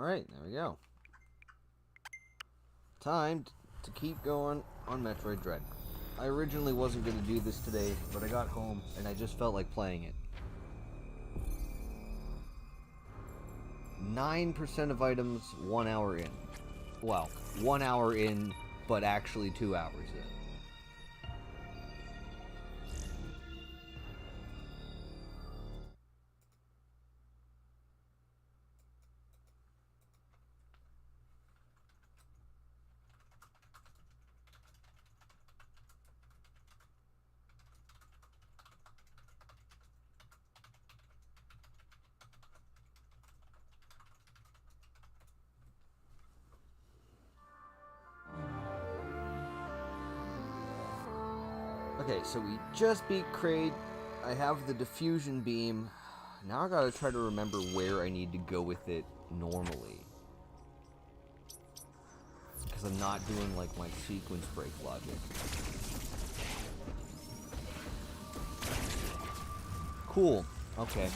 Alright, there we go. Time to keep going on Metroid Dread. I originally wasn't going to do this today, but I got home and I just felt like playing it. 9% of items 1 hour in. Well, 1 hour in, but actually 2 hours in. Okay, so we just beat Kraid. I have the diffusion beam. Now I gotta try to remember where I need to go with it normally. Because I'm not doing like my sequence break logic. Cool. Okay.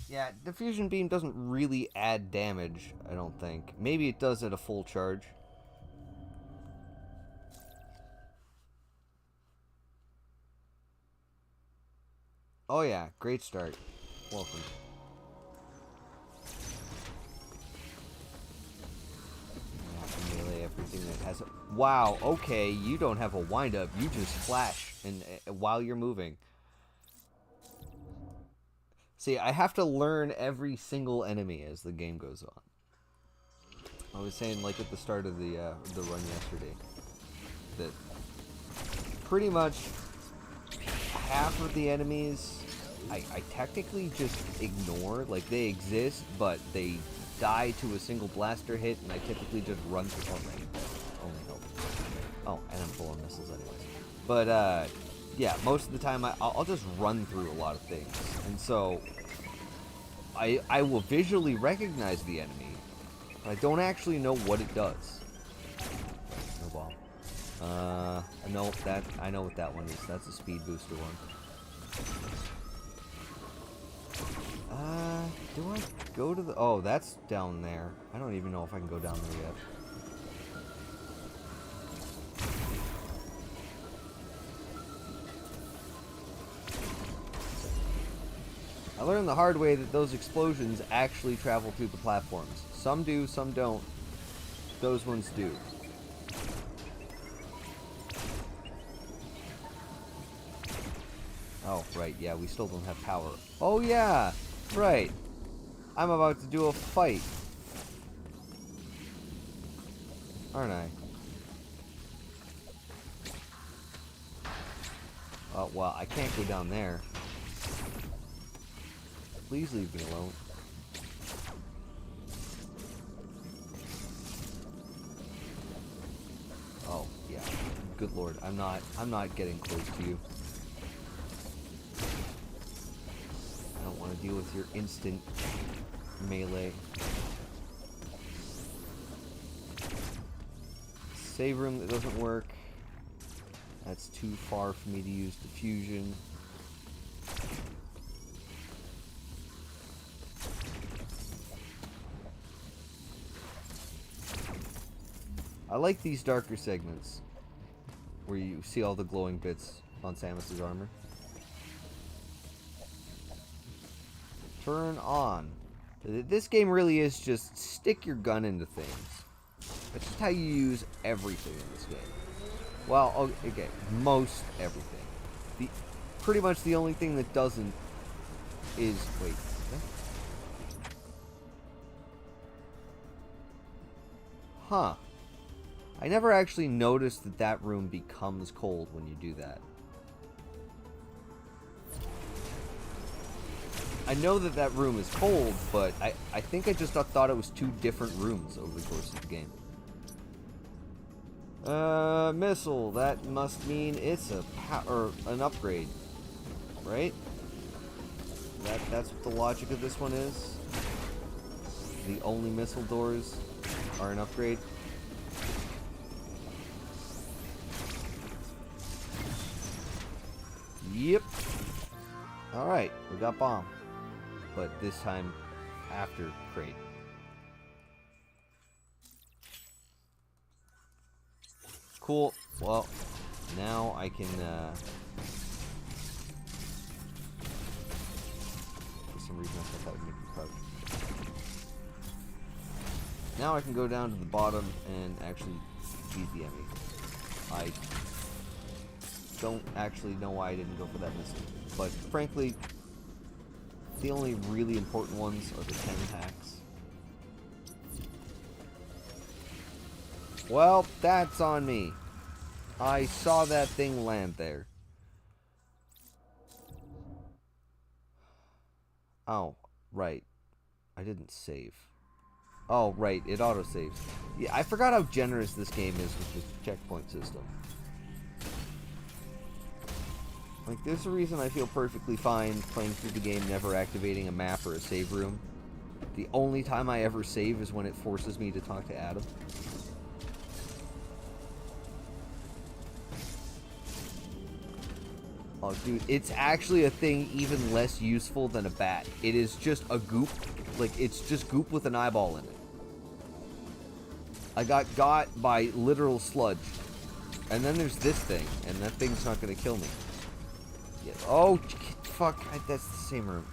Yeah, diffusion beam doesn't really add damage, I don't think. Maybe it does at a full charge. Oh yeah, great start. Welcome. You have to melee everything that has a... Wow, okay, you don't have a wind-up. You just flash and while you're moving. See, I have to learn every single enemy as the game goes on. I was saying, like at the start of the run yesterday, that pretty much half of the enemies I technically just ignore. Like, they exist, but they die to a single blaster hit, and I typically just run through... Oh, right. Only help. Oh, and I'm full of missiles anyways. But, yeah, most of the time I'll just run through a lot of things. And so, I will visually recognize the enemy, but I don't actually know what it does. No bomb. Nope, I know what that one is. That's a speed booster one. Do I go to the... Oh, that's down there. I don't even know if I can go down there yet. I learned the hard way that those explosions actually travel through the platforms. Some do, some don't. Those ones do. Oh, right, yeah, we still don't have power. Oh, yeah, right. I'm about to do a fight. Aren't I? Oh, well, I can't go down there. Please leave me alone. Oh, yeah. Good lord, I'm not getting close to you. I don't want to deal with your instant melee. Save room that doesn't work. That's too far for me to use diffusion. I like these darker segments where you see all the glowing bits on Samus's armor. Turn on. This game really is just stick your gun into things. That's just how you use everything in this game. Well, okay, most everything. Pretty much the only thing that doesn't is... Wait. Huh. I never actually noticed that that room becomes cold when you do that. I know that that room is cold, but I think I just thought it was two different rooms over the course of the game. Missile. That must mean it's an upgrade, right? That's what the logic of this one is. The only missile doors are an upgrade. Yep. Alright, we got bomb. But this time after Kraid. Cool. Well, now I can, for some reason I thought that would make me crouch. Now I can go down to the bottom and actually beat the enemy. I don't actually know why I didn't go for that missile, but frankly, the only really important ones are the 10 hacks. Well, that's on me. I saw that thing land there. Oh, right. I didn't save. Oh, right. It auto-saves. Yeah, I forgot how generous this game is with this checkpoint system. Like, there's a reason I feel perfectly fine playing through the game never activating a map or a save room. The only time I ever save is when it forces me to talk to Adam. Oh, dude, it's actually a thing even less useful than a bat. It is just a goop. Like, it's just goop with an eyeball in it. I got by literal sludge. And then there's this thing, and that thing's not going to kill me. Yeah. Oh, fuck. That's the same room.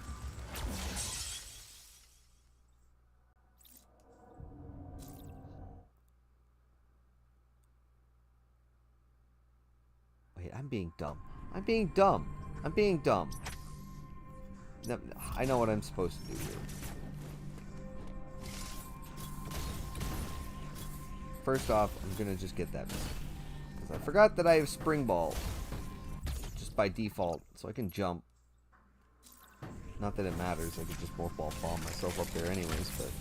Wait, I'm being dumb. I'm being dumb. I'm being dumb. No, I know what I'm supposed to do here. First off, I'm gonna just get that missile. Because I forgot that I have Spring Ball. Just by default, so I can jump. Not that it matters, I could just Morph Ball bomb myself up there anyways, but...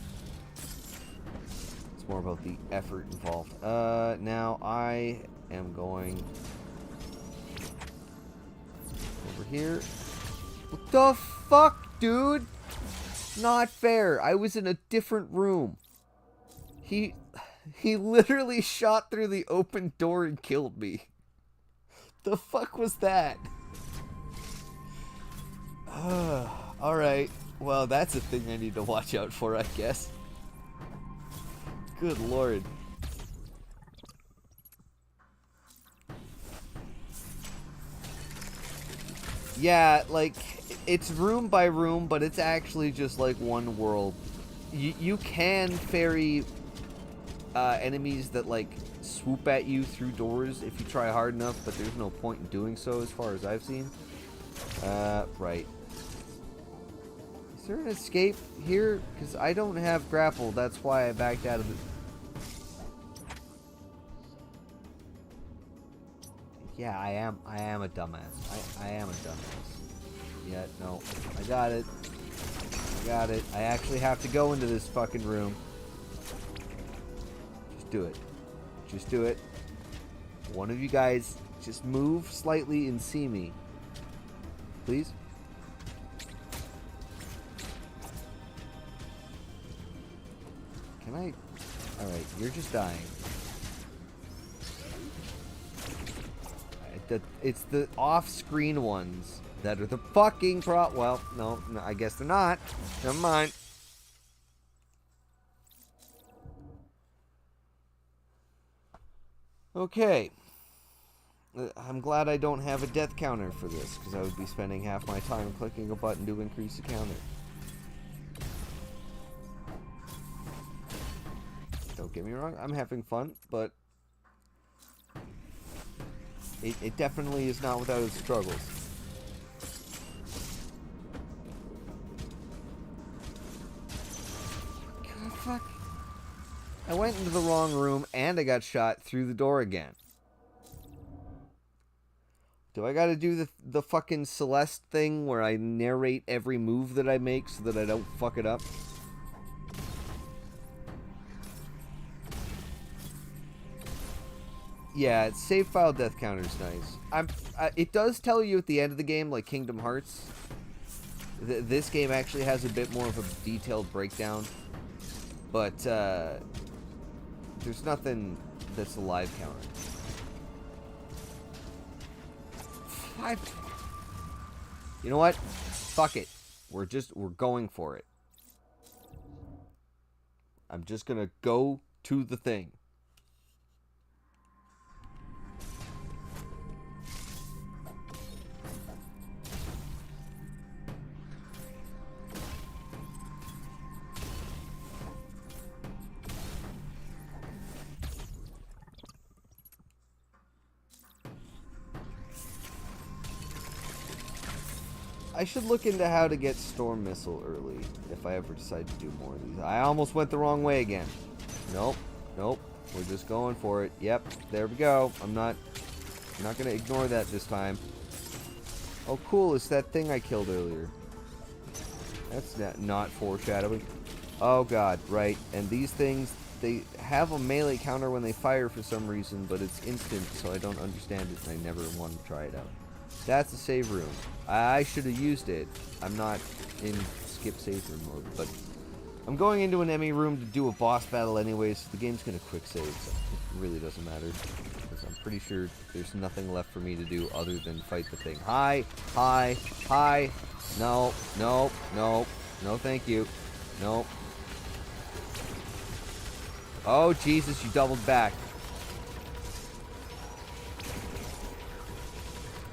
it's more about the effort involved. Now I am going... over here. What the fuck, dude? Not fair. I was in a different room. He literally shot through the open door and killed me. The fuck was that? Alright. Well, that's a thing I need to watch out for, I guess. Good lord. Yeah, like, it's room by room, but it's actually just like one world. You can ferry enemies that, like, swoop at you through doors if you try hard enough, but there's no point in doing so as far as I've seen. Right. Is there an escape here? Because I don't have grapple, that's why I backed out of the... Yeah, I am a dumbass. I am a dumbass. Yeah, no. I got it. I got it. I actually have to go into this fucking room. Just do it. Just do it. One of you guys just move slightly and see me. Please? Can I... Alright, you're just dying. It's the off-screen ones that are the fucking well, no, I guess they're not. Never mind. Okay. I'm glad I don't have a death counter for this, because I would be spending half my time clicking a button to increase the counter. Don't get me wrong, I'm having fun, but it definitely is not without its struggles. God, fuck. I went into the wrong room and I got shot through the door again. Do I gotta do the fucking Celeste thing where I narrate every move that I make so that I don't fuck it up? Yeah, save file death counter's nice. It does tell you at the end of the game, like Kingdom Hearts. This game actually has a bit more of a detailed breakdown. But, there's nothing that's a live counter. You know what? Fuck it. We're going for it. I'm just gonna go to the thing. I should look into how to get Storm Missile early if I ever decide to do more of these. I almost went the wrong way again. Nope. Nope. We're just going for it. Yep. There we go. I'm not going to ignore that this time. Oh, cool. It's that thing I killed earlier. That's not foreshadowing. Oh, God. Right. And these things, they have a melee counter when they fire for some reason, but it's instant, so I don't understand it, and I never want to try it out. That's a save room. I should have used it. I'm not in skip save room mode, but I'm going into an enemy room to do a boss battle anyways, so the game's going to quick save, so it really doesn't matter. Because I'm pretty sure there's nothing left for me to do other than fight the thing. Hi, hi, hi. No, no, no, no thank you. No. Oh, Jesus, you doubled back.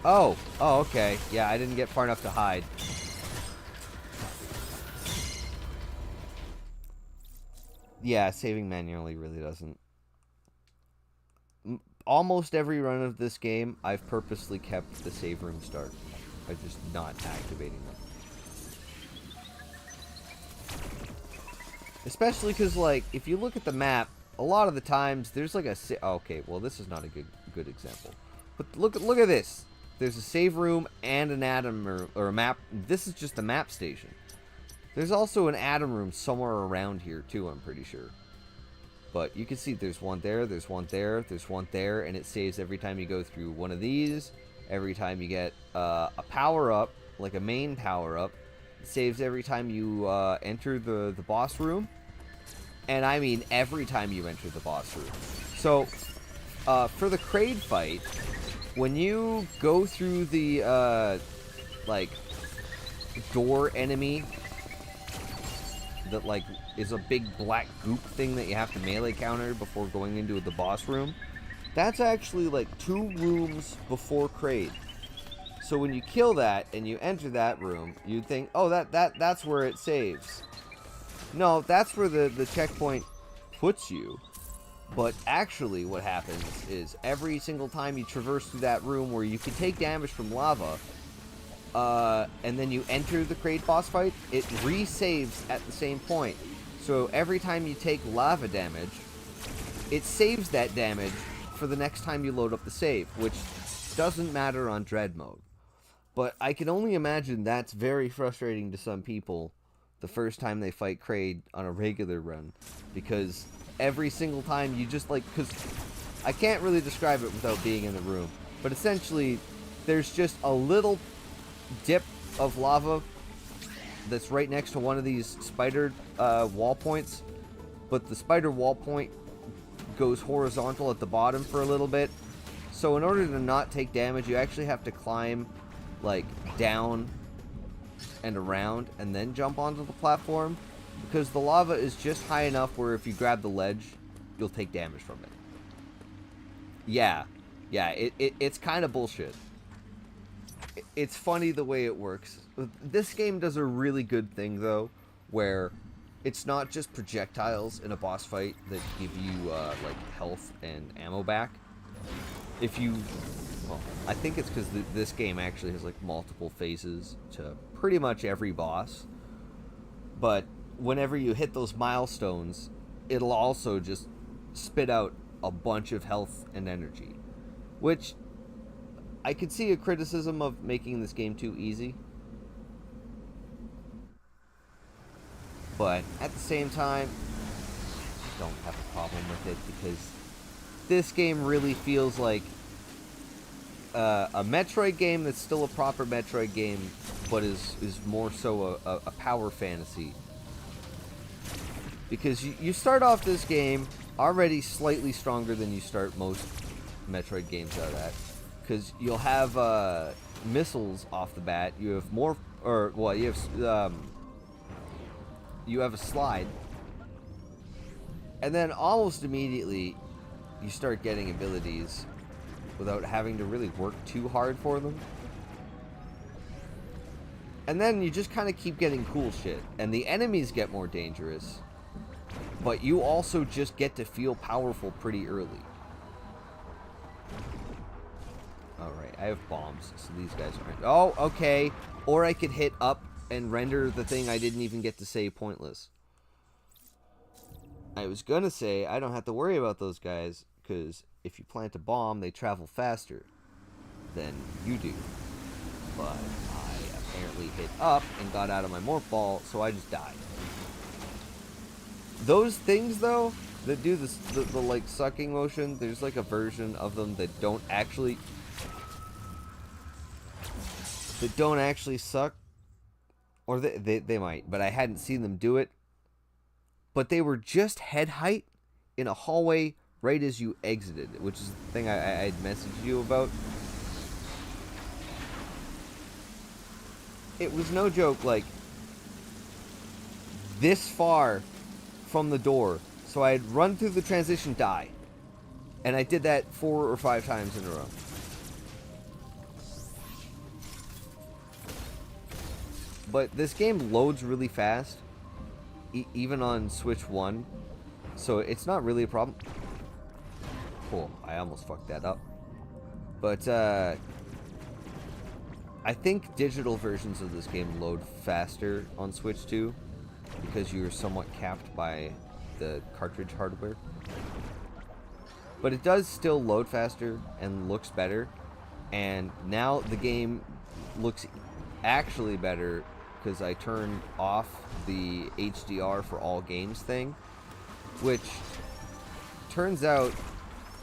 Oh, okay. Yeah, I didn't get far enough to hide. Yeah, saving manually really doesn't. Almost every run of this game, I've purposely kept the save room start. I'm just not activating them. Especially because, like, if you look at the map, a lot of the times there's like a... okay, well, this is not a good example. But look at this. There's a save room and an atom or a map. This is just the map station. There's also an atom room somewhere around here too, I'm pretty sure. But you can see there's one there, there's one there, there's one there, and it saves every time you go through one of these. Every time you get a power-up, like a main power-up. It saves every time you enter the boss room. And I mean every time you enter the boss room. So, for the Kraid fight... when you go through the, like, door enemy that, like, is a big black goop thing that you have to melee counter before going into the boss room, that's actually, like, 2 rooms before Kraid. So when you kill that and you enter that room, you'd think, oh, that's where it saves. No, that's where the checkpoint puts you. But actually what happens is every single time you traverse through that room where you can take damage from lava, and then you enter the Kraid boss fight, it resaves at the same point. So every time you take lava damage, it saves that damage for the next time you load up the save, which doesn't matter on Dread mode. But I can only imagine that's very frustrating to some people the first time they fight Kraid on a regular run, because every single time you just, like, because I can't really describe it without being in the room, but essentially there's just a little dip of lava that's right next to one of these spider wall points, but the spider wall point goes horizontal at the bottom for a little bit. So in order to not take damage, you actually have to climb, like, down and around and then jump onto the platform, because the lava is just high enough where if you grab the ledge, you'll take damage from it. Yeah, it's kind of bullshit. It's funny the way it works. This game does a really good thing, though, where it's not just projectiles in a boss fight that give you, like, health and ammo back. If you... well, I think it's because this game actually has, like, multiple phases to pretty much every boss. But whenever you hit those milestones, it'll also just spit out a bunch of health and energy. Which, I could see a criticism of making this game too easy. But at the same time, I don't have a problem with it, because this game really feels like a Metroid game that's still a proper Metroid game, but is more so a power fantasy. Because you start off this game already slightly stronger than you start most Metroid games out at. Because you'll have missiles off the bat. You have more, or well, you have a slide, and then almost immediately you start getting abilities without having to really work too hard for them. And then you just kind of keep getting cool shit, and the enemies get more dangerous, but you also just get to feel powerful pretty early. Alright, I have bombs, so these guys aren't. Oh, okay. Or I could hit up and render the thing I didn't even get to say pointless. I was gonna say I don't have to worry about those guys, because if you plant a bomb, they travel faster than you do. But I apparently hit up and got out of my morph ball, so I just died. Those things, though, that do this, the like sucking motion, there's like a version of them that don't actually suck, or they might, but I hadn't seen them do it. But they were just head height in a hallway right as you exited, which is the thing I'd messaged you about. It was no joke, like, this far from the door, so I'd run through the transition, die. And I did that 4 or 5 times in a row. But this game loads really fast, even on Switch 1, so it's not really a problem. Cool, I almost fucked that up. But, I think digital versions of this game load faster on Switch 2, because you're somewhat capped by the cartridge hardware. But it does still load faster and looks better, and now the game looks actually better because I turned off the HDR for all games thing, which turns out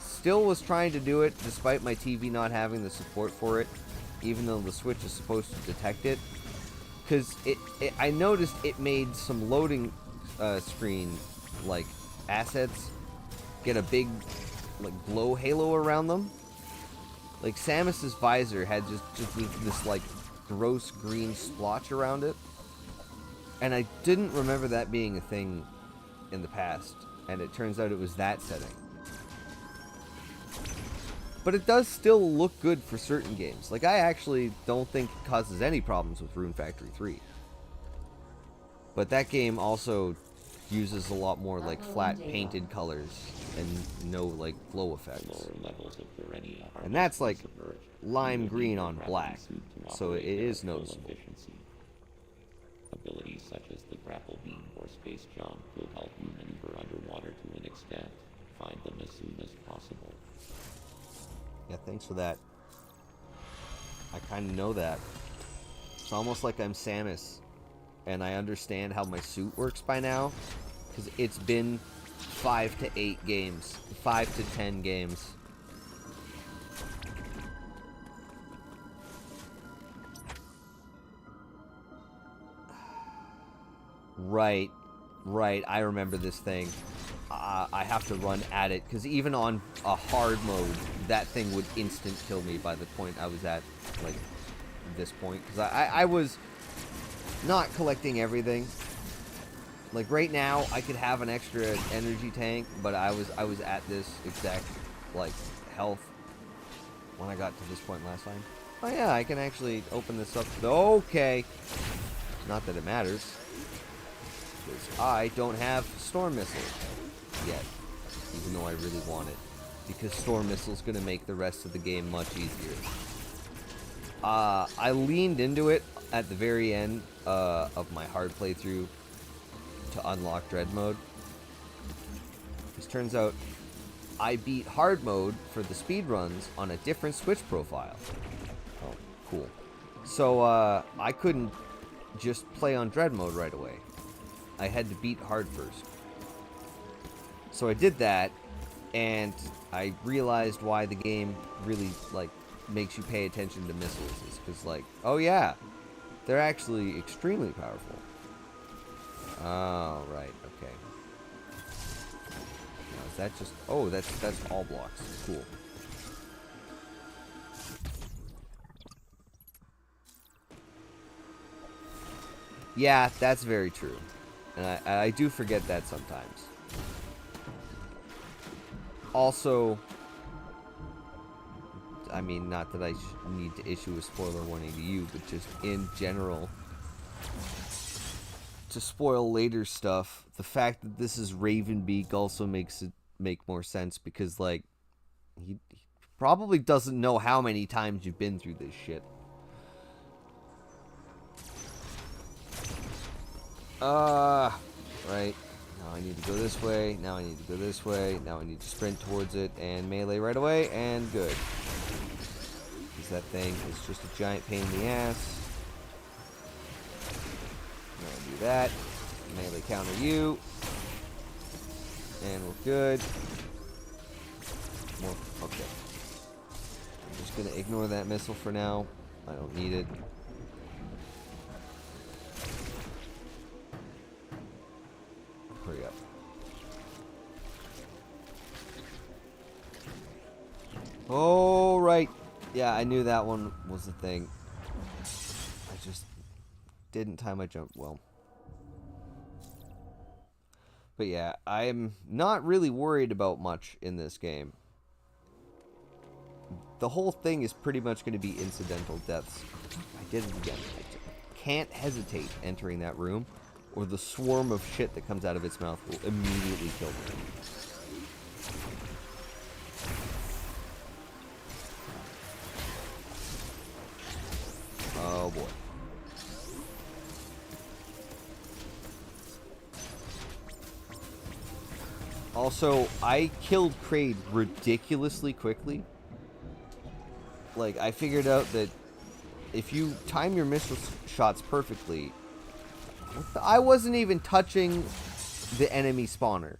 still was trying to do it despite my TV not having the support for it, even though the Switch is supposed to detect it. Because I noticed it made some loading screen like assets get a big like glow halo around them. Like Samus's visor had just this like gross green splotch around it, and I didn't remember that being a thing in the past, and it turns out it was that setting. But it does still look good for certain games. Like, I actually don't think it causes any problems with Rune Factory 3. But that game also uses a lot more, like, flat painted colors and no, like, glow effects. And that's, like, lime green on black. So it is noticeable. Abilities such as the grapple beam or space jump will help you maneuver underwater to an extent. Find them as soon as possible. Yeah, thanks for that. I kind of know that. It's almost like I'm Samus, and I understand how my suit works by now, because it's been 5 to 8 games, 5 to 10 games. Right, I remember this thing. I have to run at it, because even on a hard mode, that thing would instant kill me by the point I was at, like, this point. Because I was not collecting everything. Like, right now, I could have an extra energy tank, but I was at this exact, like, health when I got to this point last time. Oh yeah, I can actually open this up. Okay. Not that it matters. Because I don't have Storm Missile yet, even though I really want it, because Storm Missile's gonna make the rest of the game much easier. I leaned into it at the very end of my hard playthrough to unlock Dread Mode. This turns out I beat hard mode for the speed runs on a different Switch profile. Oh, cool. So I couldn't just play on Dread Mode right away. I had to beat hard first. So I did that, and I realized why the game really, like, makes you pay attention to missiles. Is because, like, oh yeah, they're actually extremely powerful. Oh, right, okay. Now, is that just... Oh, that's all blocks. Cool. Yeah, that's very true. And I do forget that sometimes. Also, I mean, not that I need to issue a spoiler warning to you, but just in general, to spoil later stuff, the fact that this is Ravenbeak also makes it make more sense, because, like, probably doesn't know how many times you've been through this shit. Right. Now I need to go this way. Now I need to go this way. Now I need to sprint towards it and melee right away. And good. Because that thing is just a giant pain in the ass. I'm gonna do that. Melee counter you. And we're good. More. Okay. I'm just gonna ignore that missile for now. I don't need it. Hurry up. Oh, right. Yeah, I knew that one was the thing. I just didn't time my jump well. But yeah, I'm not really worried about much in this game. The whole thing is pretty much going to be incidental deaths. I did it again. I can't hesitate entering that room, or the swarm of shit that comes out of its mouth will immediately kill me. Oh boy. Also, I killed Kraid ridiculously quickly. Like, I figured out that if you time your missile shots perfectly, I wasn't even touching the enemy spawner.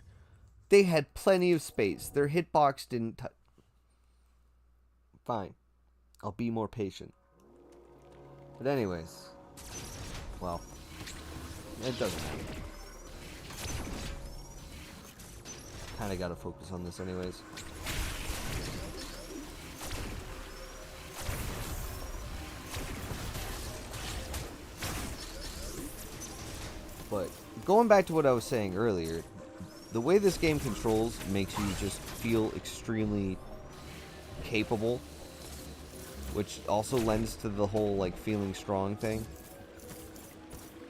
They had plenty of space. Their hitbox didn't touch. Fine. I'll be more patient. But anyways. Well. It doesn't matter. Kinda gotta focus on this anyways. But going back to what I was saying earlier, the way this game controls makes you just feel extremely capable, which also lends to the whole like feeling strong thing.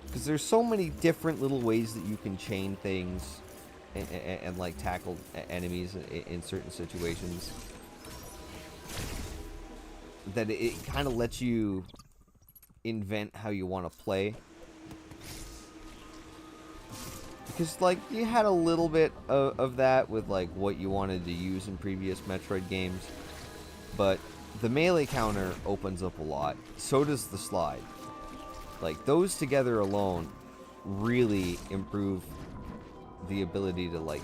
Because there's so many different little ways that you can chain things and like tackle enemies in certain situations, that it kind of lets you invent how you want to play. Because, like, you had a little bit of that with, like, what you wanted to use in previous Metroid games. But the melee counter opens up a lot. So does the slide. Like, those together alone really improve the ability to, like,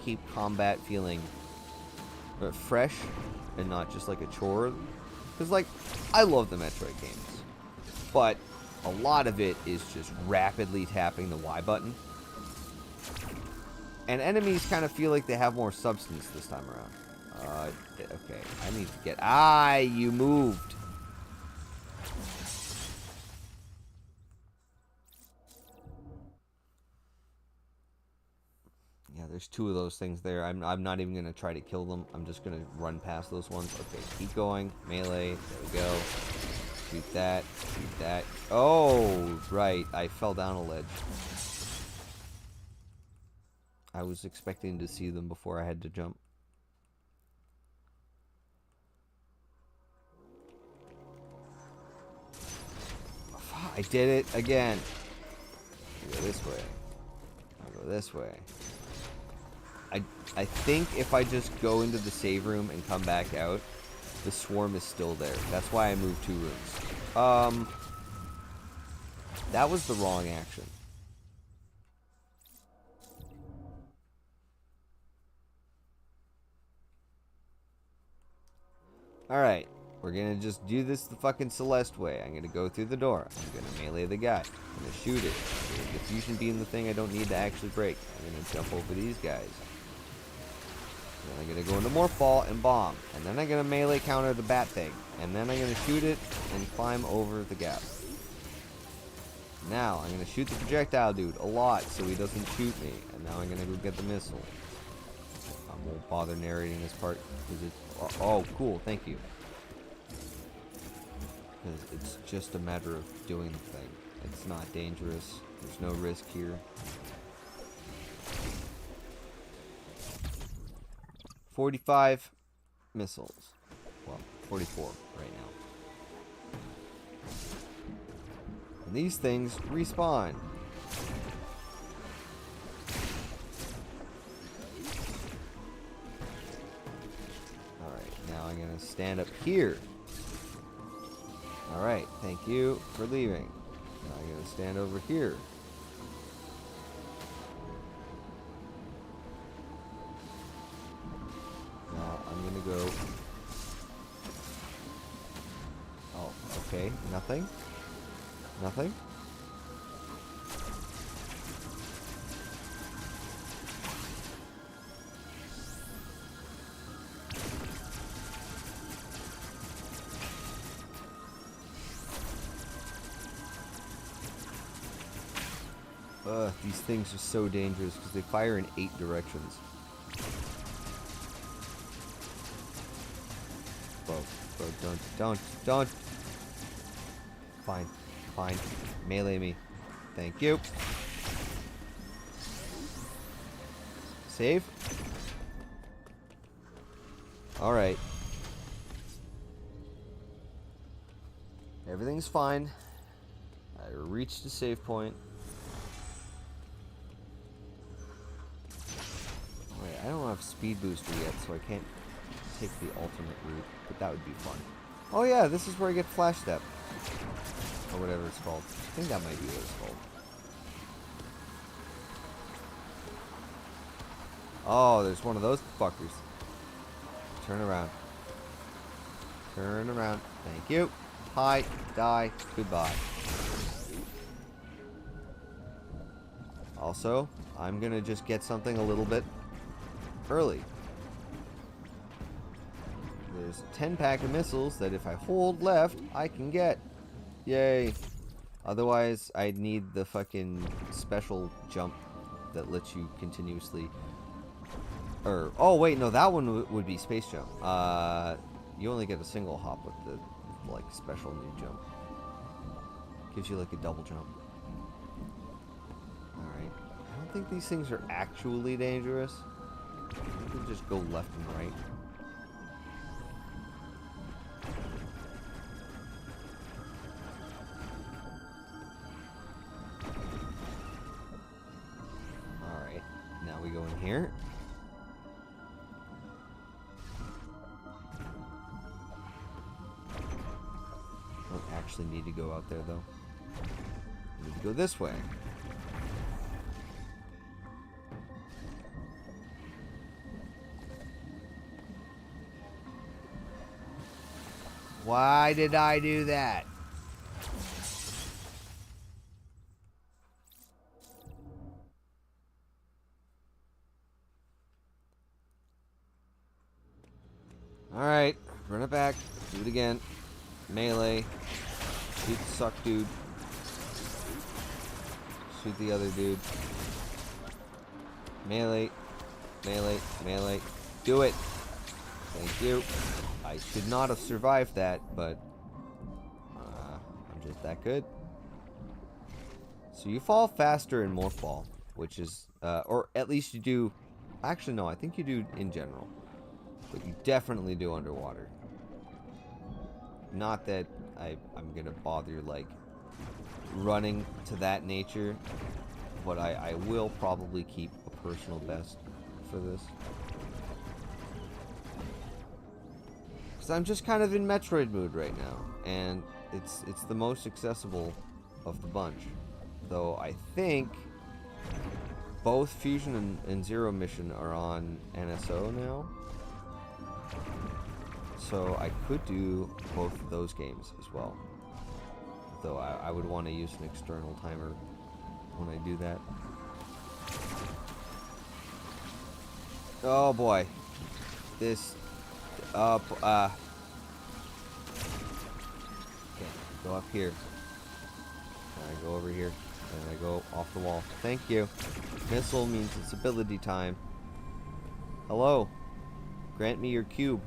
keep combat feeling fresh and not just like a chore. Because, like, I love the Metroid games. But a lot of it is just rapidly tapping the Y button. And enemies kind of feel like they have more substance this time around. Okay, I need to get... you moved! Yeah, there's two of those things there. I'm not even going to try to kill them. I'm just going to run past those ones. Okay, keep going. Melee. There we go. Shoot that. Shoot that. Oh, right. I fell down a ledge. I was expecting to see them before I had to jump. I did it again. I go this way. I go this way. I think if I just go into the save room and come back out, the swarm is still there. That's why I moved 2 rooms. That was the wrong action. Alright, we're gonna just do this the fucking Celeste way. I'm gonna go through the door. I'm gonna melee the guy. I'm gonna shoot it. The fusion beam, the thing I don't need to actually break. I'm gonna jump over these guys. Then I'm gonna go into Morph and bomb. And then I'm gonna melee counter the bat thing. And then I'm gonna shoot it and climb over the gap. Now, I'm gonna shoot the projectile dude a lot so he doesn't shoot me. And now I'm gonna go get the missile. I won't bother narrating this part because it's... Oh, cool, thank you. Because it's just a matter of doing the thing. It's not dangerous. There's no risk here. 45. missiles. Well, 44 right now. And these things respawn. Alright, now I'm gonna stand up here. Alright, thank you for leaving. Now I'm gonna stand over here. Now I'm gonna go... Oh, okay, nothing. Nothing. These things are so dangerous because they fire in 8 directions. Whoa, don't. Fine. Melee me. Thank you. Save. Alright. Everything's fine. I reached the save point. Wait, I don't have speed booster yet, so I can't take the alternate route, but that would be fun. Oh yeah, this is where I get Flash Step. Or whatever it's called. I think that might be what it's called. Oh, there's one of those fuckers. Turn around. Turn around. Thank you. Hi. Die. Goodbye. Also, I'm gonna just get something a little bit early. There's a 10-pack of missiles that if I hold left, I can get. Yay. Otherwise, I'd need the fucking special jump that lets you continuously... oh, wait, no, that one would be space jump. You only get a single hop with the, like, special new jump. Gives you, like, a double jump. Alright. I don't think these things are actually dangerous. I can just go left and right. Alright. Now we go in here. Don't actually need to go out there, though. I need to go this way. Why did I do that? Alright, run it back. Do it again. Melee. Shoot the suck dude. Shoot the other dude. Melee. Melee. Melee. Do it. Thank you. I should not have survived that, but I'm just that good. So you fall faster in Morph Ball, which is, or at least you do, actually no, I think you do in general. But you definitely do underwater. Not that I'm gonna bother, like, running to that nature, but I will probably keep a personal best for this. Because I'm just kind of in Metroid mood right now, and it's the most accessible of the bunch. Though I think both Fusion and Zero Mission are on NSO now. So I could do both of those games as well. Though I would want to use an external timer when I do that. Oh boy. This... okay, go up here. And I go over here. And I go off the wall. Thank you. Missile means it's ability time. Hello. Grant me your cube.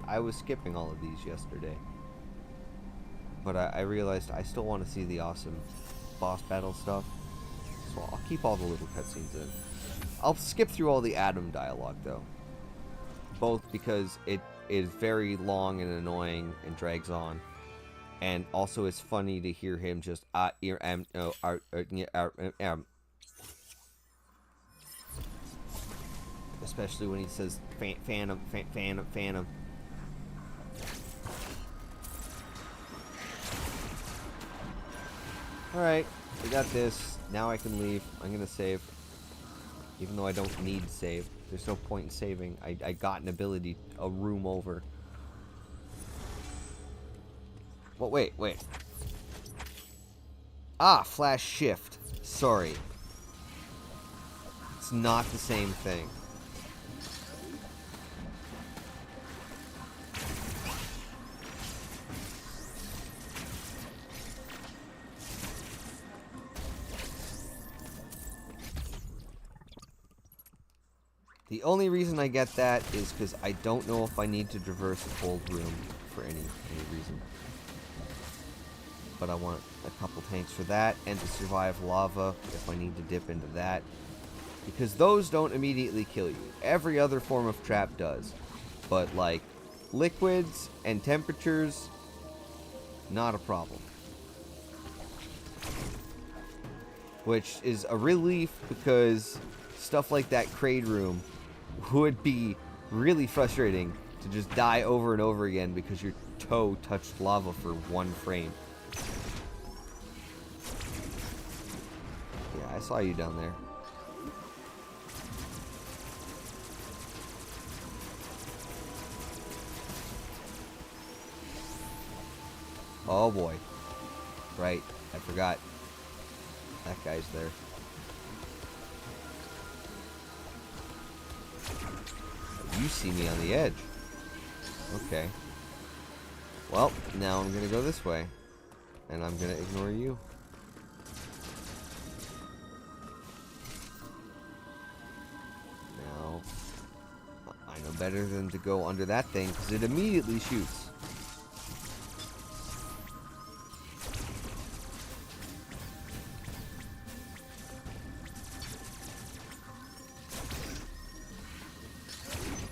I was skipping all of these yesterday. But I realized I still want to see the awesome boss battle stuff. So I'll keep all the little cutscenes in. I'll skip through all the Adam dialogue, though. Both because it is very long and annoying and drags on. And also it's funny to hear him just, especially when he says, Phantom. Alright, we got this. Now I can leave. I'm gonna save. Even though I don't need to save. There's no point in saving. I got an ability a room over. Well, wait. Ah, flash shift. Sorry. It's not the same thing. The only reason I get that is because I don't know if I need to traverse a cold room for any reason. But I want a couple tanks for that, and to survive lava if I need to dip into that. Because those don't immediately kill you. Every other form of trap does. But like, liquids and temperatures, not a problem. Which is a relief because stuff like that crate room would be really frustrating to just die over and over again because your toe touched lava for 1 frame. Yeah, I saw you down there. Oh boy. Right, I forgot. That guy's there. You see me on the edge. Okay. Well, now I'm gonna go this way. And I'm gonna ignore you. Now, I know better than to go under that thing, because it immediately shoots.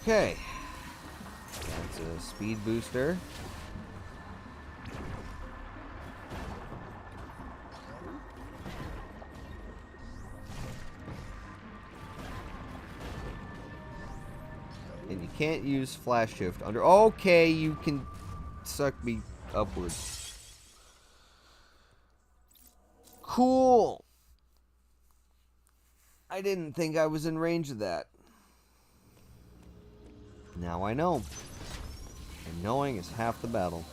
Okay. That's a speed booster. And you can't use flash shift under... Okay, you can suck me upwards. Cool! I didn't think I was in range of that. Now I know. And knowing is half the battle.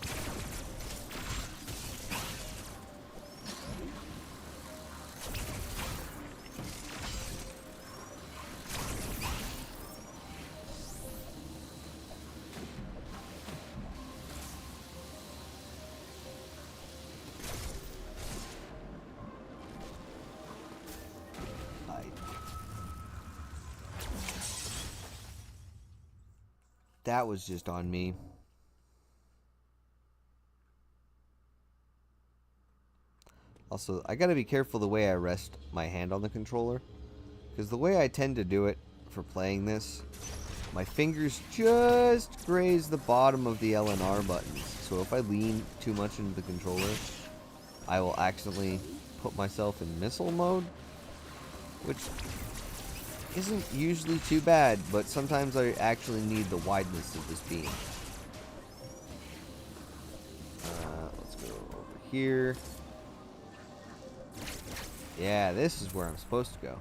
That was just on me. Also, I gotta be careful the way I rest my hand on the controller. Because the way I tend to do it for playing this, my fingers just graze the bottom of the L and R buttons. So if I lean too much into the controller, I will accidentally put myself in missile mode. Which isn't usually too bad, but sometimes I actually need the wideness of this beam. Let's go over here. Yeah, this is where I'm supposed to go.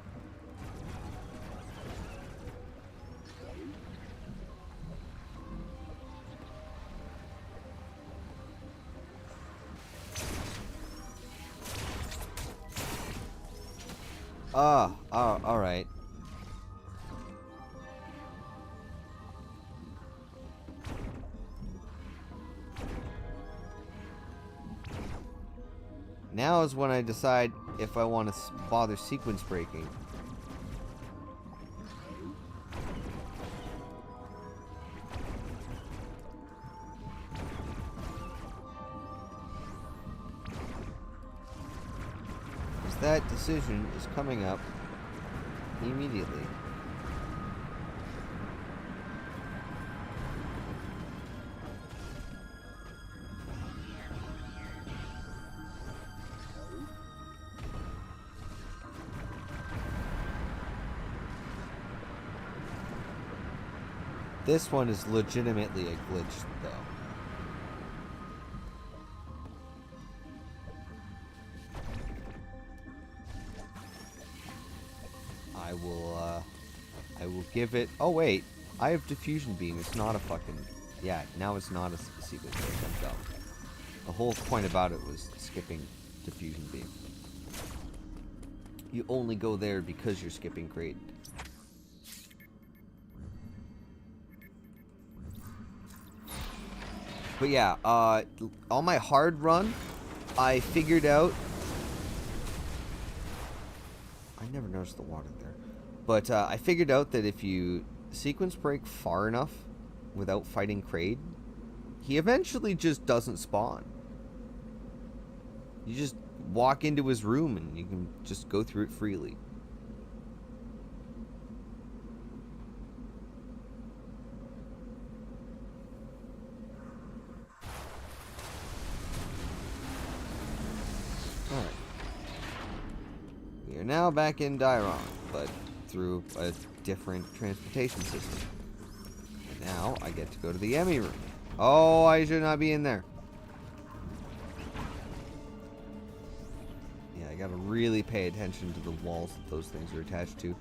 Alright. Now is when I decide if I want to bother sequence breaking. that decision is coming up immediately. This one is legitimately a glitch, though. I will give it... Oh, wait. I have diffusion beam. It's not a fucking... Yeah, now it's not a secret glitch. I'm dumb. The whole point about it was skipping diffusion beam. You only go there because you're skipping crate. But yeah, on my hard run, I figured out... I never noticed the water there. But I figured out that if you sequence break far enough without fighting Kraid, he eventually just doesn't spawn. You just walk into his room and you can just go through it freely. Alright. We are now back in Dairon, but through a different transportation system. And now I get to go to the Emmy room. Oh, I should not be in there. Yeah, I gotta really pay attention to the walls that those things are attached to. Okay,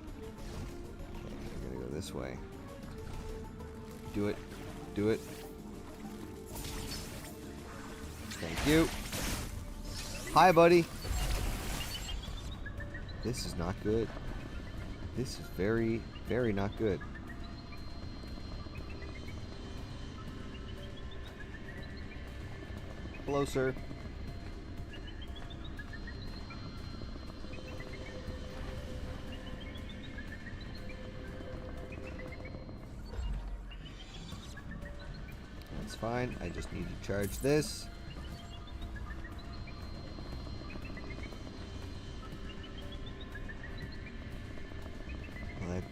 I'm gonna go this way. Do it. Do it. Thank you. Hi, buddy. This is not good. This is very, very not good. Hello, sir. That's fine. I just need to charge this.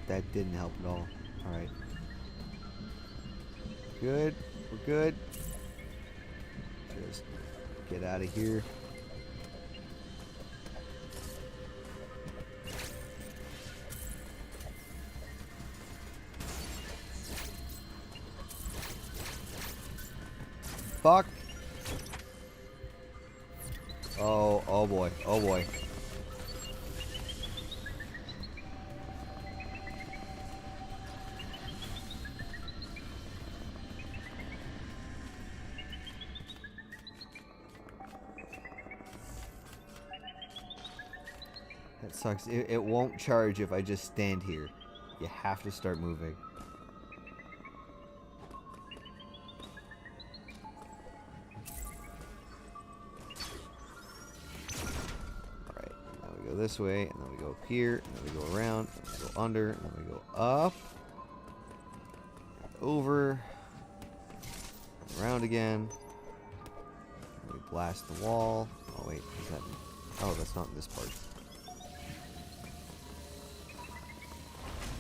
That didn't help at all. Alright. Good. We're good. Just get out of here. Fuck. Oh boy. Oh boy. That sucks. It won't charge if I just stand here. You have to start moving. Alright, now we go this way, and then we go up here, and then we go around, and then we go under, and then we go up, over, around again. And we blast the wall. Oh wait, is that... Oh, that's not in this part.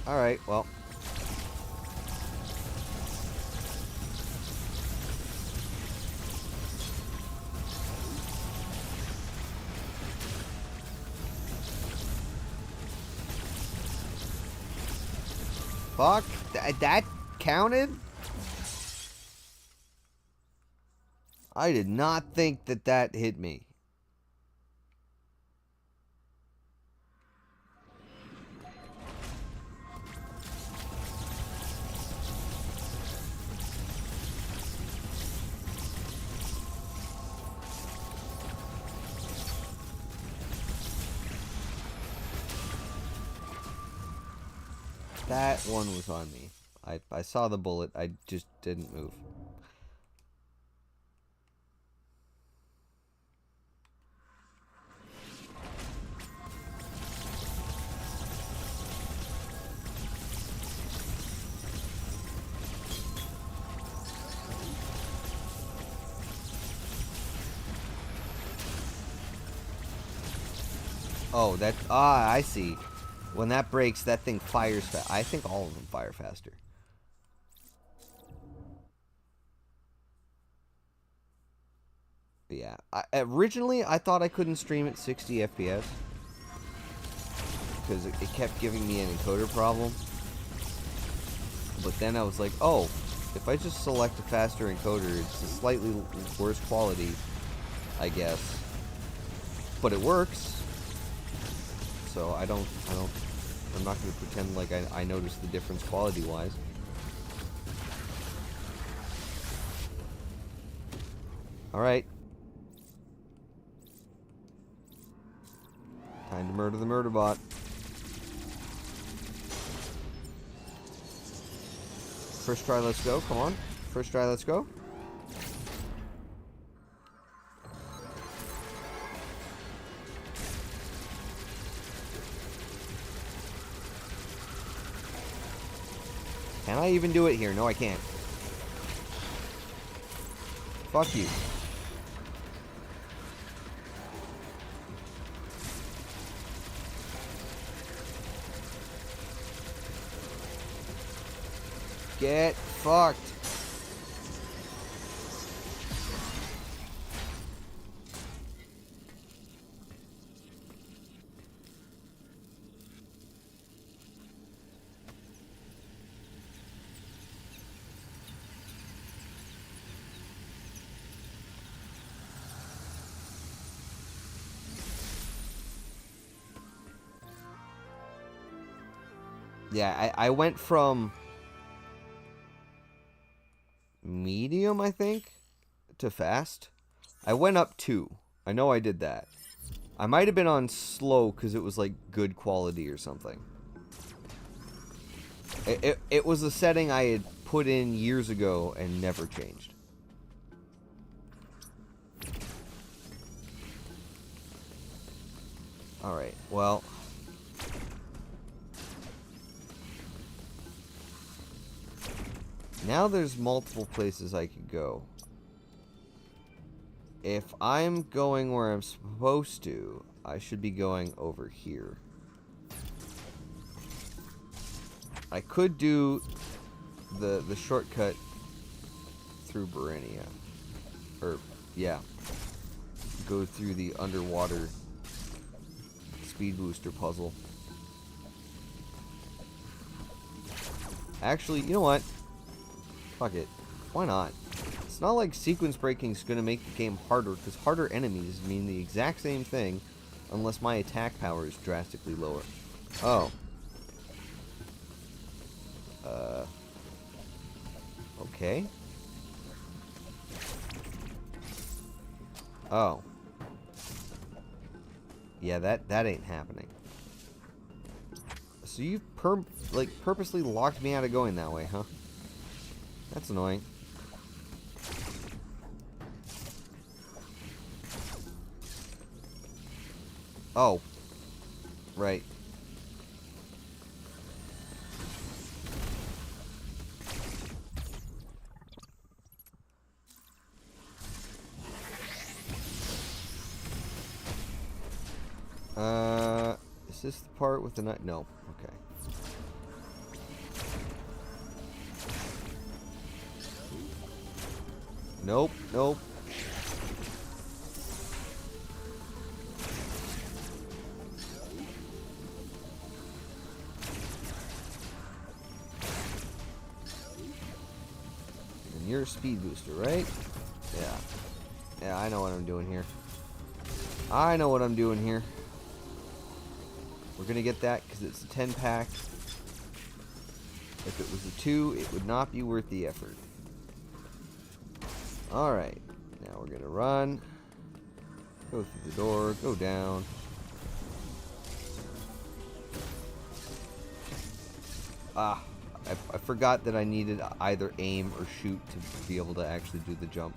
Alright, well. Fuck, that counted? I did not think that hit me. That one was on me. I saw the bullet, I just didn't move. Oh, that... Ah, I see. When that breaks, that thing fires fast. I think all of them fire faster. But yeah. Originally, I thought I couldn't stream at 60 FPS. Because it kept giving me an encoder problem. But then I was like, oh, if I just select a faster encoder, it's a slightly worse quality, I guess. But it works. So I'm not going to pretend like I noticed the difference quality-wise. Alright. Time to murder the murder bot. First try, let's go. Come on. First try, let's go. Can I even do it here? No, I can't. Fuck you. Get fucked. Yeah, I went from medium, I think, to fast. I went up 2. I know I did that. I might have been on slow because it was like good quality or something. It was a setting I had put in years ago and never changed. Alright, well... Now there's multiple places I could go. If I'm going where I'm supposed to, I should be going over here. I could do the shortcut through Barinia. Or, yeah. Go through the underwater speed booster puzzle. Actually, you know what? Fuck it. Why not? It's not like sequence breaking is going to make the game harder, because harder enemies mean the exact same thing, unless my attack power is drastically lower. Oh. Okay. Oh. Yeah, that ain't happening. So you've purposely locked me out of going that way, huh? That's annoying. Oh. Right. Is this the part with the knife? No. Okay. Nope, nope. And you're a speed booster, right? Yeah. Yeah, I know what I'm doing here. I know what I'm doing here. We're gonna get that because it's a 10-pack. If it was a 2, it would not be worth the effort. Alright. Now we're gonna run. Go through the door. Go down. Ah. I forgot that I needed either aim or shoot to be able to actually do the jump.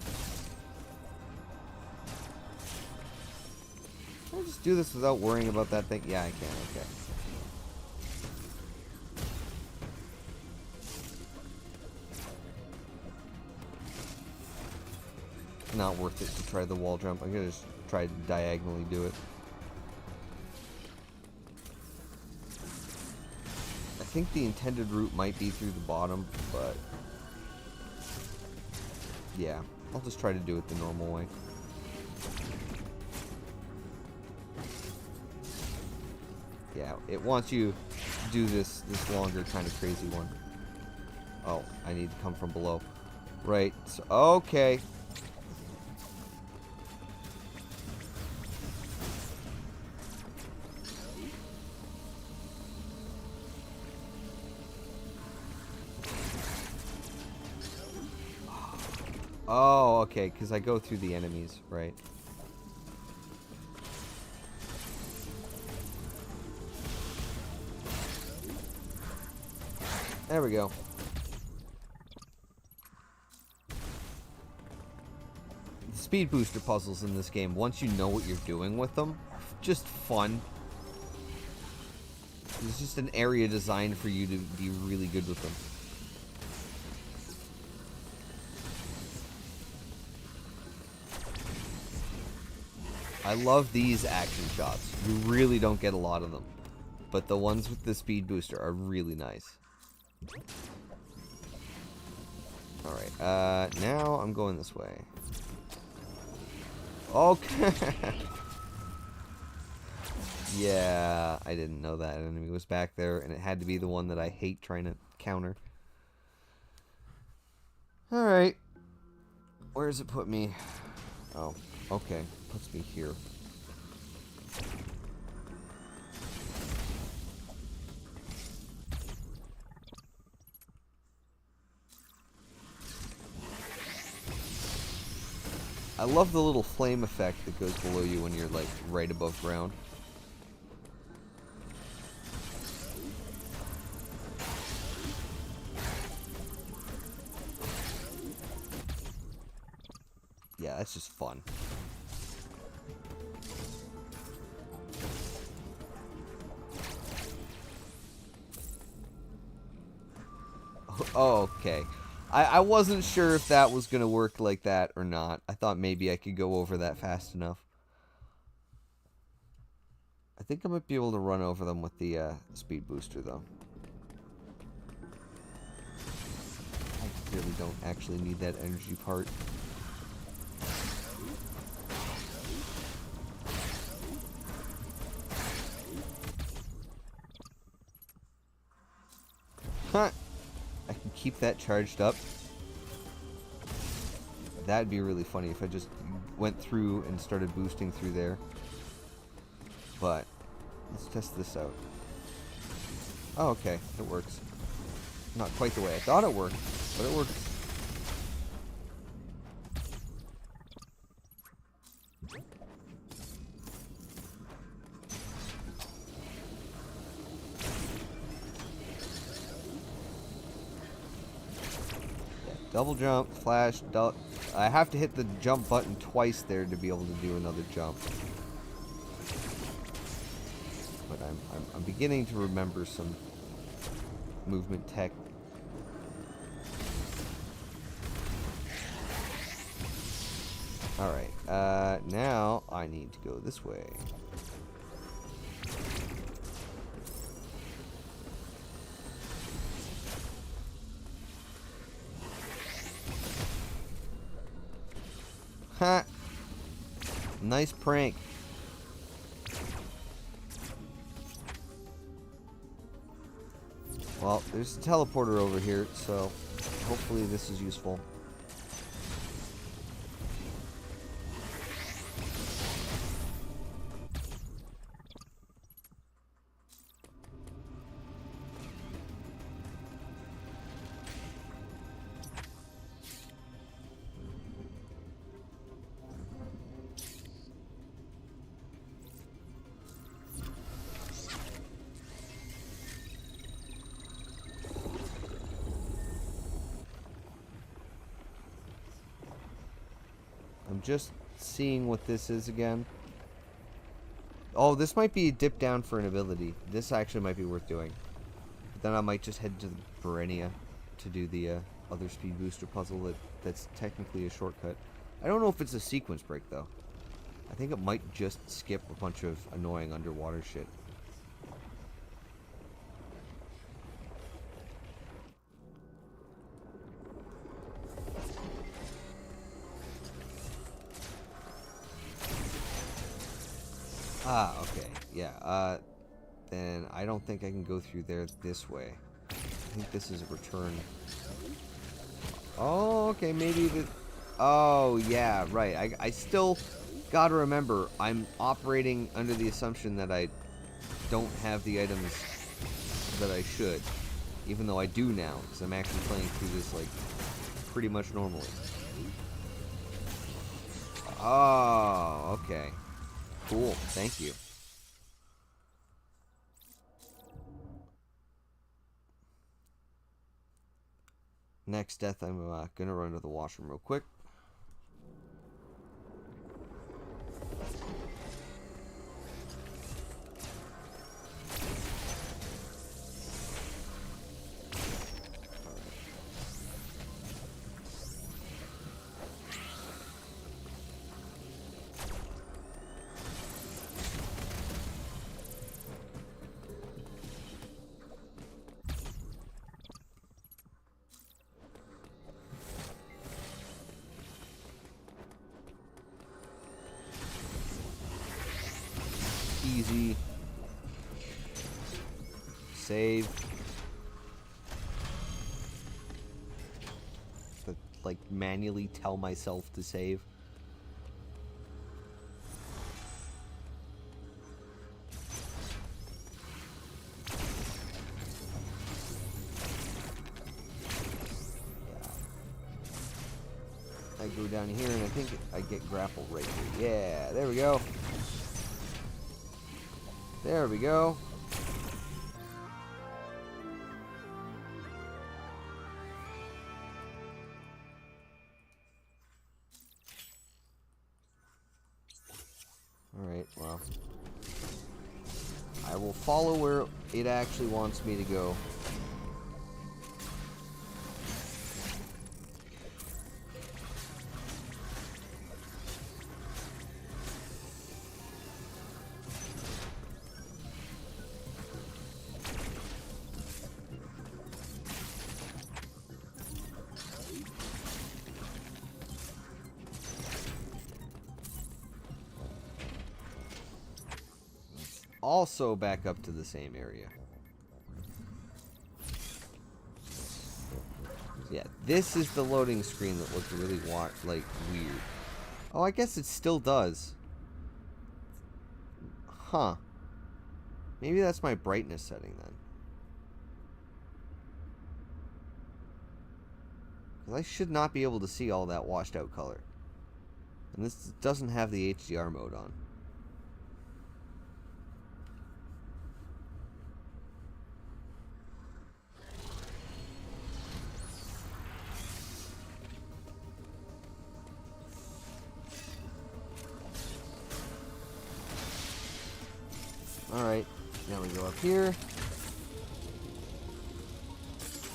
Can I just do this without worrying about that thing? Yeah, I can. Okay. Not worth it to try the wall jump. I'm gonna just try to diagonally do it. think the intended route might be through the bottom, but yeah, I'll just try to do it the normal way. Yeah, it wants you to do this longer kind of crazy one. Oh, I need to come from below. Right, so, okay. Oh, okay, because I go through the enemies, right? There we go. The speed booster puzzles in this game, once you know what you're doing with them, just fun. It's just an area designed for you to be really good with them. I love these action shots. You really don't get a lot of them. But the ones with the speed booster are really nice. Alright, now I'm going this way. Okay. Yeah, I didn't know that enemy was back there, and it had to be the one that I hate trying to counter. Alright. Where does it put me? Oh, okay. Puts me here. I love the little flame effect that goes below you when you're, like, right above ground. Yeah, that's just fun. Oh, okay. I wasn't sure if that was going to work like that or not. I thought maybe I could go over that fast enough. I think I might be able to run over them with the speed booster, though. I really don't actually need that energy part. Huh. I can keep that charged up. That'd be really funny if I just went through and started boosting through there. But let's test this out. Oh, okay. It works. Not quite the way I thought it worked, but it works. Double jump, flash, I have to hit the jump button twice there to be able to do another jump. But I'm beginning to remember some movement tech. Alright, now I need to go this way. Ha! Nice prank. Well, there's a teleporter over here, so hopefully this is useful. I'm just seeing what this is again. Oh, this might be a dip down for an ability. This actually might be worth doing. But then I might just head to the Berenia to do the other speed booster puzzle that's technically a shortcut. I don't know if it's a sequence break, though. I think it might just skip a bunch of annoying underwater shit. Ah, okay. Yeah, then I don't think I can go through there this way. I think this is a return. Oh, okay, maybe the... Oh, yeah, right. I still gotta remember, I'm operating under the assumption that I don't have the items that I should. Even though I do now, because I'm actually playing through this, like, pretty much normally. Oh, okay. Cool, thank you. Next death, I'm gonna run to the washroom real quick. Easy. Save. But, like, manually tell myself to save. I go down here and I think I get grappled right here. Yeah, there we go. There we go. Alright, well. I will follow where it actually wants me to go. Also back up to the same area. Yeah, this is the loading screen that looked really like weird. Oh, I guess it still does. Huh. Maybe that's my brightness setting then. Because I should not be able to see all that washed out color. And this doesn't have the HDR mode on. Alright, now we go up here.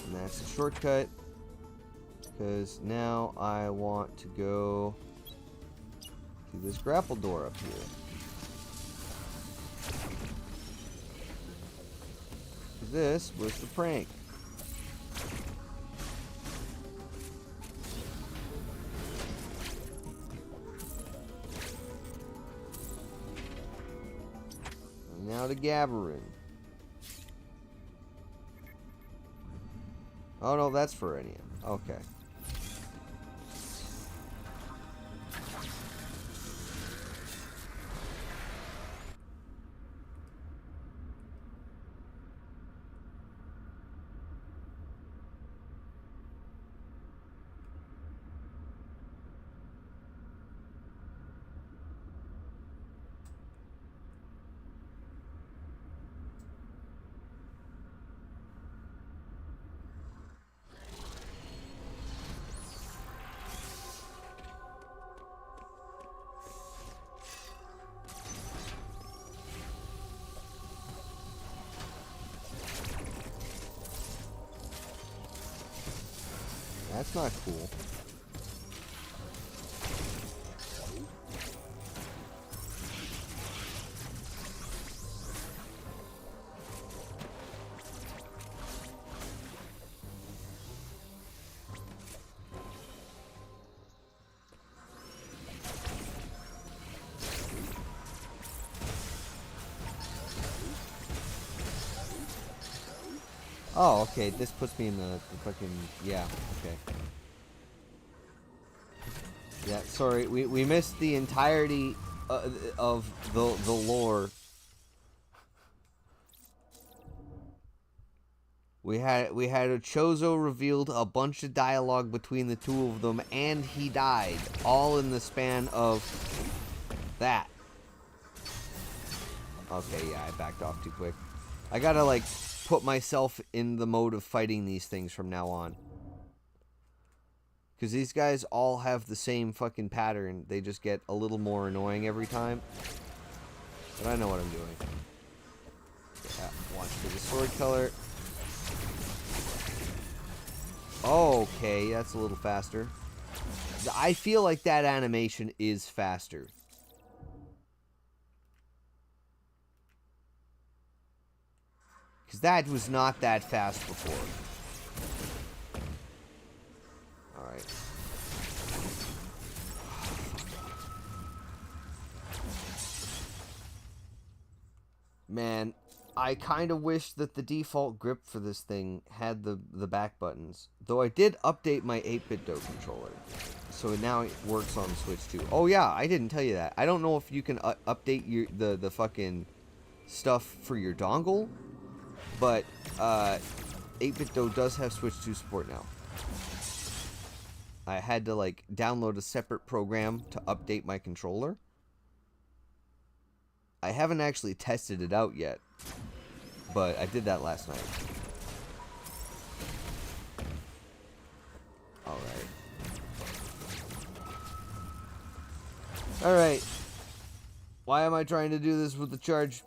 And that's a shortcut. Because now I want to go to this grapple door up here. This was the prank. And now to Gabarin. Oh no, that's for Enya. Okay. That's not cool. Oh, okay. This puts me in the fucking... Yeah, okay. Yeah, sorry. We missed the entirety of the lore. We had a Chozo revealed a bunch of dialogue between the two of them, and he died, all in the span of that. Okay, yeah, I backed off too quick. I gotta, like, put myself in the mode of fighting these things from now on. Because these guys all have the same fucking pattern. They just get a little more annoying every time. But I know what I'm doing. Yeah, watch for the sword color. Okay, that's a little faster. I feel like that animation is faster. Because that was not that fast before. Alright. Man, I kind of wish that the default grip for this thing had the back buttons. Though I did update my 8-bit Do controller. So now it works on Switch too. Oh yeah, I didn't tell you that. I don't know if you can update the fucking stuff for your dongle. But 8-bit Do does have Switch 2 support now. I had to like download a separate program to update my controller. I haven't actually tested it out yet, but I did that last night. Alright. Why am I trying to do this with the charge?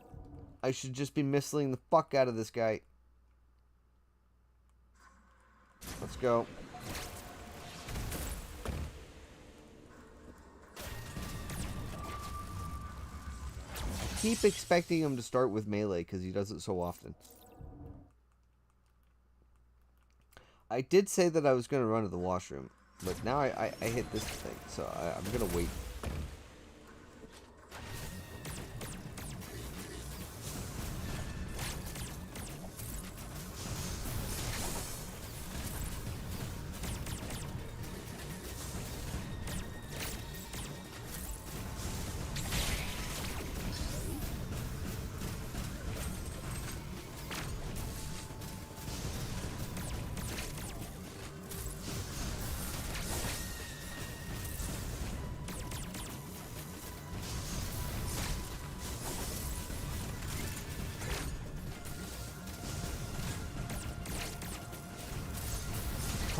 I should just be missiling the fuck out of this guy. Let's go. I keep expecting him to start with melee because he does it so often. I did say that I was going to run to the washroom, but now I hit this thing, so I'm going to wait.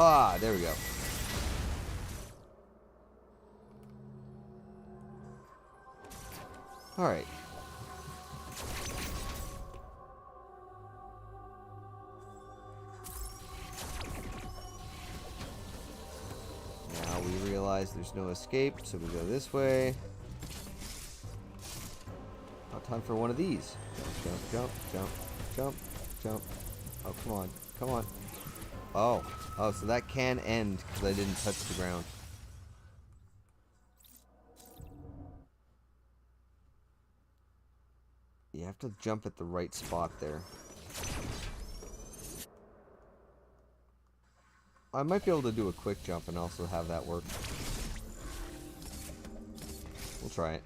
Ah, there we go. Alright. Now we realize there's no escape, so we go this way. Now time for one of these. Jump, jump, jump, jump, jump. Oh, come on. Come on. Oh. Oh, so that can end because I didn't touch the ground. You have to jump at the right spot there. I might be able to do a quick jump and also have that work. We'll try it.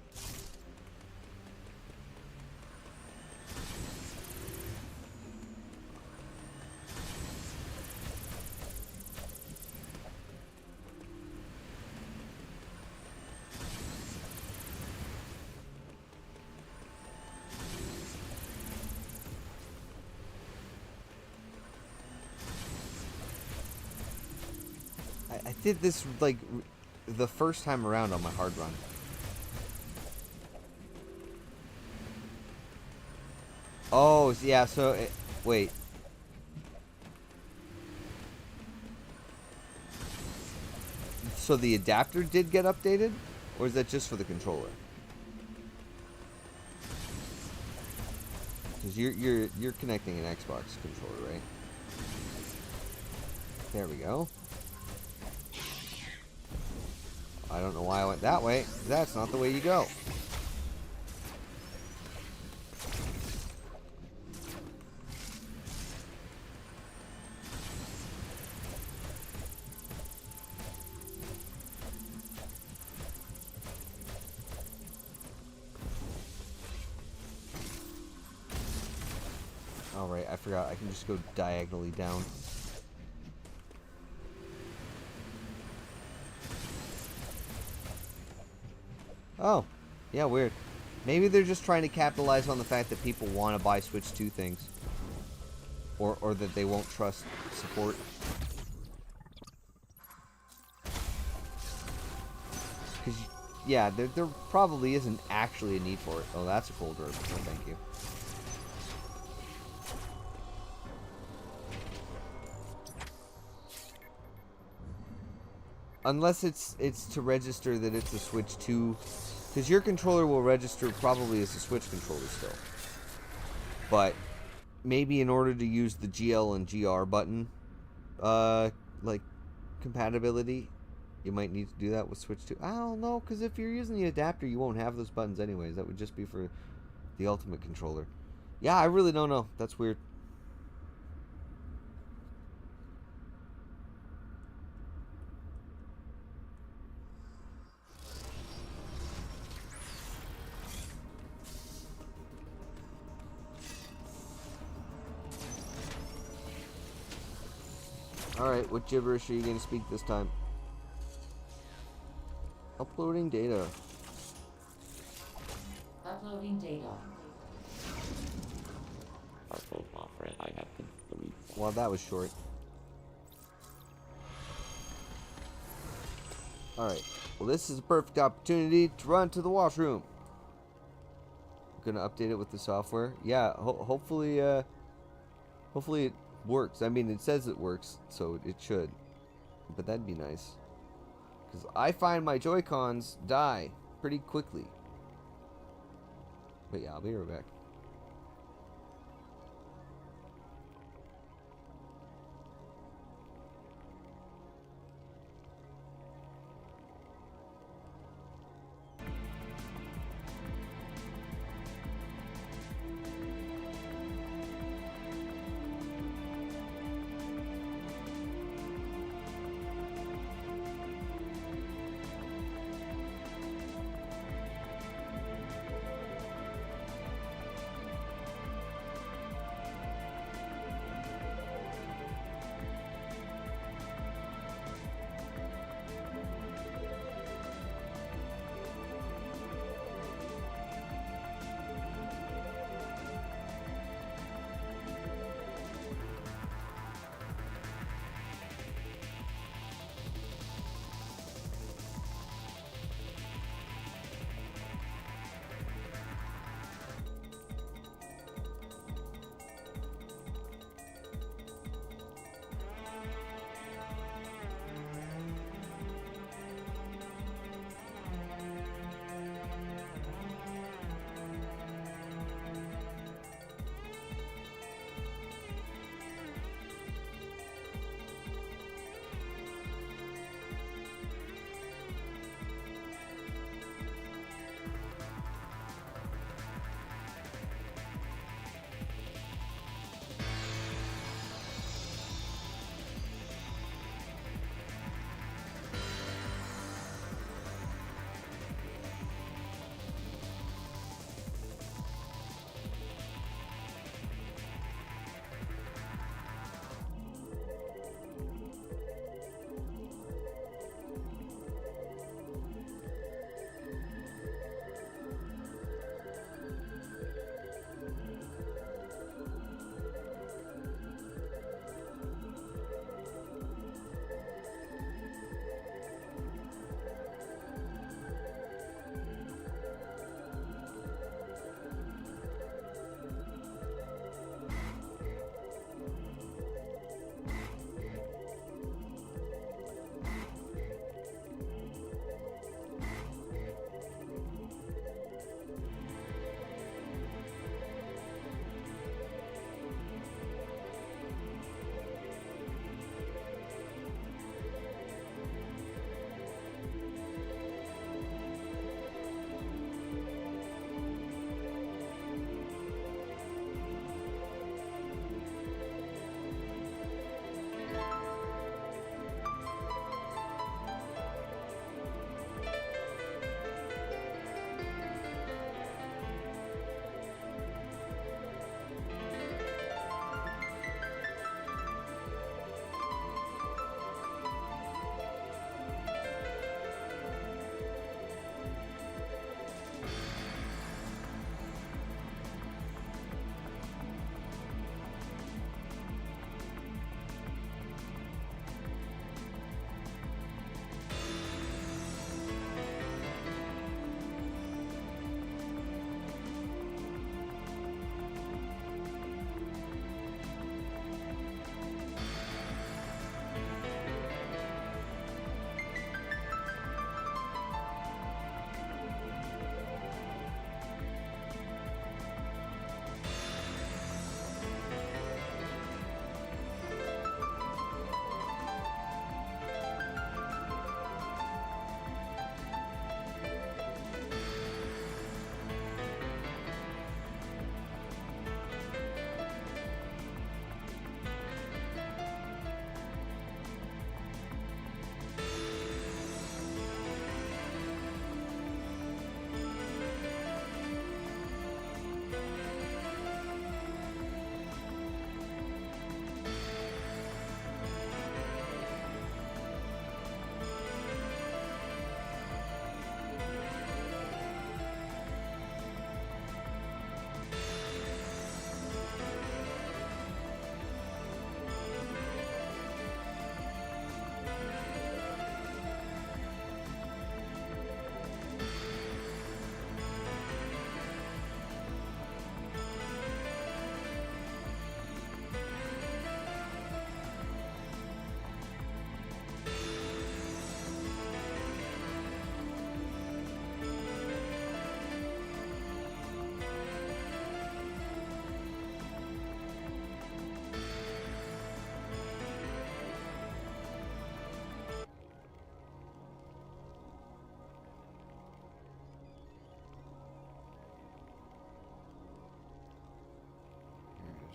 I did this, like, the first time around on my hard run. Oh, yeah, so, wait. So the adapter did get updated? Or is that just for the controller? Because you're connecting an Xbox controller, right? There we go. I don't know why I went that way. That's not the way you go. right, I forgot. I can just go diagonally down. Oh, yeah, weird. Maybe they're just trying to capitalize on the fact that people want to buy Switch 2 things. Or that they won't trust support. Because, yeah, there probably isn't actually a need for it. Oh, that's a cold herb. Oh, thank you. Unless it's to register that it's a Switch 2. Because your controller will register probably as a Switch controller still. But maybe in order to use the GL and GR button, like, compatibility, you might need to do that with Switch 2. I don't know, because if you're using the adapter, you won't have those buttons anyways. That would just be for the Ultimate controller. Yeah, I really don't know. That's weird. Alright, what gibberish are you going to speak this time? Uploading data. Uploading data. Our profile friend, I have complete. Well, that was short. Alright, well this is a perfect opportunity to run to the washroom. I'm gonna update it with the software. Yeah, hopefully it works. I mean, it says it works, so it should. But that'd be nice. Because I find my Joy-Cons die pretty quickly. But yeah, I'll be right back.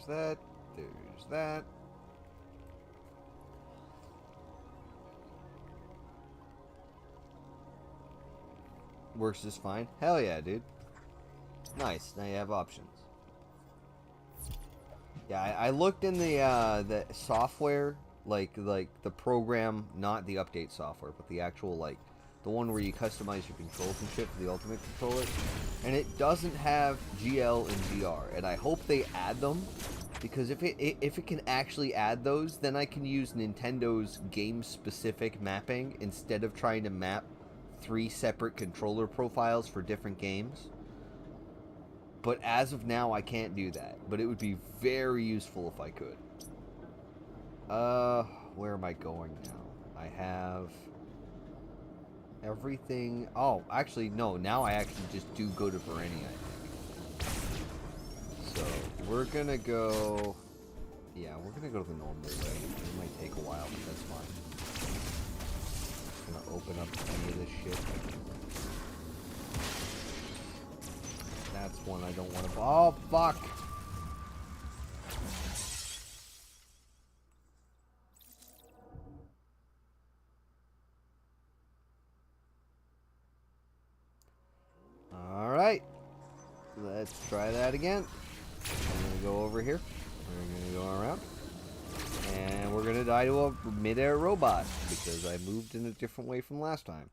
There's that. There's that. Works just fine. Hell yeah, dude. Nice. Now you have options. Yeah, I looked in the software, like the program, not the update software, but the actual the one where you customize your controls and shit for the Ultimate controller, and it doesn't have GL and GR, and I hope they add them, because if it can actually add those, then I can use Nintendo's game-specific mapping instead of trying to map 3 separate controller profiles for different games. But as of now, I can't do that. But it would be very useful if I could. Where am I going now? I have everything. Oh, actually, no. Now I actually just do go to Verenia, I think. So, we're gonna go... Yeah, we're gonna go the normal way. It might take a while, but that's fine. Gonna open up any of this shit. That's one I don't want to... Oh, fuck! Alright. Let's try that again. I'm going to go over here. We're going to go around. And we're going to die to a mid-air robot, because I moved in a different way from last time.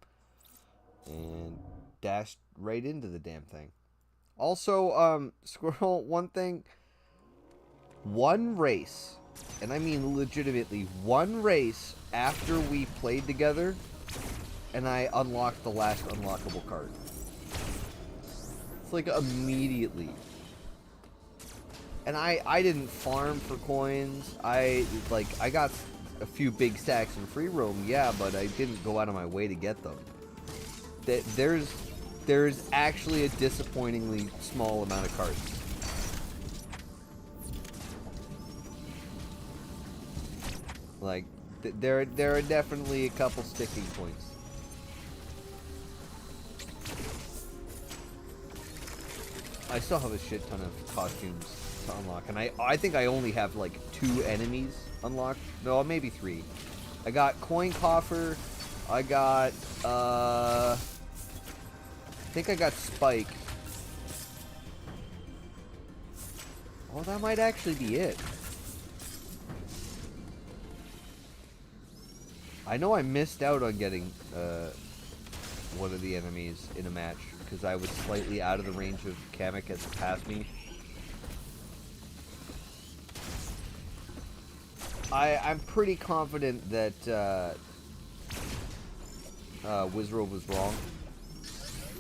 And dashed right into the damn thing. Also, Squirrel, one thing. One race, and I mean legitimately one race after we played together, and I unlocked the last unlockable card. It's like immediately. And I didn't farm for coins. I got a few big stacks in free roam, yeah, but I didn't go out of my way to get them. There's actually a disappointingly small amount of cards. Like, there are definitely a couple sticking points. I still have a shit ton of costumes to unlock, and I think I only have like 2 enemies unlocked. No, maybe 3. I got Coin Coffer. I got I think I got Spike. Oh, that might actually be it. I know I missed out on getting one of the enemies in a match because I was slightly out of the range of Kamek as it passed me. I'm pretty confident that Wizrobe was wrong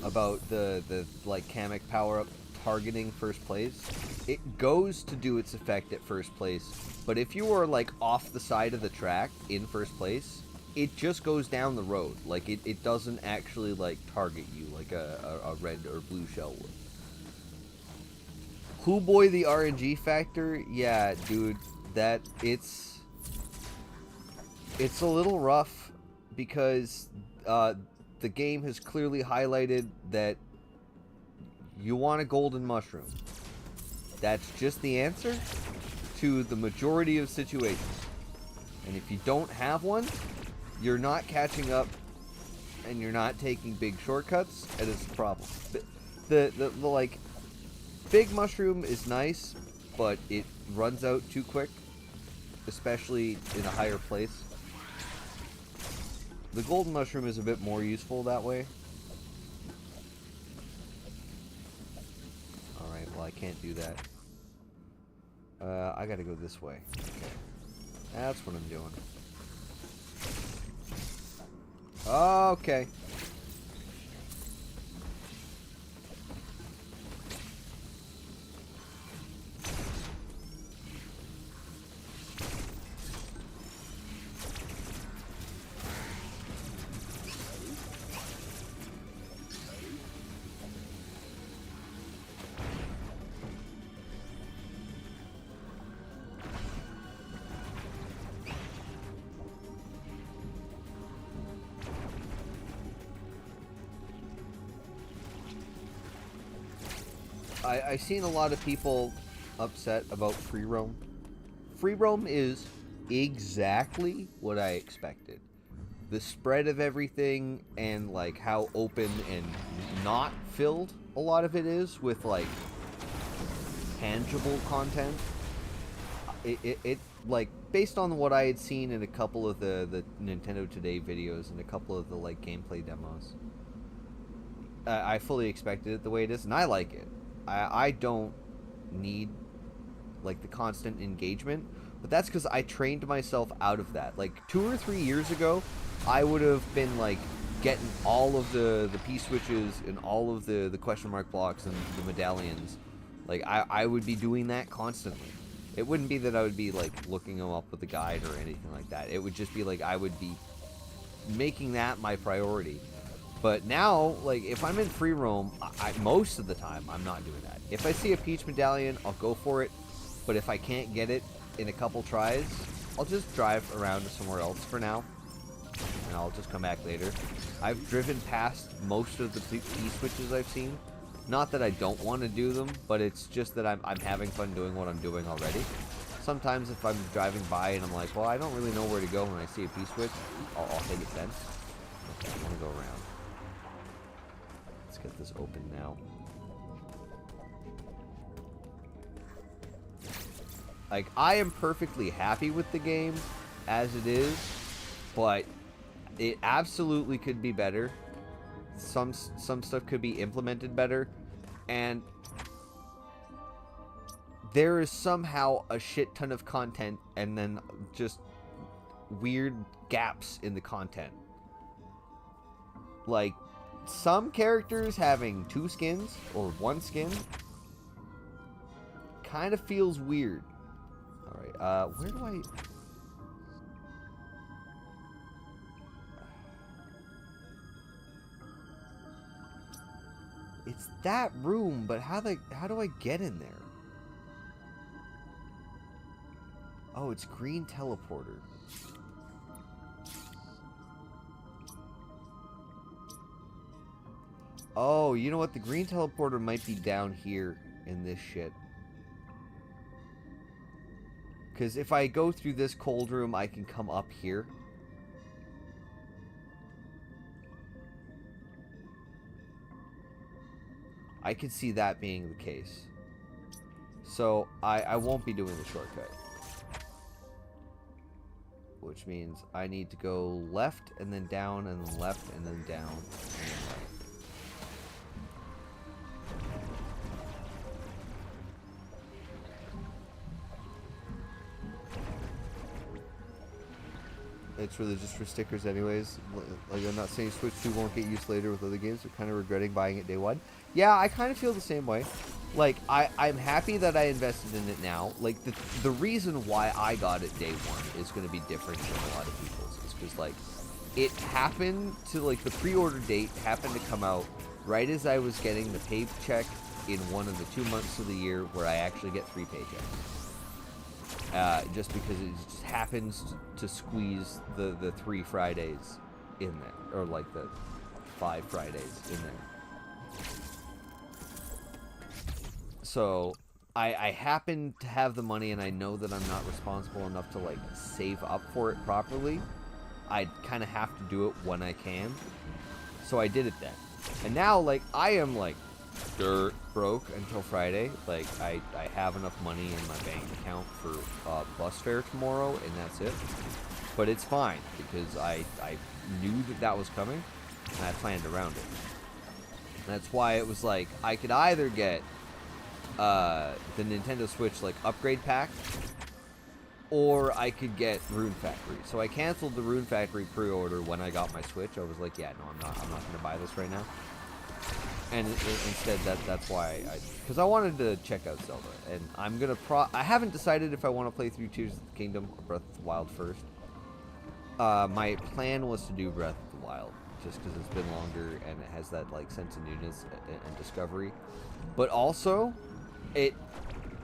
about the like Kamek power-up targeting first place. It goes to do its effect at first place, but if you are like off the side of the track in first place, it just goes down the road. Like it doesn't actually like target you like a red or blue shell would. Who boy the RNG factor? Yeah, dude, that it's a little rough because the game has clearly highlighted that you want a golden mushroom. That's just the answer to the majority of situations. And if you don't have one, you're not catching up and you're not taking big shortcuts, and it's a problem. The like big mushroom is nice, but it runs out too quick, especially in a higher place. The golden mushroom is a bit more useful that way. Alright, well I can't do that. I gotta go this way. Okay. That's what I'm doing. Okay. I've seen a lot of people upset about free roam. Free roam is exactly what I expected. The spread of everything and like how open and not filled a lot of it is with like tangible content. It like based on what I had seen in a couple of the Nintendo Today videos and a couple of the like gameplay demos, I fully expected it the way it is, and I like it. I don't need like the constant engagement, but that's because I trained myself out of that. Like 2 or 3 years ago, I would have been like getting all of the P-switches and all of the question mark blocks and the medallions. Like I would be doing that constantly. It wouldn't be that I would be like looking them up with a guide or anything like that. It would just be like I would be making that my priority. But now, like, if I'm in free roam, most of the time, I'm not doing that. If I see a Peach medallion, I'll go for it. But if I can't get it in a couple tries, I'll just drive around to somewhere else for now. And I'll just come back later. I've driven past most of the P-switches I've seen. Not that I don't want to do them, but it's just that I'm having fun doing what I'm doing already. Sometimes if I'm driving by and I'm like, well, I don't really know where to go when I see a P-switch, I'll hit it then. Okay, I want to go around. Let's get this open now. Like, I am perfectly happy with the game as it is, but it absolutely could be better. Some stuff could be implemented better, and there is somehow a shit ton of content and then just weird gaps in the content. Like, some characters having 2 skins or 1 skin kind of feels weird. Alright, where do I... It's that room, but how do I get in there? Oh, it's green teleporter. Oh, you know what? The green teleporter might be down here in this shit. Because if I go through this cold room, I can come up here. I could see that being the case. So, I won't be doing the shortcut. Which means I need to go left, and then down, and then left, and then down, and then right. It's really just for stickers anyways. Like, I'm not saying Switch 2 won't get used later with other games, but kind of regretting buying it day one. Yeah, I kind of feel the same way. Like, I'm happy that I invested in it now. Like, the reason why I got it day one is going to be different than a lot of people's. It's because, like, it happened to, like, the pre-order date happened to come out right as I was getting the paycheck in one of the 2 months of the year where I actually get 3 paychecks. Just because it just happens to squeeze the 3 Fridays in there, or like the 5 Fridays in there. So I happen to have the money, and I know that I'm not responsible enough to like save up for it properly. I kind of have to do it when I can. So I did it then, and now like I am like dirt broke until Friday. Like I have enough money in my bank account for bus fare tomorrow, and that's it. But it's fine because I knew that was coming, and I planned around it. And that's why it was like I could either get the Nintendo Switch like upgrade pack, or I could get Rune Factory. So I canceled the Rune Factory pre-order when I got my Switch. I was like, yeah, no, I'm not gonna buy this right now. And instead, that's why because I wanted to check out Zelda, and I'm gonna I haven't decided if I want to play through Tears of the Kingdom or Breath of the Wild first. My plan was to do Breath of the Wild, just because it's been longer and it has that like sense of newness and discovery. But also,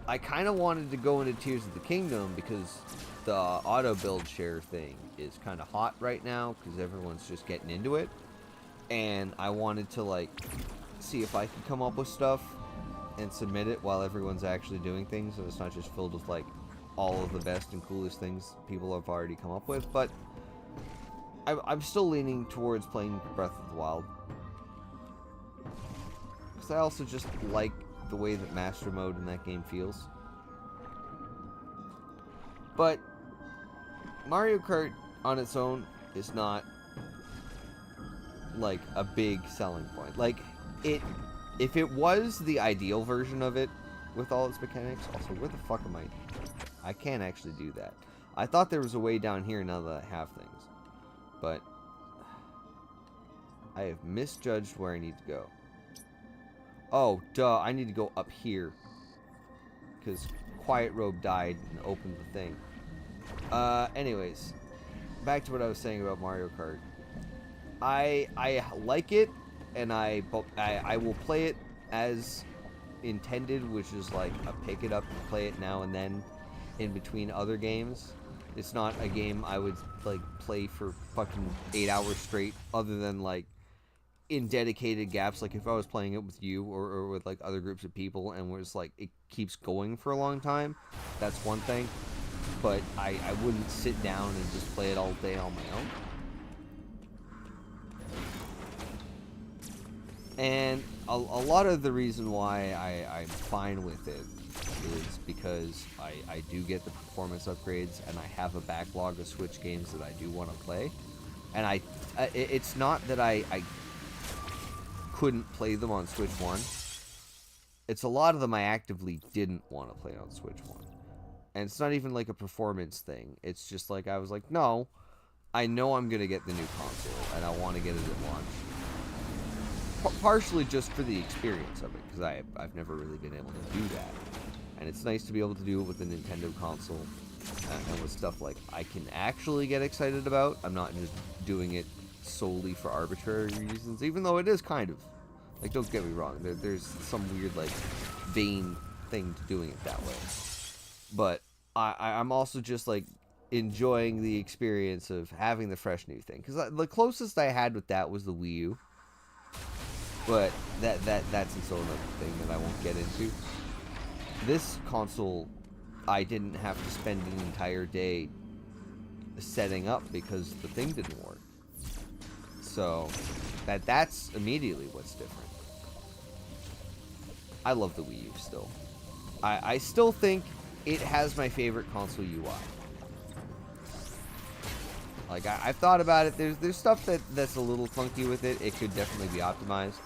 I kind of wanted to go into Tears of the Kingdom because the auto build share thing is kind of hot right now because everyone's just getting into it, and I wanted to like see if I could come up with stuff and submit it while everyone's actually doing things, so it's not just filled with like all of the best and coolest things people have already come up with. But I'm still leaning towards playing Breath of the Wild, because I also just like the way that Master Mode in that game feels. But Mario Kart on its own is not like a big selling point. Like, if it was the ideal version of it with all its mechanics. Also, where the fuck am I can't actually do that. I thought there was a way down here now that I have things, but I have misjudged where I need to go. Oh, duh, I need to go up here, because Quiet Robe died and opened the thing. Anyways, back to what I was saying about Mario Kart. I like it, and I will play it as intended, which is like a pick it up and play it now and then in between other games. It's not a game I would like play for fucking 8 hours straight, other than like in dedicated gaps. Like if I was playing it with you or with like other groups of people and was like it keeps going for a long time, that's one thing. But I wouldn't sit down and just play it all day on my own. And a lot of the reason why I'm fine with it is because I do get the performance upgrades, and I have a backlog of Switch games that I do want to play. And it's not that I couldn't play them on Switch 1. It's a lot of them I actively didn't want to play on Switch 1. And it's not even like a performance thing. It's just like, I was like, no, I know I'm going to get the new console, and I want to get it at launch. Partially just for the experience of it, because I've never really been able to do that. And it's nice to be able to do it with the Nintendo console, and with stuff like I can actually get excited about. I'm not just doing it solely for arbitrary reasons, even though it is kind of. Like, don't get me wrong, there's some weird, like, vain thing to doing it that way. But I'm also just, like, enjoying the experience of having the fresh new thing. Because the closest I had with that was the Wii U. But that's its own other thing that I won't get into. This console, I didn't have to spend an entire day setting up because the thing didn't work. So that's immediately what's different. I love the Wii U still. I still think it has my favorite console UI. Like, I've thought about it. There's stuff that's a little funky with it. It could definitely be optimized.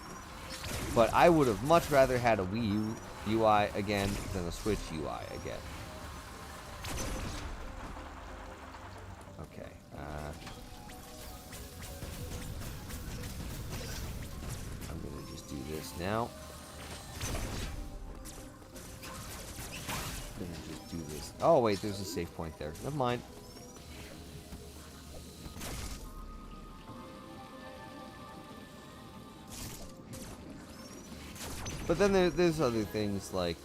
But I would have much rather had a Wii U UI again than a Switch UI again. Okay. I'm going to just do this now. I'm going to just do this. Oh, wait, there's a save point there. Never mind. But then there's other things, like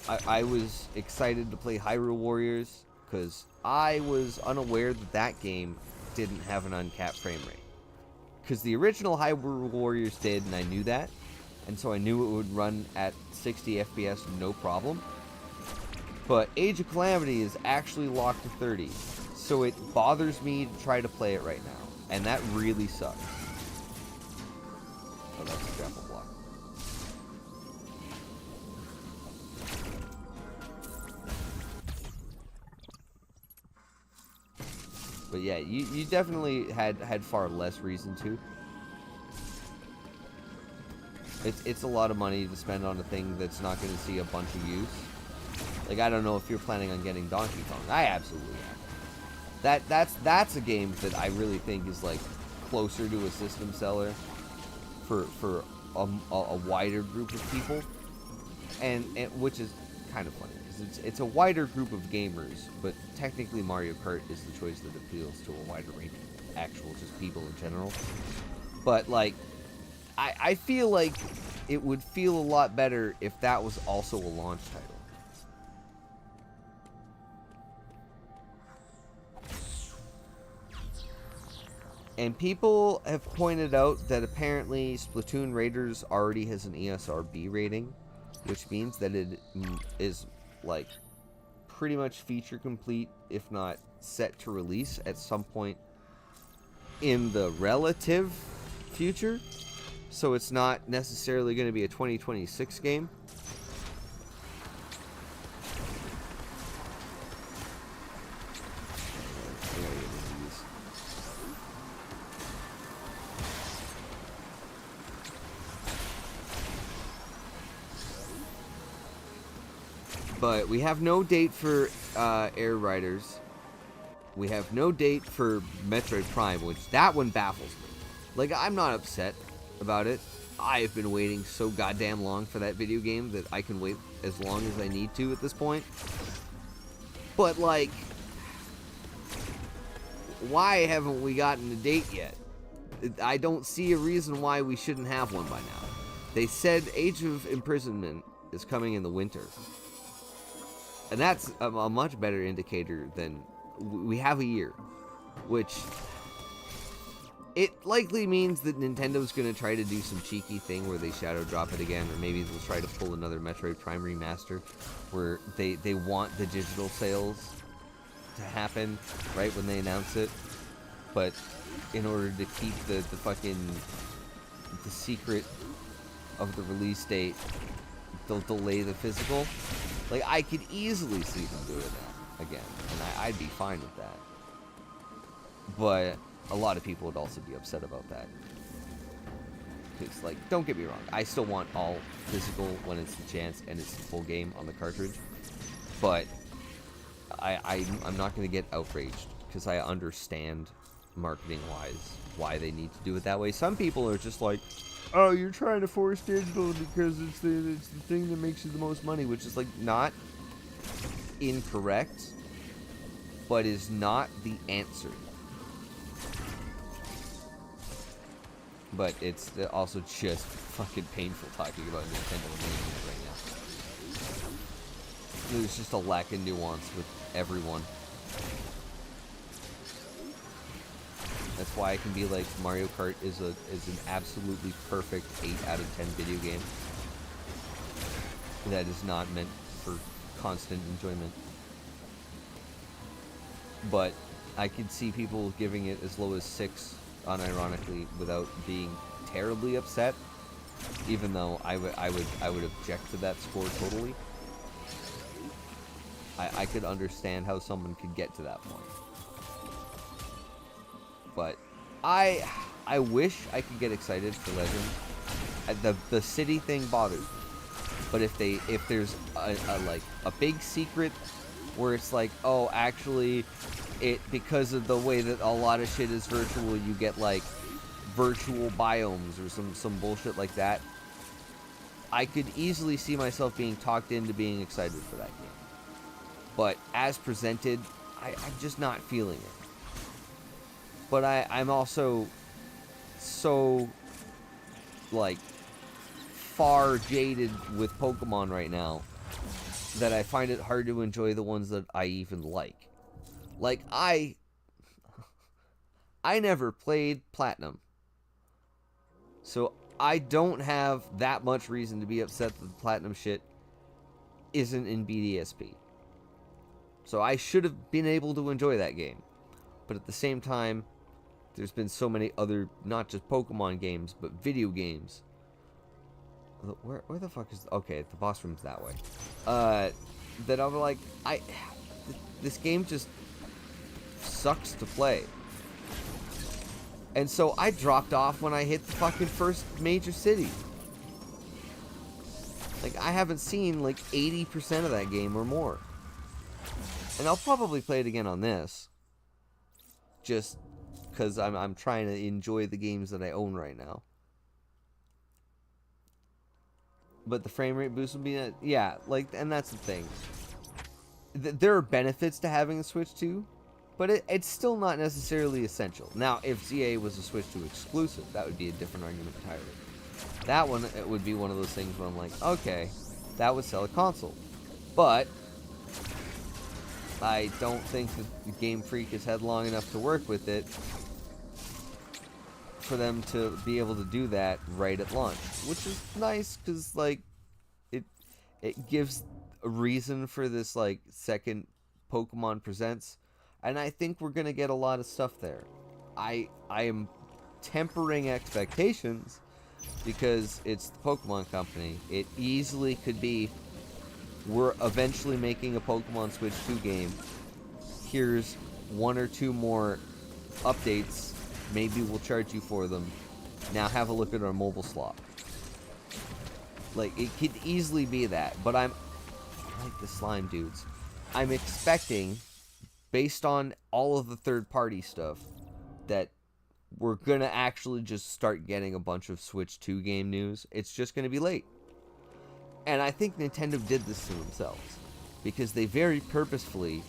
I was excited to play Hyrule Warriors because I was unaware that game didn't have an uncapped frame rate. Because the original Hyrule Warriors did, and I knew that. And so I knew it would run at 60 FPS no problem. But Age of Calamity is actually locked to 30. So it bothers me to try to play it right now. And that really sucks. Oh, that's a grapple block. But yeah, you definitely had far less reason to. It's a lot of money to spend on a thing that's not going to see a bunch of use. Like, I don't know if you're planning on getting Donkey Kong. I absolutely am. That's a game that I really think is like closer to a system seller for a wider group of people, and which is kind of funny. It's a wider group of gamers, but technically Mario Kart is the choice that appeals to a wider range of actual just people in general. But like, I feel like it would feel a lot better if that was also a launch title. And people have pointed out that apparently Splatoon Raiders already has an ESRB rating, which means that it is like pretty much feature complete, if not set to release at some point in the relative future. So it's not necessarily going to be a 2026 game. But we have no date for Air Riders. We have no date for Metroid Prime, which that one baffles me. Like, I'm not upset about it. I have been waiting so goddamn long for that video game that I can wait as long as I need to at this point. But, like, why haven't we gotten a date yet? I don't see a reason why we shouldn't have one by now. They said Age of Imprisonment is coming in the winter. And that's a much better indicator than we have a year. Which, it likely means that Nintendo's going to try to do some cheeky thing where they shadow drop it again. Or maybe they'll try to pull another Metroid Prime remaster where they want the digital sales to happen right when they announce it. But in order to keep the secret of the release date, they'll delay the physical. Like, I could easily see them doing that again, and I'd be fine with that. But a lot of people would also be upset about that. Because, like, don't get me wrong, I still want all physical when it's the chance and it's the full game on the cartridge. But I'm not going to get outraged, because I understand marketing-wise why they need to do it that way. Some people are just like, oh, you're trying to force digital because it's the thing that makes you the most money, which is, like, not incorrect, but is not the answer. But it's also just fucking painful talking about Nintendo and the internet right now. There's just a lack of nuance with everyone. That's why I can be like, Mario Kart is an absolutely perfect 8 out of 10 video game that is not meant for constant enjoyment. But I could see people giving it as low as 6, unironically, without being terribly upset. Even though I would object to that score totally. I could understand how someone could get to that point. But I wish I could get excited for Legend. The city thing bothers me. But if there's a big secret where it's like, oh, actually, because of the way that a lot of shit is virtual, you get like virtual biomes or some bullshit like that. I could easily see myself being talked into being excited for that game. But as presented, I'm just not feeling it. But I'm also so, like, far jaded with Pokemon right now that I find it hard to enjoy the ones that I even like. Like, I never played Platinum. So I don't have that much reason to be upset that the Platinum shit isn't in BDSP. So I should have been able to enjoy that game. But at the same time, there's been so many other, not just Pokemon games, but video games. Where the fuck is... Okay, the boss room's that way. That I'm like, this game just sucks to play. And so I dropped off when I hit the fucking first major city. Like, I haven't seen like 80% of that game or more. And I'll probably play it again on this. Just because I'm trying to enjoy the games that I own right now. But the frame rate boost will be... yeah, like, and that's the thing. There are benefits to having a Switch 2, but it's still not necessarily essential. Now, if ZA was a Switch 2 exclusive, that would be a different argument entirely. That one, it would be one of those things where I'm like, okay, that would sell a console. But I don't think that Game Freak has had long enough to work with it for them to be able to do that right at launch, which is nice because, like, It gives a reason for this like second Pokemon Presents, and I think we're gonna get a lot of stuff there. I am tempering expectations because it's the Pokemon Company. It easily could be, we're eventually making a Pokemon Switch 2 game. Here's one or two more updates. Maybe we'll charge you for them. Now have a look at our mobile slot. Like, it could easily be that, but I like the slime dudes. I'm expecting, based on all of the third-party stuff, that we're gonna actually just start getting a bunch of Switch 2 game news. It's just gonna be late. And I think Nintendo did this to themselves, because they very purposefully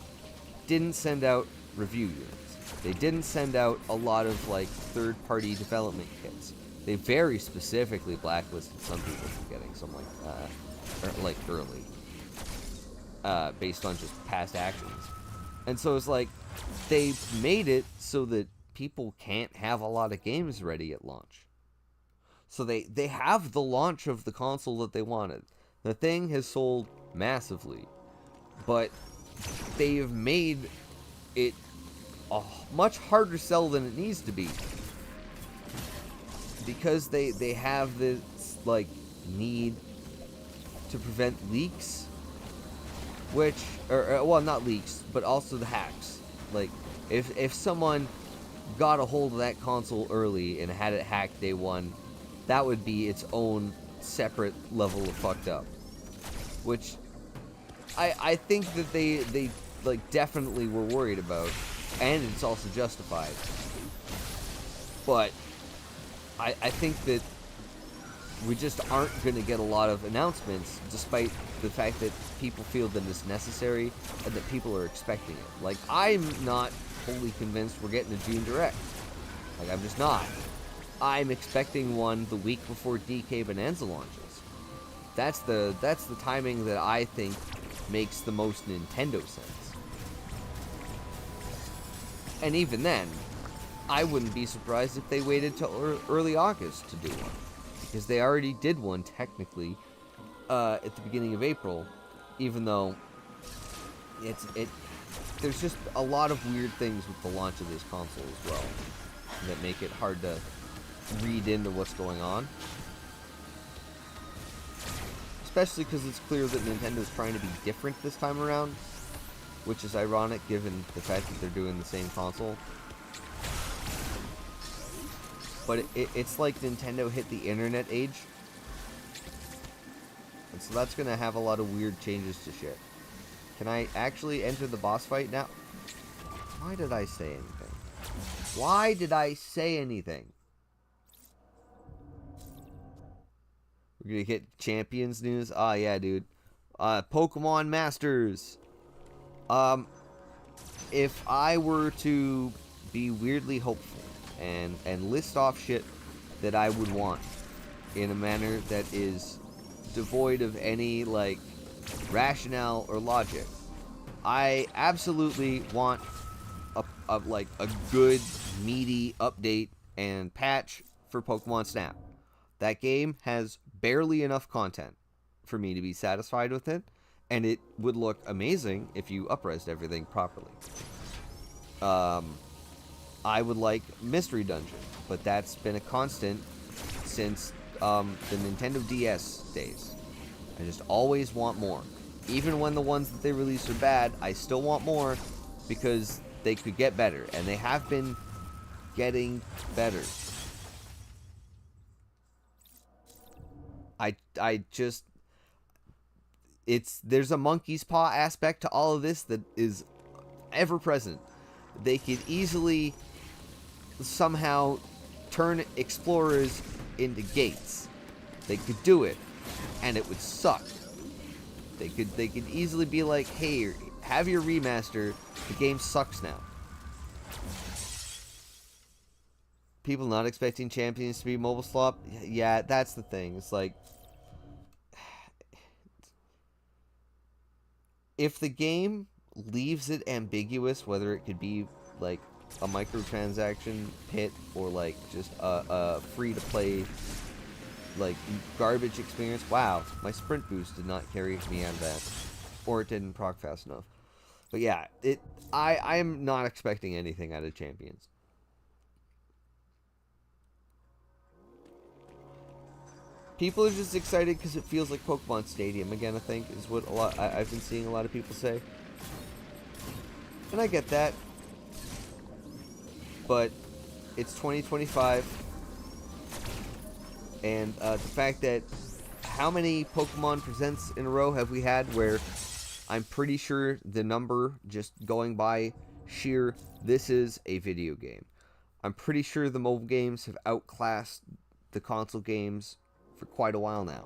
didn't send out review units. They didn't send out a lot of like third-party development kits. They very specifically blacklisted some people from getting some like early, based on just past actions. And so it's like they made it so that people can't have a lot of games ready at launch. So they have the launch of the console that they wanted. The thing has sold massively, but they have made it a much harder sell than it needs to be, because they have this like need to prevent leaks, which or well, not leaks, but also the hacks. Like if someone got a hold of that console early and had it hacked day one, that would be its own separate level of fucked up, which I think that they like definitely were worried about, and it's also justified. But I think that we just aren't going to get a lot of announcements, despite the fact that people feel that it's necessary and that people are expecting it. Like, I'm not fully convinced we're getting a June Direct. Like, I'm just not. I'm expecting one the week before DK Bonanza launches. That's the timing that I think makes the most Nintendo sense. And even then, I wouldn't be surprised if they waited till early August to do one, because they already did one technically at the beginning of April, even though there's just a lot of weird things with the launch of this console as well that make it hard to read into what's going on. Especially because it's clear that Nintendo's trying to be different this time around, which is ironic given the fact that they're doing the same console. But it's like Nintendo hit the internet age. And so that's going to have a lot of weird changes to shit. Can I actually enter the boss fight now? Why did I say anything? Why did I say anything? We're going to get Champions news? Ah, yeah, dude. Pokemon Masters. If I were to be weirdly hopeful and list off shit that I would want in a manner that is devoid of any like rationale or logic, I absolutely want a good meaty update and patch for Pokemon Snap. That game has barely enough content for me to be satisfied with it, and it would look amazing if you up-resed everything properly. I would like Mystery Dungeon, but that's been a constant since the Nintendo DS days. I just always want more. Even when the ones that they release are bad, I still want more because they could get better, and they have been getting better. There's a monkey's paw aspect to all of this that is ever present. They could easily somehow turn explorers into gates. They could do it, and it would suck. They could easily be like, hey, have your remaster, the game sucks now. People not expecting Champions to be mobile swap? Yeah, that's the thing. It's like, if the game leaves it ambiguous whether it could be like a microtransaction pit or like just a free to play like garbage experience. Wow, my sprint boost did not carry me out of that, or it didn't proc fast enough. But yeah, I'm not expecting anything out of Champions. People are just excited because it feels like Pokemon Stadium again, I think, is what I've been seeing a lot of people say. And I get that. But it's 2025. And the fact that how many Pokemon Presents in a row have we had where I'm pretty sure the number just going by sheer, this is a video game. I'm pretty sure the mobile games have outclassed the console games for quite a while now.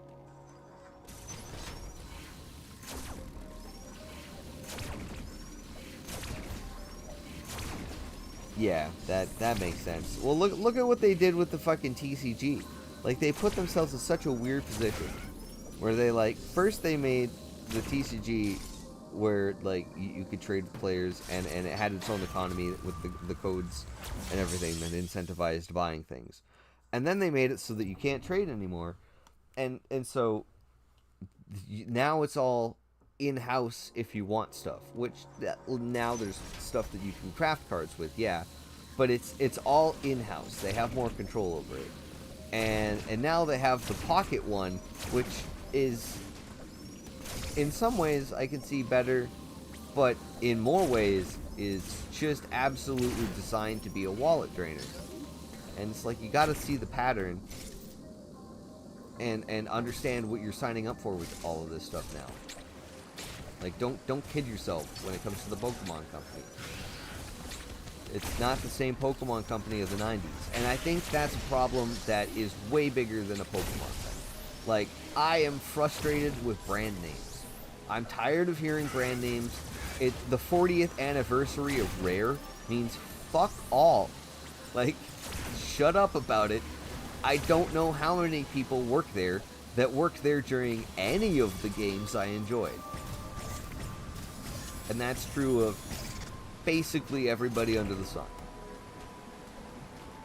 Yeah, that makes sense. Well, look at what they did with the fucking TCG. Like, they put themselves in such a weird position where they, like, first they made the TCG where, like, you could trade with players and it had its own economy with the codes and everything that incentivized buying things. And then they made it so that you can't trade anymore. And so now it's all in-house if you want stuff, which now there's stuff that you can craft cards with, yeah, but it's all in-house. They have more control over it. And now they have the pocket one, which is in some ways I can see better, but in more ways is just absolutely designed to be a wallet drainer. And it's like, you got to see the pattern and understand what you're signing up for with all of this stuff now. Like, don't kid yourself when it comes to the Pokemon Company. It's not the same Pokemon Company of the 90s. And I think that's a problem that is way bigger than a Pokemon thing. Like, I am frustrated with brand names. I'm tired of hearing brand names. The 40th anniversary of Rare means fuck all. Like, shut up about it. I don't know how many people work there that worked there during any of the games I enjoyed. And that's true of basically everybody under the sun.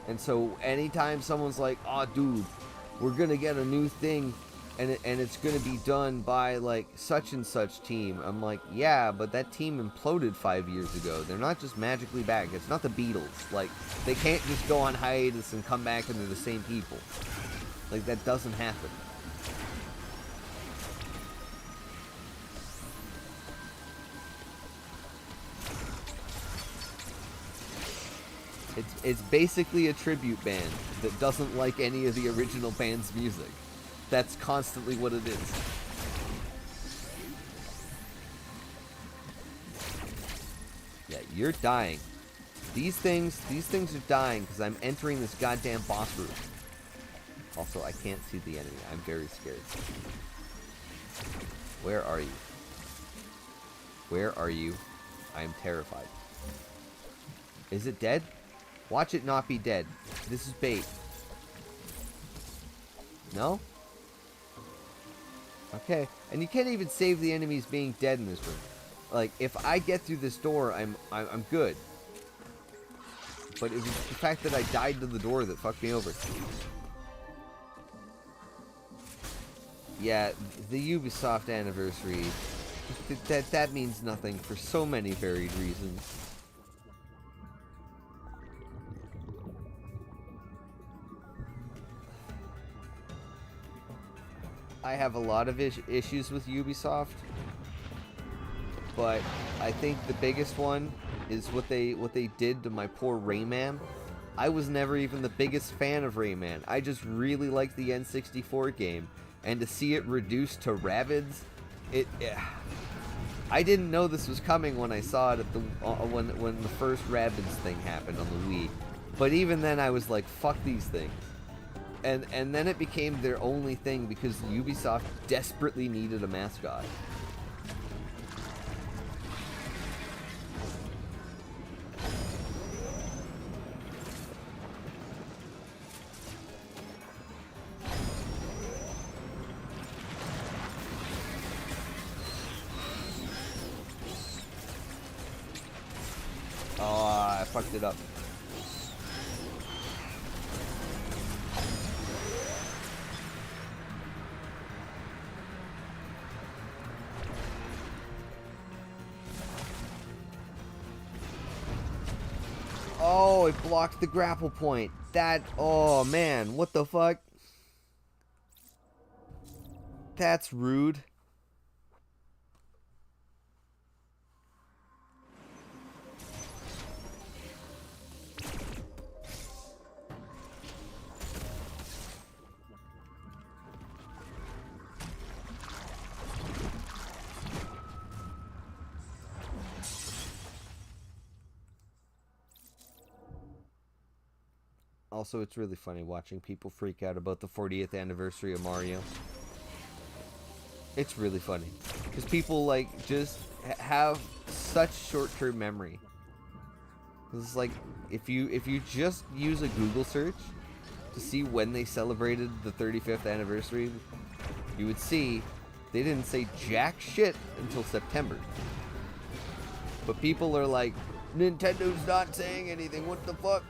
And so anytime someone's like, oh dude, we're gonna get a new thing and it's gonna be done by like such and such team, I'm like, yeah, but that team imploded 5 years ago. They're not just magically back. It's not the Beatles. Like, they can't just go on hiatus and come back and they're the same people. Like, that doesn't happen. It's basically a tribute band that doesn't like any of the original band's music. That's constantly what it is. Yeah, you're dying. These things are dying because I'm entering this goddamn boss room. Also, I can't see the enemy. I'm very scared. Where are you? Where are you? I am terrified. Is it dead? Watch it not be dead. This is bait. No? Okay. And you can't even save the enemies being dead in this room. Like, if I get through this door, I'm good. But it was the fact that I died to the door that fucked me over. Yeah, the Ubisoft anniversary, that means nothing for so many varied reasons. I have a lot of issues with Ubisoft, but I think the biggest one is what they did to my poor Rayman. I was never even the biggest fan of Rayman. I just really liked the N64 game, and to see it reduced to Rabbids, I didn't know this was coming when I saw it at the when the first Rabbids thing happened on the Wii. But even then, I was like, fuck these things. And then it became their only thing because Ubisoft desperately needed a mascot. Oh, I fucked it up. it blocked the grapple point. That, oh man, what the fuck? That's rude. Also, it's really funny watching people freak out about the 40th anniversary of Mario. It's really funny. Because people, like, just have such short-term memory. It's like, if you just use a Google search to see when they celebrated the 35th anniversary, you would see they didn't say jack shit until September. But people are like, Nintendo's not saying anything, what the fuck?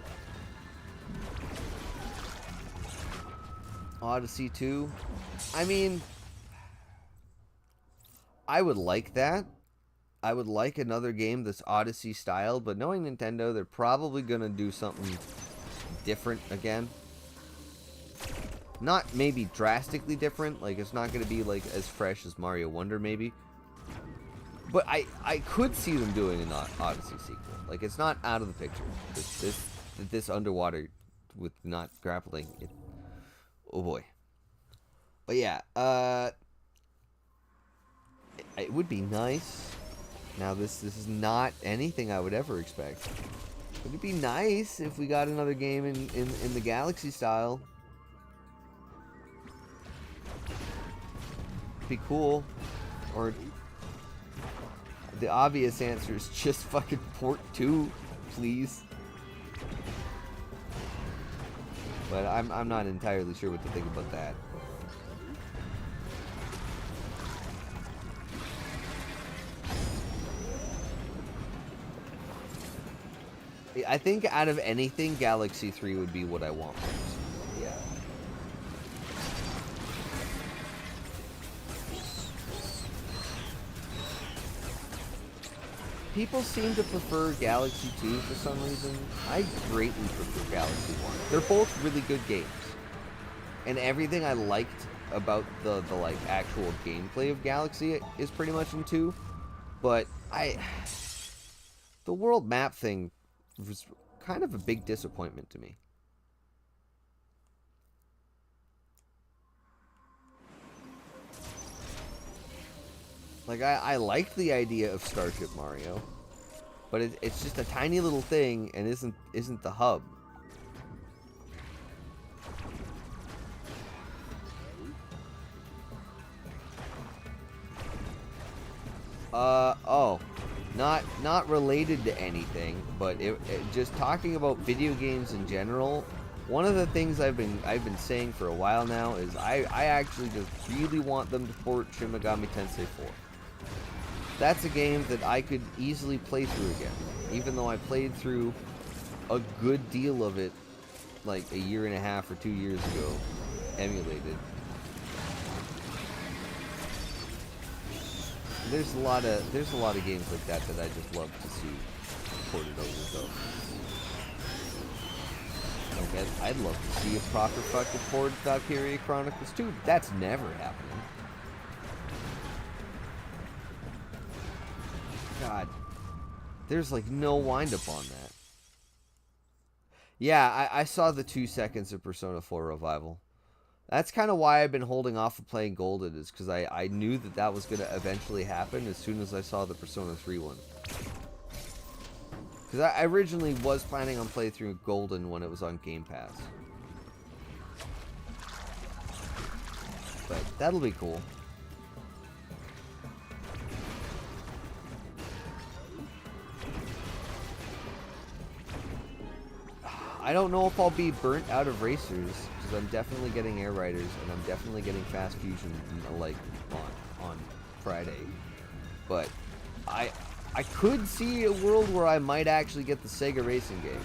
Odyssey 2. I mean, I would like that. I would like another game that's Odyssey style, but knowing Nintendo, they're probably going to do something different again. Not maybe drastically different, like it's not going to be like as fresh as Mario Wonder maybe. But I could see them doing an Odyssey sequel. Like, it's not out of the picture. This underwater with not grappling, oh boy. But yeah, it would be nice. Now this is not anything I would ever expect. But it'd be nice if we got another game in the Galaxy style. It'd be cool. Or the obvious answer is just fucking port 2, please. But I'm not entirely sure what to think about that. I think out of anything, Galaxy 3 would be what I want most. Yeah. People seem to prefer Galaxy 2 for some reason. I greatly prefer Galaxy 1. They're both really good games. And everything I liked about the like actual gameplay of Galaxy is pretty much in 2. But the world map thing was kind of a big disappointment to me. Like, I liked the idea of Starship Mario, but it's just a tiny little thing and isn't the hub. Oh, not related to anything, but just talking about video games in general. One of the things I've been saying for a while now is I actually just really want them to port Shin Megami Tensei 4. That's a game that I could easily play through again, even though I played through a good deal of it like a year and a half or 2 years ago, emulated. There's a lot of games like that I just love to see ported over though. Like I'd love to see a proper fucking port of Valkyria Chronicles 2. That's never happening. God, there's like no wind up on that. Yeah, I saw the 2 seconds of Persona 4 Revival. That's kind of why I've been holding off of playing Golden, is because I knew that was going to eventually happen as soon as I saw the Persona 3 one. Because I originally was planning on playing through Golden when it was on Game Pass. But that'll be cool. I don't know if I'll be burnt out of racers, because I'm definitely getting Air Riders, and I'm definitely getting Fast Fusion, like, on Friday. But I could see a world where I might actually get the Sega racing game.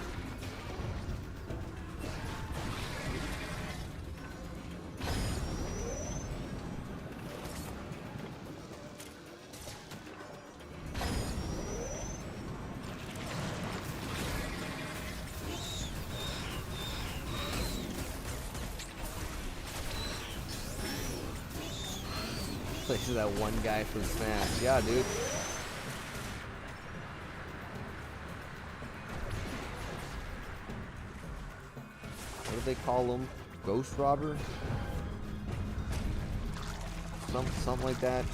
Like that one guy from Smash. Yeah, dude. What do they call him? Ghost robber? Something like that.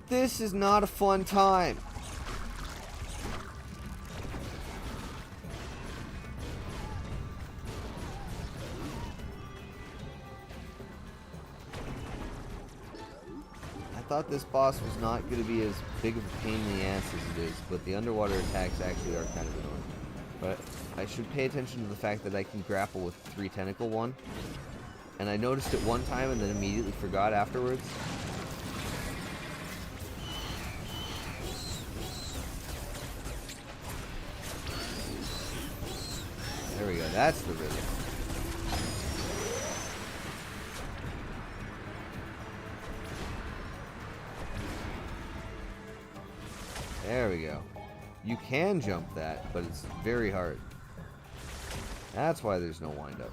This is not a fun time. I thought this boss was not going to be as big of a pain in the ass as it is, but the underwater attacks actually are kind of annoying. But I should pay attention to the fact that I can grapple with 3 tentacle one. And I noticed it one time and then immediately forgot afterwards. There we go, that's the rhythm. There we go. You can jump that, but it's very hard. That's why there's no wind up.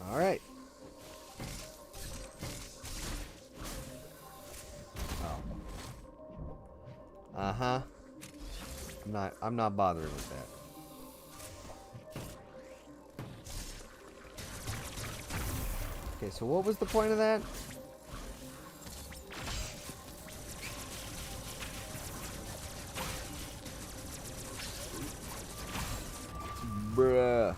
Alright. Oh. Uh-huh. I'm not bothering with that. Okay, so what was the point of that? Bruh.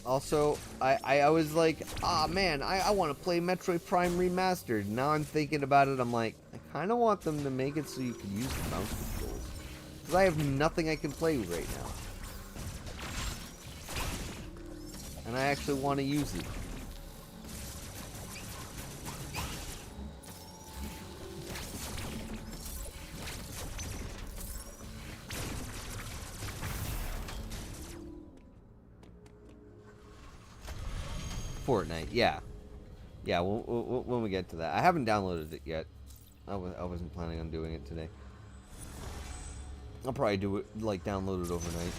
Also, I was like, ah man, I want to play Metroid Prime Remastered. Now I'm thinking about it, I'm like, I kind of want them to make it so you can use the mouse controls. Because I have nothing I can play with right now. And I actually want to use it. Fortnite, yeah. Yeah, when we get to that. I haven't downloaded it yet. I wasn't planning on doing it today. I'll probably do it, like, download it overnight.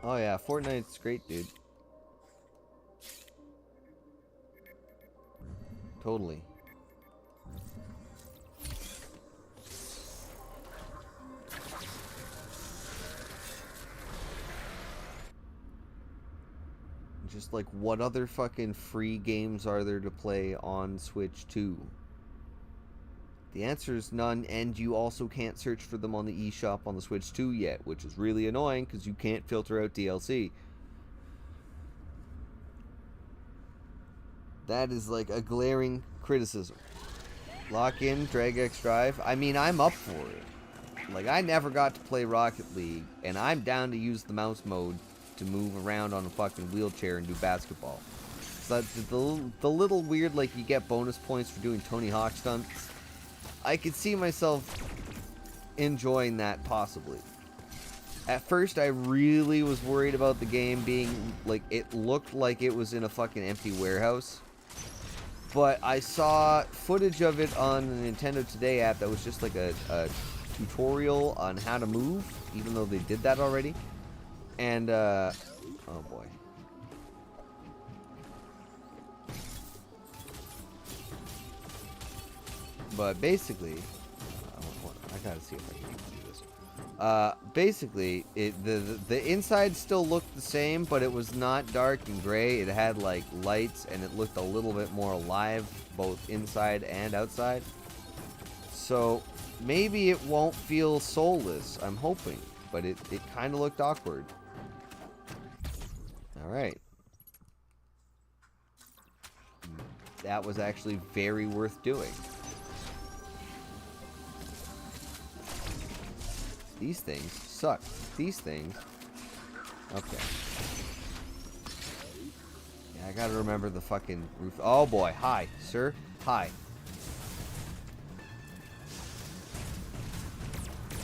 Oh yeah, Fortnite's great, dude. Totally. Just like, what other fucking free games are there to play on Switch 2? The answer is none, and you also can't search for them on the eShop on the Switch 2 yet, which is really annoying because you can't filter out DLC. That is like a glaring criticism. Lock in, Drag X Drive. I mean, I'm up for it. Like, I never got to play Rocket League, and I'm down to use the mouse mode to move around on a fucking wheelchair and do basketball. So the little weird, like, you get bonus points for doing Tony Hawk stunts. I could see myself enjoying that possibly. At first, I really was worried about the game being, like, it looked like it was in a fucking empty warehouse. but I saw footage of it on the Nintendo Today app that was just like a tutorial on how to move, even though they did that already. And, oh boy. But basically, I gotta see if I can do this. Basically, the inside still looked the same, but it was not dark and gray. It had like lights, and it looked a little bit more alive, both inside and outside. So maybe it won't feel soulless. I'm hoping, but it kind of looked awkward. All right. That was actually very worth doing. These things suck. These things. Okay. Yeah, I gotta remember the fucking roof. Oh boy. Hi, sir. Hi.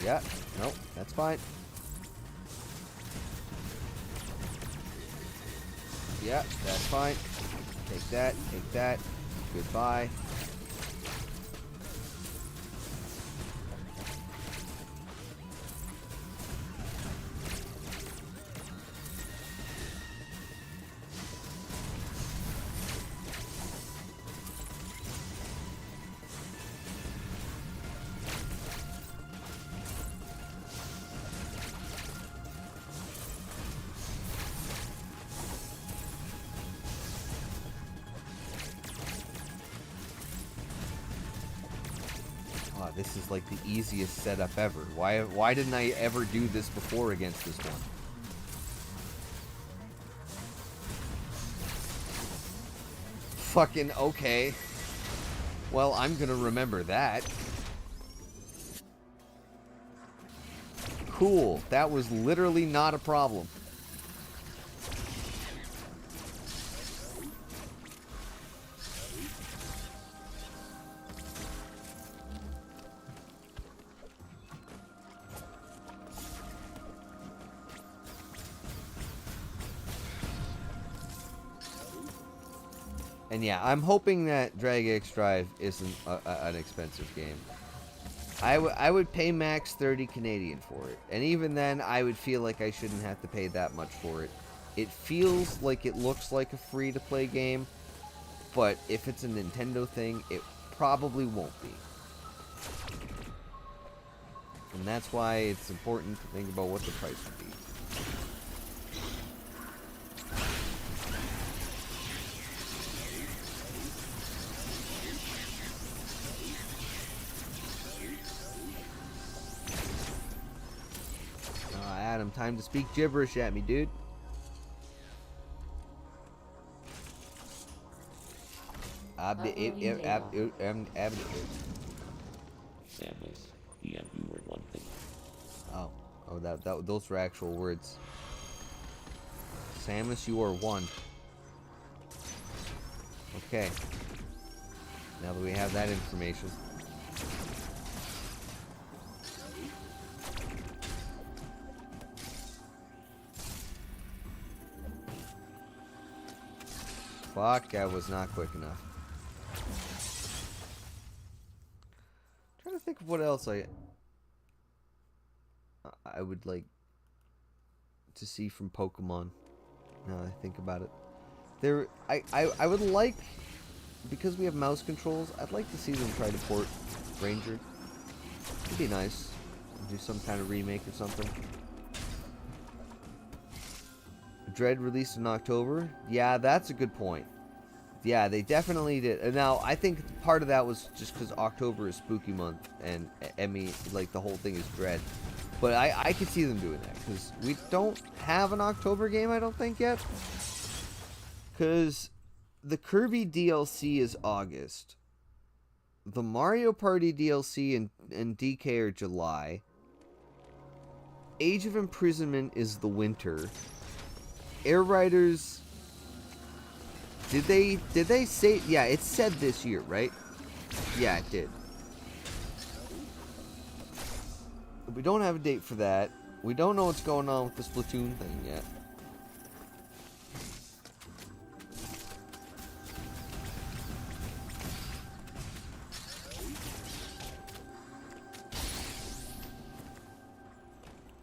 Yeah. Nope. That's fine. Yeah. That's fine. Take that. Take that. Goodbye. This is like the easiest setup ever. Why didn't I ever do this before against this one? Fucking okay. Well, I'm gonna remember that. Cool. That was literally not a problem. And yeah, I'm hoping that Drag X Drive isn't an expensive game. I would pay max 30 Canadian for it. And even then, I would feel like I shouldn't have to pay that much for it. It feels like it looks like a free-to-play game, but if it's a Nintendo thing, it probably won't be. And that's why it's important to think about what the price would be. Adam, time to speak gibberish at me, dude. Samus, you were one thing. Oh, those were actual words. Samus, you are one. Okay. Now that we have that information. Fuck, I was not quick enough. Trying to think of what else I would like to see from Pokemon. Now that I think about it, I would like, because we have mouse controls, I'd like to see them try to port Ranger. It'd be nice. Do some kind of remake or something. Dread released in October. Yeah, that's a good point. Yeah, they definitely did. Now, I think part of that was just because October is spooky month, and Emmy, like, the whole thing is Dread. But I could see them doing that, because we don't have an October game, I don't think, yet. Because the Kirby DLC is August. The Mario Party DLC and DK are July. Age of Imprisonment is the winter. Air Riders, did they say, yeah, it said this year, right? Yeah, it did. We don't have a date for that. We don't know what's going on with the Splatoon thing yet.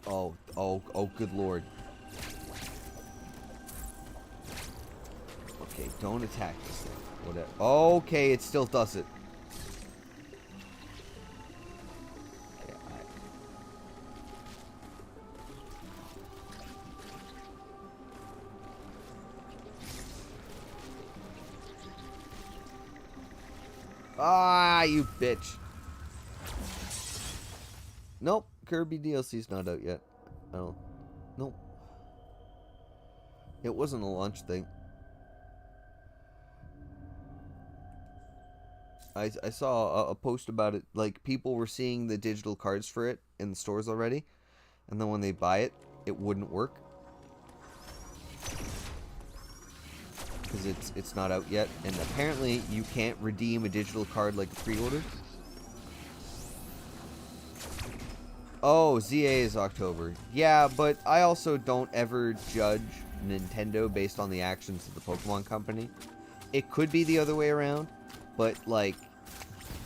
Oh, good lord. Okay, don't attack this thing. Whatever. Okay, it still does it. Okay, Ah, you bitch. Nope, Kirby DLC's not out yet. Oh, nope. It wasn't a launch thing. I saw a post about it. Like, people were seeing the digital cards for it in the stores already. And then when they buy it, it wouldn't work. Because it's not out yet. And apparently, you can't redeem a digital card like a pre-order. Oh, ZA is October. Yeah, but I also don't ever judge Nintendo based on the actions of the Pokemon Company. It could be the other way around, but, like,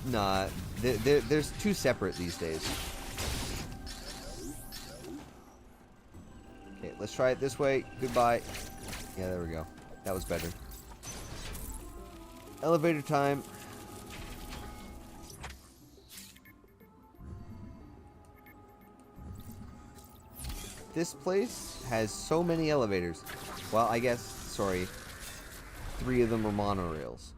nah, there's two separate these days. Okay, let's try it this way. Goodbye. Yeah, there we go. That was better. Elevator time. This place has so many elevators. Well, I guess, sorry, 3 of them are monorails.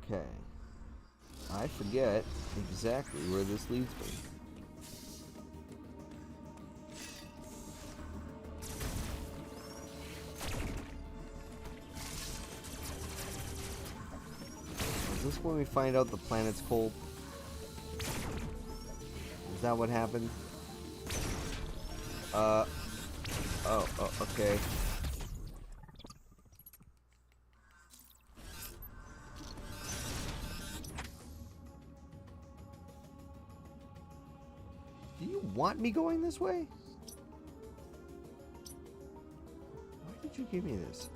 Okay. I forget exactly where this leads me. Is this when we find out the planet's cold? Is that what happened? Oh, okay. Do you want me going this way? Why did you give me this?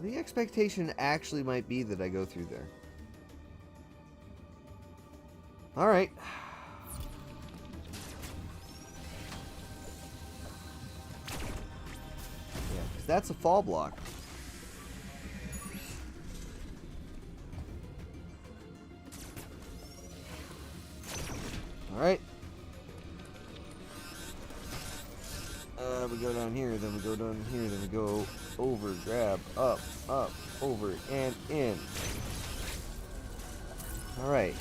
The expectation actually might be that I go through there. Alright. Yeah, because that's a fall block. Alright. We go down here, then we go down here, then we go over, grab, up, over, and in. Alright.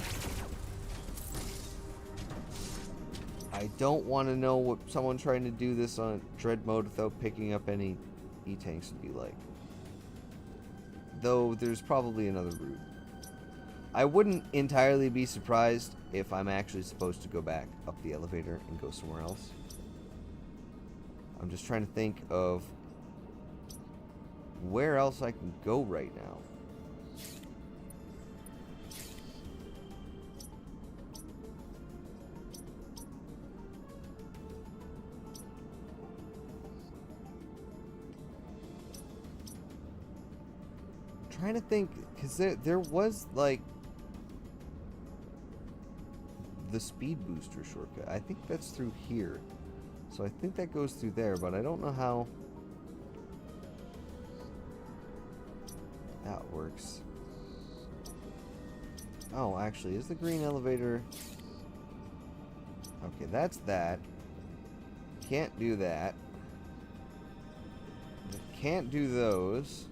I don't want to know what someone trying to do this on Dread mode without picking up any E-tanks would be like. Though there's probably another route. I wouldn't entirely be surprised if I'm actually supposed to go back up the elevator and go somewhere else. I'm just trying to think of where else I can go right now. I'm trying to think, because there was like the speed booster shortcut. I think that's through here. So I think that goes through there, but I don't know how that works. Oh, actually, is the green elevator... Okay, that's that. Can't do that. Can't do those.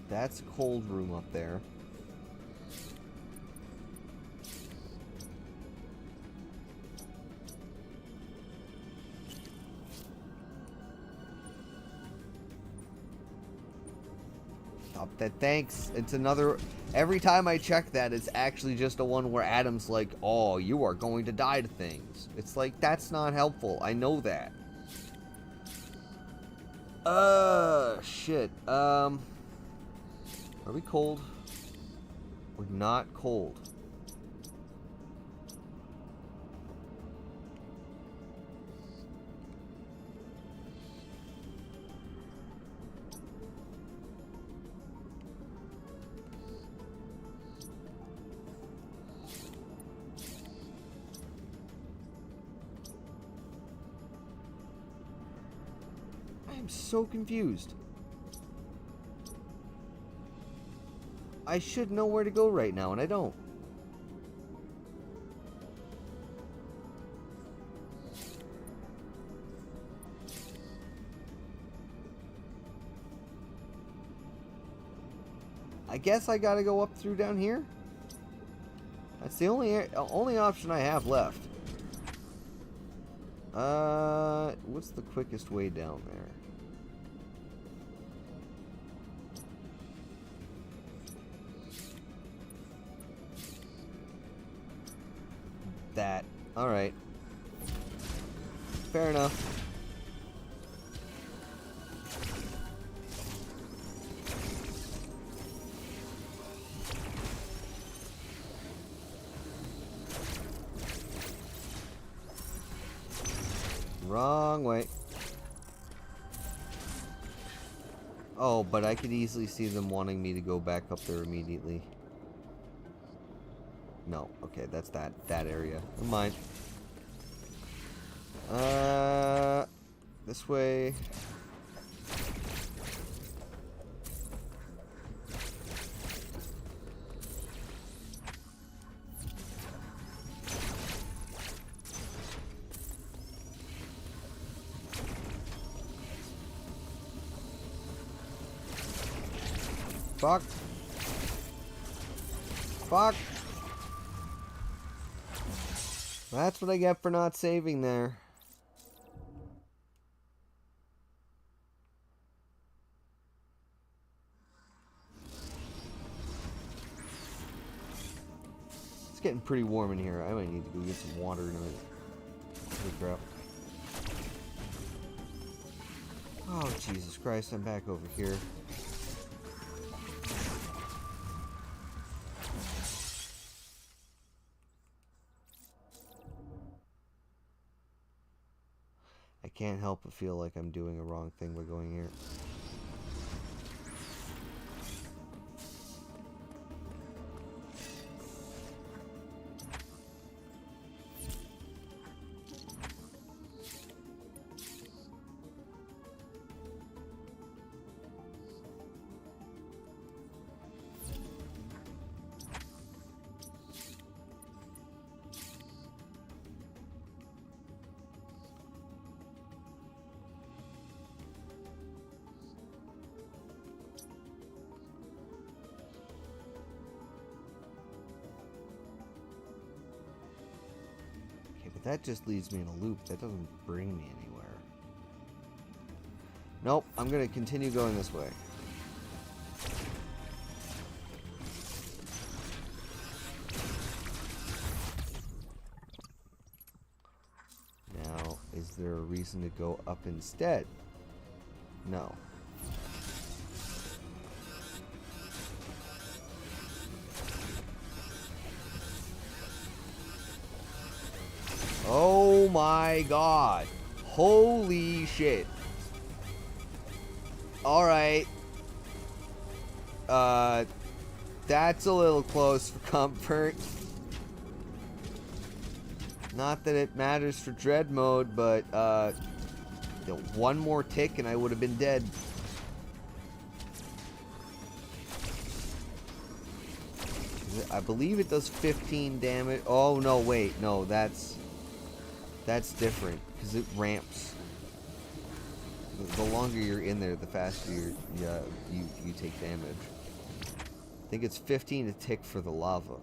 That's a cold room up there. Stop that, thanks. It's another... Every time I check that, it's actually just a one where Adam's like, oh, you are going to die to things. It's like, that's not helpful. I know that. Shit. Are we cold? We're not cold. I'm so confused. I should know where to go right now, and I don't. I guess I gotta go up through down here? That's the only option I have left. What's the quickest way down there? That. Alright. Fair enough. Wrong way. Oh, but I could easily see them wanting me to go back up there immediately. No, okay, that's that area. Never mind. This way. Fuck. Fuck. That's what I get for not saving there. It's getting pretty warm in here. I might need to go get some water in a minute. Holy crap. Oh, Jesus Christ, I'm back over here. I can't help but feel like I'm doing a wrong thing by going here. But that just leaves me in a loop. That doesn't bring me anywhere. Nope, I'm going to continue going this way. Now, is there a reason to go up instead? No. Oh my god. Holy shit. Alright. That's a little close for comfort. Not that it matters for dread mode, but one more tick and I would have been dead. I believe it does 15 damage. Oh no, wait, no, that's different because it ramps. The longer you're in there, the faster you take damage. I think it's 15 a tick for the lava.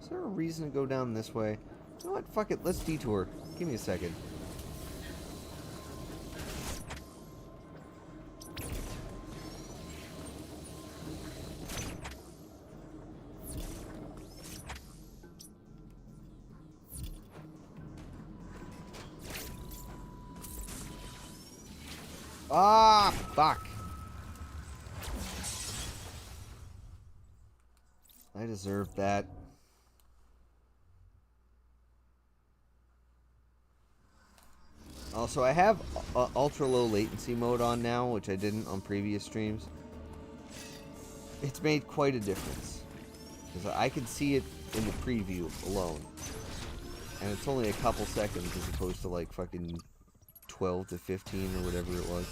Is there a reason to go down this way? You know what? Fuck it. Let's detour. Give me a second. Ah, fuck. I deserved that. Also, I have ultra low latency mode on now, which I didn't on previous streams. It's made quite a difference. Because I could see it in the preview alone. And it's only a couple seconds as opposed to like fucking 12 to 15 or whatever it was.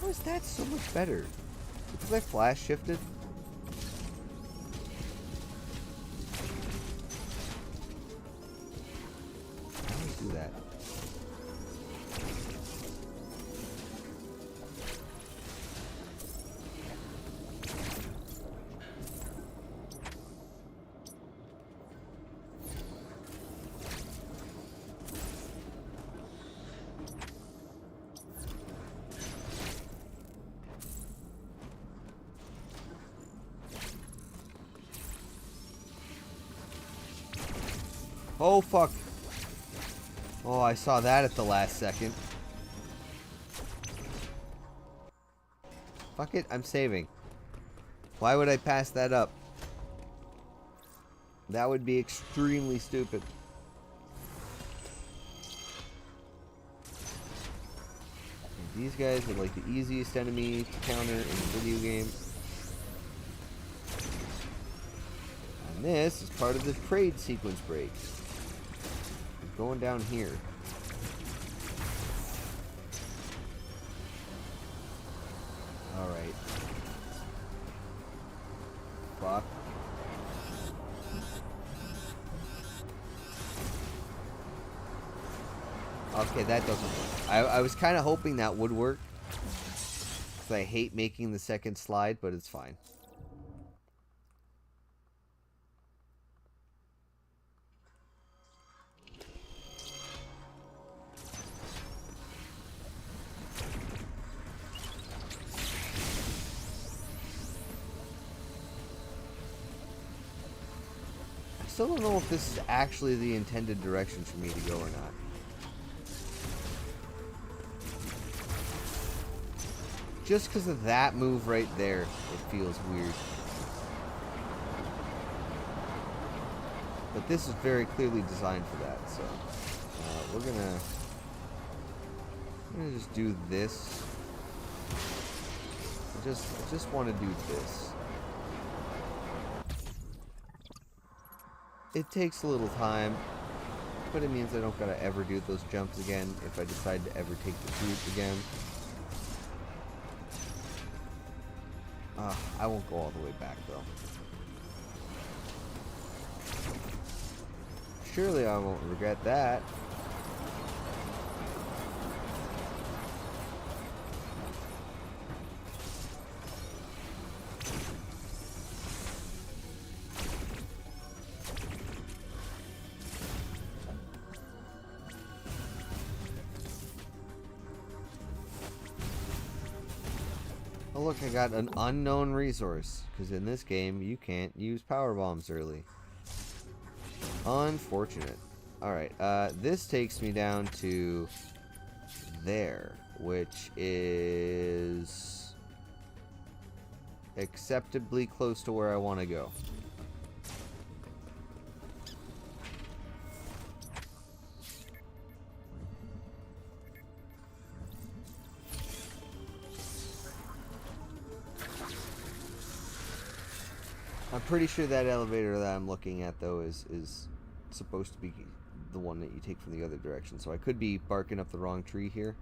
How is that so much better? Because I flash shifted? How do I do that? Oh, fuck. Oh, I saw that at the last second. Fuck it, I'm saving. Why would I pass that up? That would be extremely stupid. And these guys are like the easiest enemy to counter in the video game. And this is part of the trade sequence break. Going down here. Alright. Fuck. Okay, that doesn't work. I was kind of hoping that would work. Because I hate making the second slide, but it's fine. I still don't know if this is actually the intended direction for me to go or not. Just because of that move right there, it feels weird. But this is very clearly designed for that, so we're gonna just do this. I just want to do this. It takes a little time, but it means I don't gotta ever do those jumps again if I decide to ever take this route again. I won't go all the way back though. Surely I won't regret that. Oh look, I got an unknown resource, because in this game you can't use power bombs early. Unfortunate. Alright, this takes me down to there, which is acceptably close to where I want to go. I'm pretty sure that elevator that I'm looking at, though, is supposed to be the one that you take from the other direction. So I could be barking up the wrong tree here.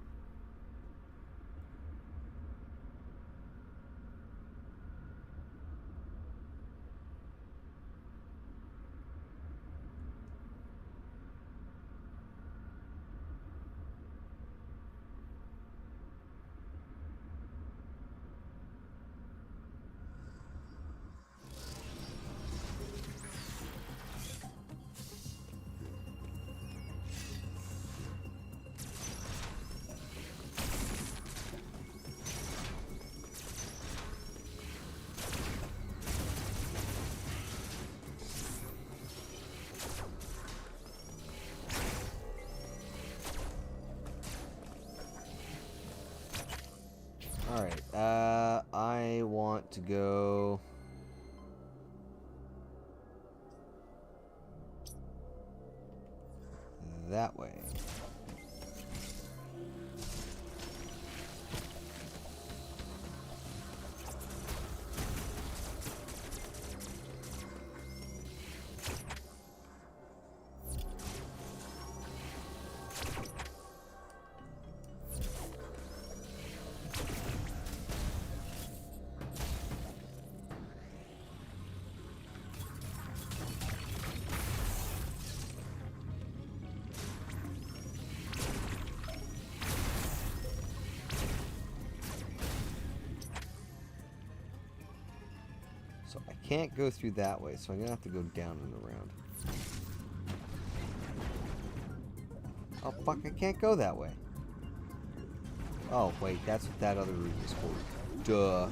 Alright, I want to go... that way. So I can't go through that way, so I'm gonna have to go down and around. Oh fuck, I can't go that way. Oh wait, that's what that other route is for. Duh.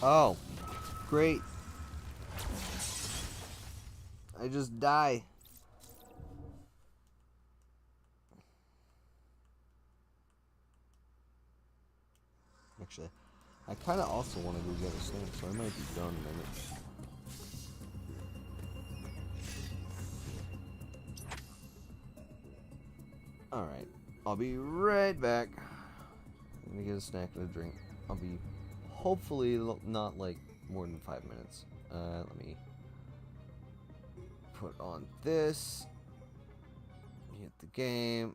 Oh, great. I just die. Actually, I kind of also want to go get a snack, so I might be done in a minute. Alright, I'll be right back. I'm gonna get a snack and a drink. I'll be hopefully not like more than 5 minutes. Let me put on this. Hit the game.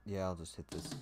Yeah, I'll just hit this.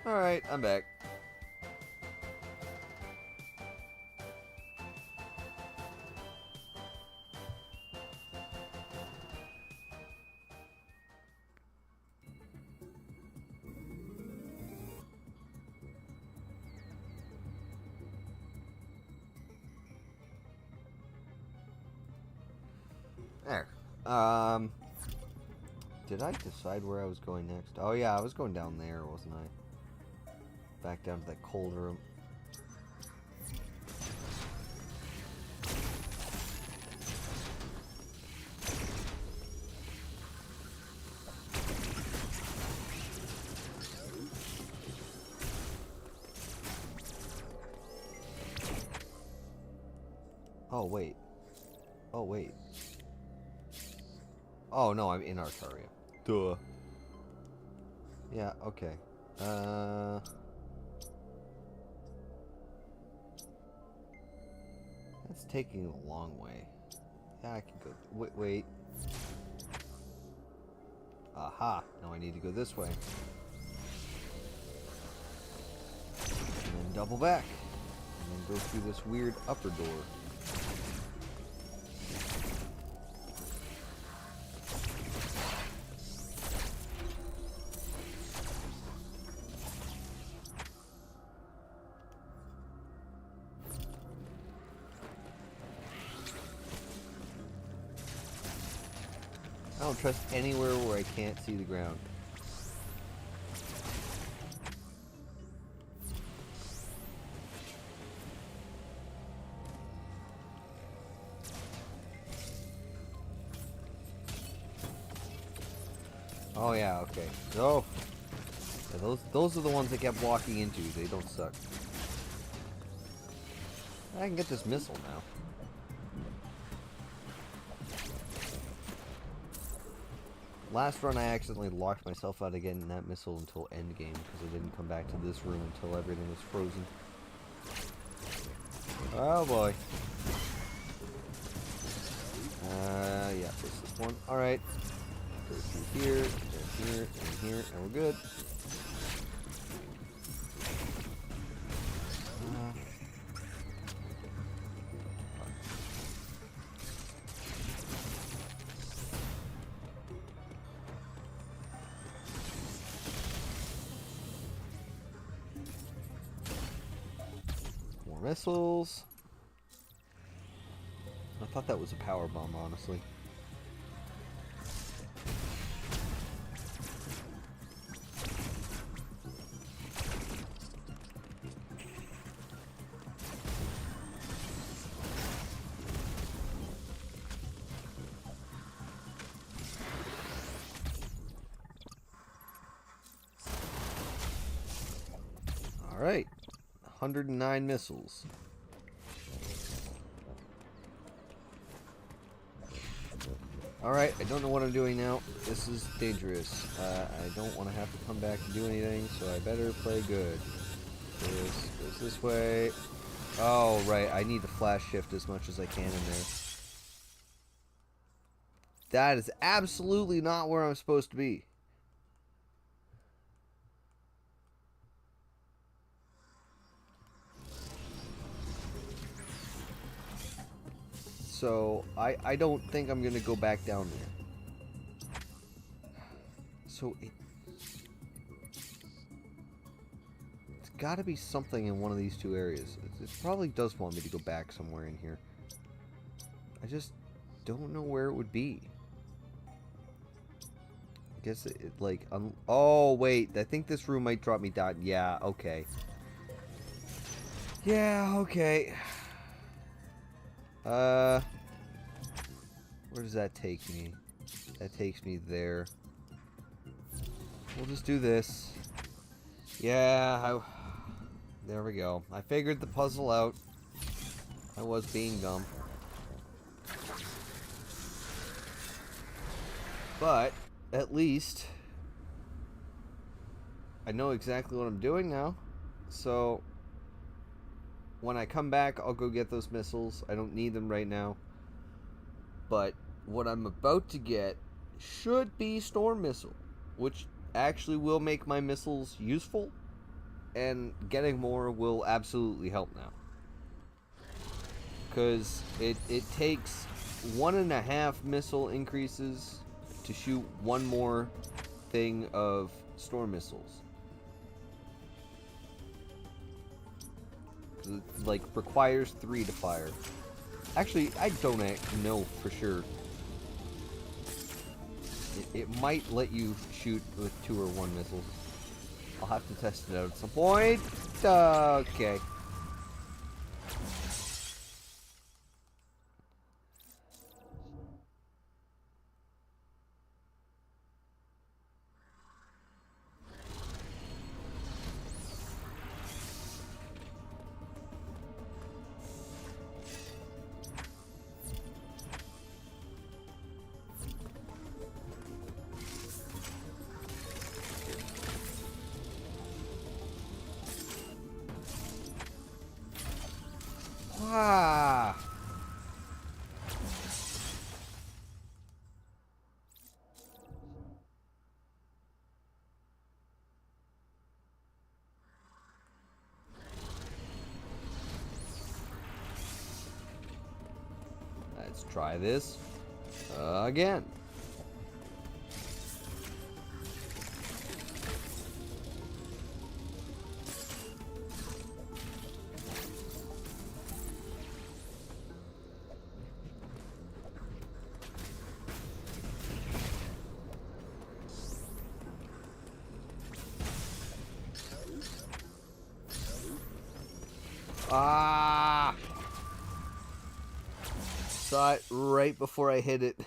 Alright, I'm back. There. Did I decide where I was going next? Oh yeah, I was going down there, wasn't I? Back down to that cold room. Oh wait. Oh wait. Oh no, I'm in Artaria. Duh. Yeah, okay. That's taking a long way. Yeah, I can go. Wait. Aha! Now I need to go this way. And then double back. And then go through this weird upper door. I don't trust anywhere where I can't see the ground. Oh yeah, okay. So yeah, those are the ones I kept walking into. They don't suck. I can get this missile now. Last run I accidentally locked myself out of getting that missile until endgame because I didn't come back to this room until everything was frozen. Oh boy. Yeah, this one. Alright. Go through here, and here, and here, and we're good. More missiles. I thought that was a power bomb, honestly. Alright. 109 missiles. Alright, I don't know what I'm doing now. This is dangerous. I don't want to have to come back and do anything, so I better play good. This goes this way. Oh, right. I need to flash shift as much as I can in there. That is absolutely not where I'm supposed to be. So, I don't think I'm going to go back down there. So, it's got to be something in one of these two areas. It probably does want me to go back somewhere in here. I just don't know where it would be. I guess it like... oh, wait. I think this room might drop me down. Yeah, okay. Yeah, okay. Where does that take me? That takes me there. We'll just do this. Yeah, there we go. I figured the puzzle out. I was being dumb. But, at least, I know exactly what I'm doing now. So, when I come back, I'll go get those missiles. I don't need them right now. But what I'm about to get should be Storm Missile, which actually will make my missiles useful. and getting more will absolutely help now. Because it takes 1.5 missile increases to shoot one more thing of storm missiles. It, like, requires 3 to fire. Actually, I don't know for sure. It might let you shoot with 2 or 1 missiles. I'll have to test it out at some point. Okay. Ah. Let's try this again. Ah! Saw it right before I hit it.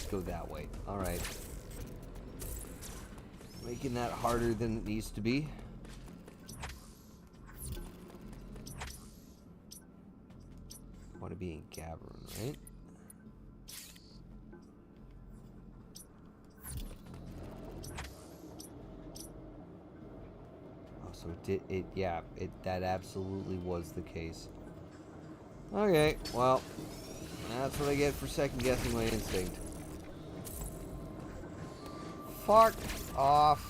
Go that way. Alright. Making that harder than it needs to be. Want to be in Cavern, right? Oh, so it did it, yeah, that absolutely was the case. Okay, well, that's what I get for second guessing my instinct. Fuck off.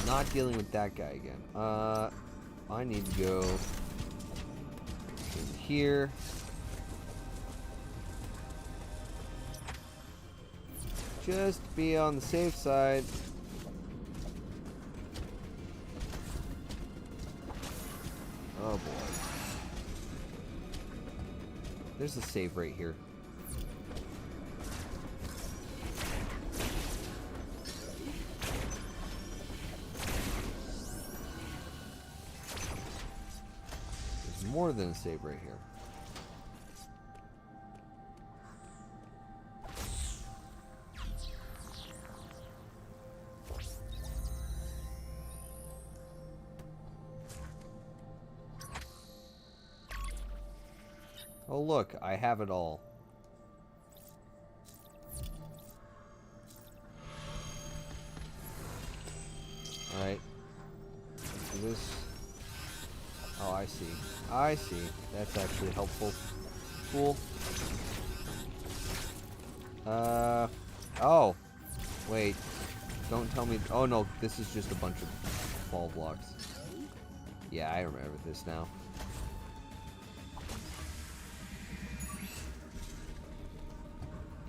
Not dealing with that guy again. I need to go in here. Just be on the safe side. Oh boy. There's a save right here. More than a save right here. Oh look, I have it all. this. Oh, I see. I see. That's actually helpful. Cool. Oh. Wait. Don't tell me. Oh, no. This is just a bunch of fall blocks. Yeah, I remember this now.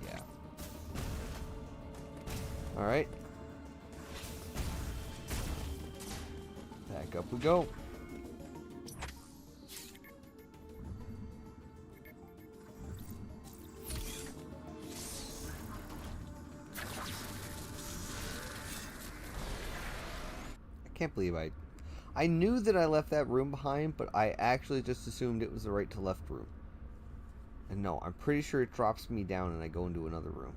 Yeah. Alright. Back up we go. I can't believe I knew that I left that room behind, but I actually just assumed it was the right to left room. And no, I'm pretty sure it drops me down and I go into another room.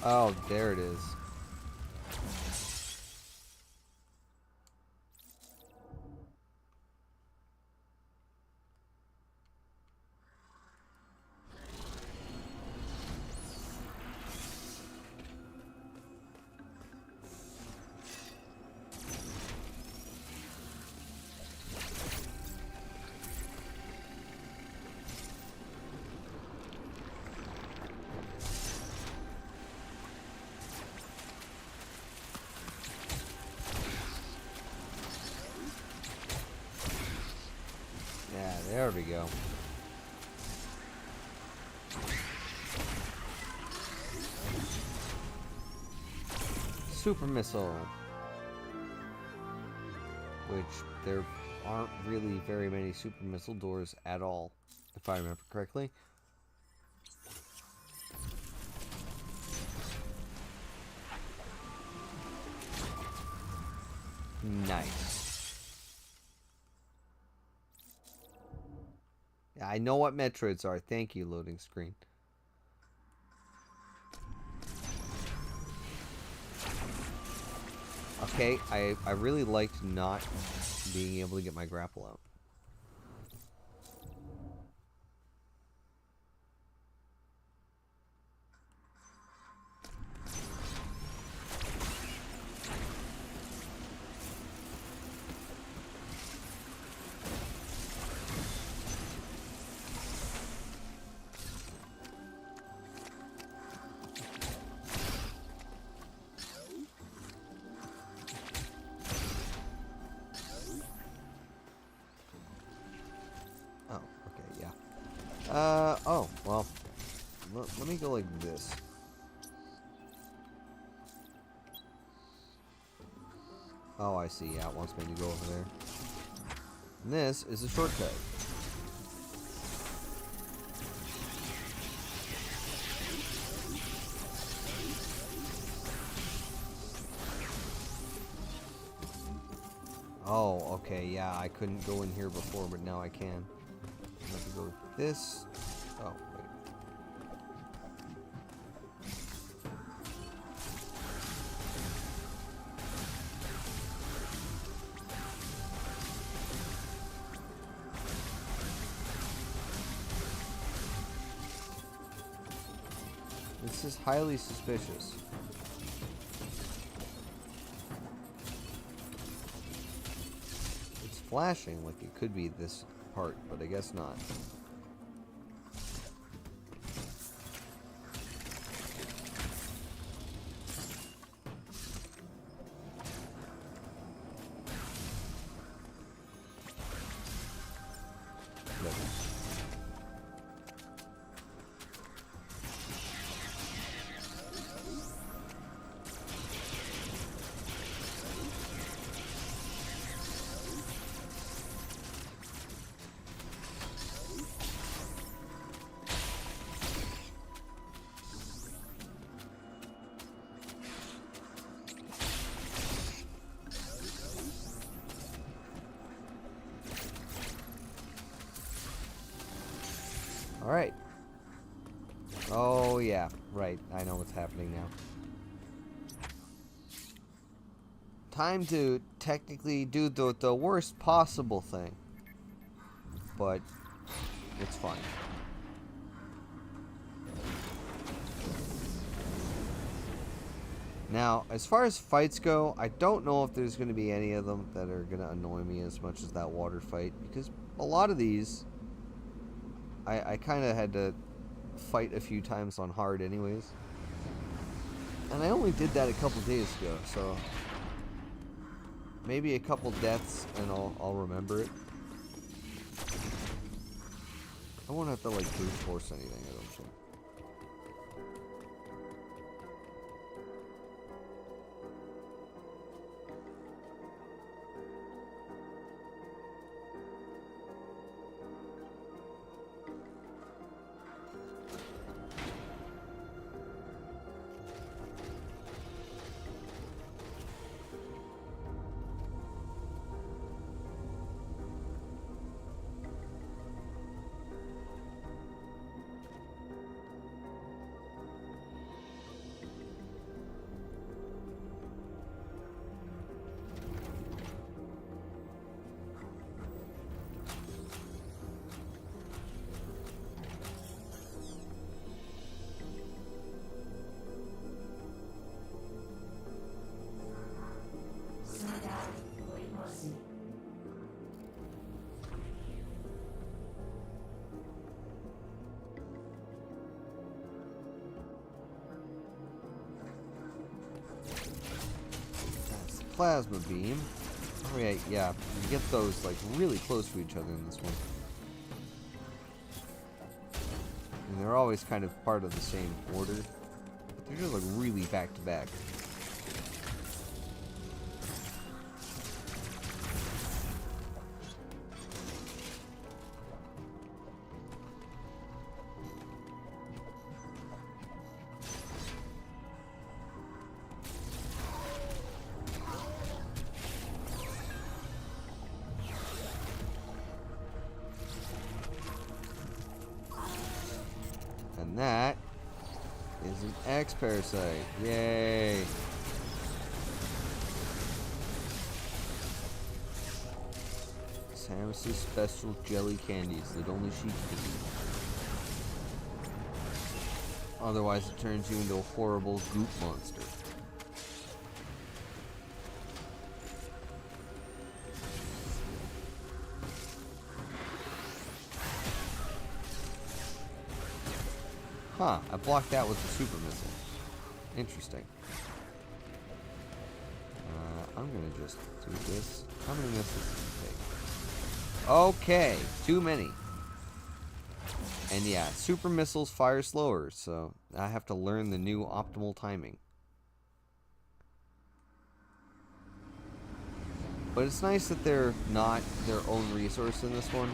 Oh, there it is. Yeah, there we go. Super missile. Which there aren't really very many super missile doors at all, if I remember correctly. Nice. Yeah, I know what Metroids are. Thank you, loading screen. Okay, I really liked not being able to get my grapple out. Oh, well, let me go like this. Oh, I see, yeah, it wants me to go over there. And this is a shortcut. Oh, okay, yeah, I couldn't go in here before, but now I can. I have to go with this. Oh, wait. This is highly suspicious. It's flashing like it could be this part, but I guess not. Alright. Oh, yeah. Right. I know what's happening now. Time to technically do the worst possible thing. But it's fine. Now, as far as fights go, I don't know if there's going to be any of them that are going to annoy me as much as that water fight. Because a lot of these, I kind of had to fight a few times on hard anyways. And I only did that a couple days ago, so maybe a couple deaths and I'll remember it. I won't have to like brute force anything, I don't think. That's the plasma beam. Oh yeah, you get those like really close to each other in this one. And they're always kind of part of the same order. But they're just like really back to back. And that is an X parasite. Yay! Samus's special jelly candies that only she can eat. Otherwise, it turns you into a horrible goop monster. Huh, I blocked that with the super missile. Interesting. I'm gonna just do this. How many missiles does it take? Okay, too many. And yeah, super missiles fire slower, so I have to learn the new optimal timing. But it's nice that they're not their own resource in this one.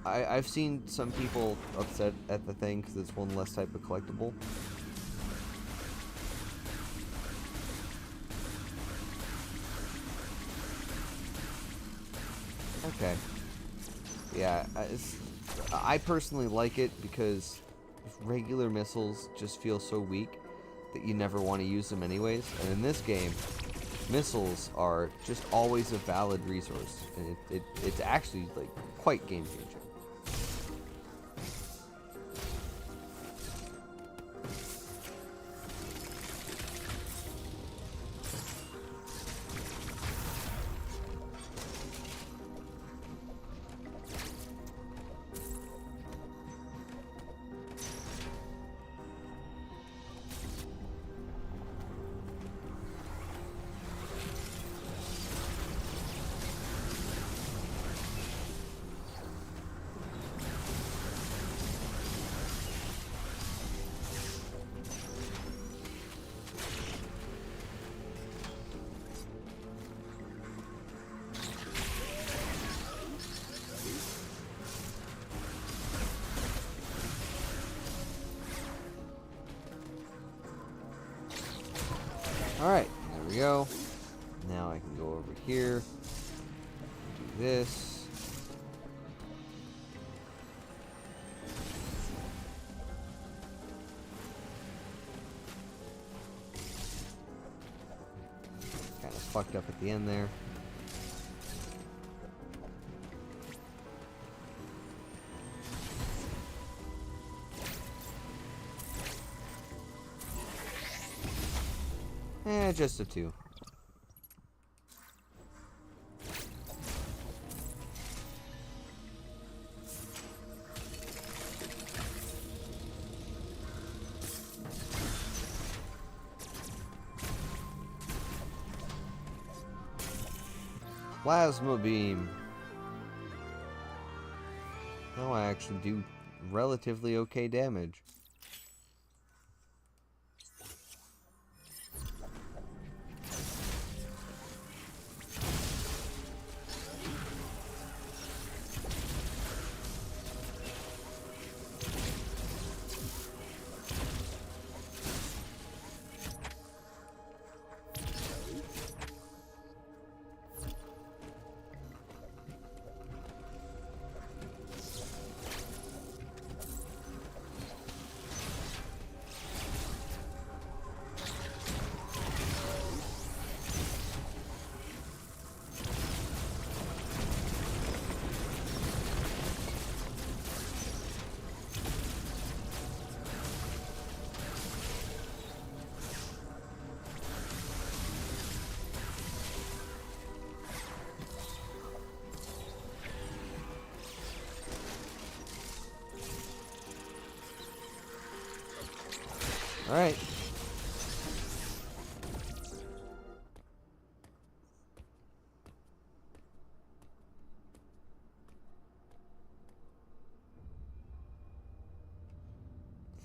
I've seen some people upset at the thing because it's one less type of collectible. Okay. Yeah, I personally like it because regular missiles just feel so weak that you never want to use them anyways. And in this game, missiles are just always a valid resource. And it's actually like quite game changing. Alright, there we go. Now I can go over here, do this. fucked up at the end there. Just a 2. Plasma beam. Now I actually do relatively okay damage. Alright.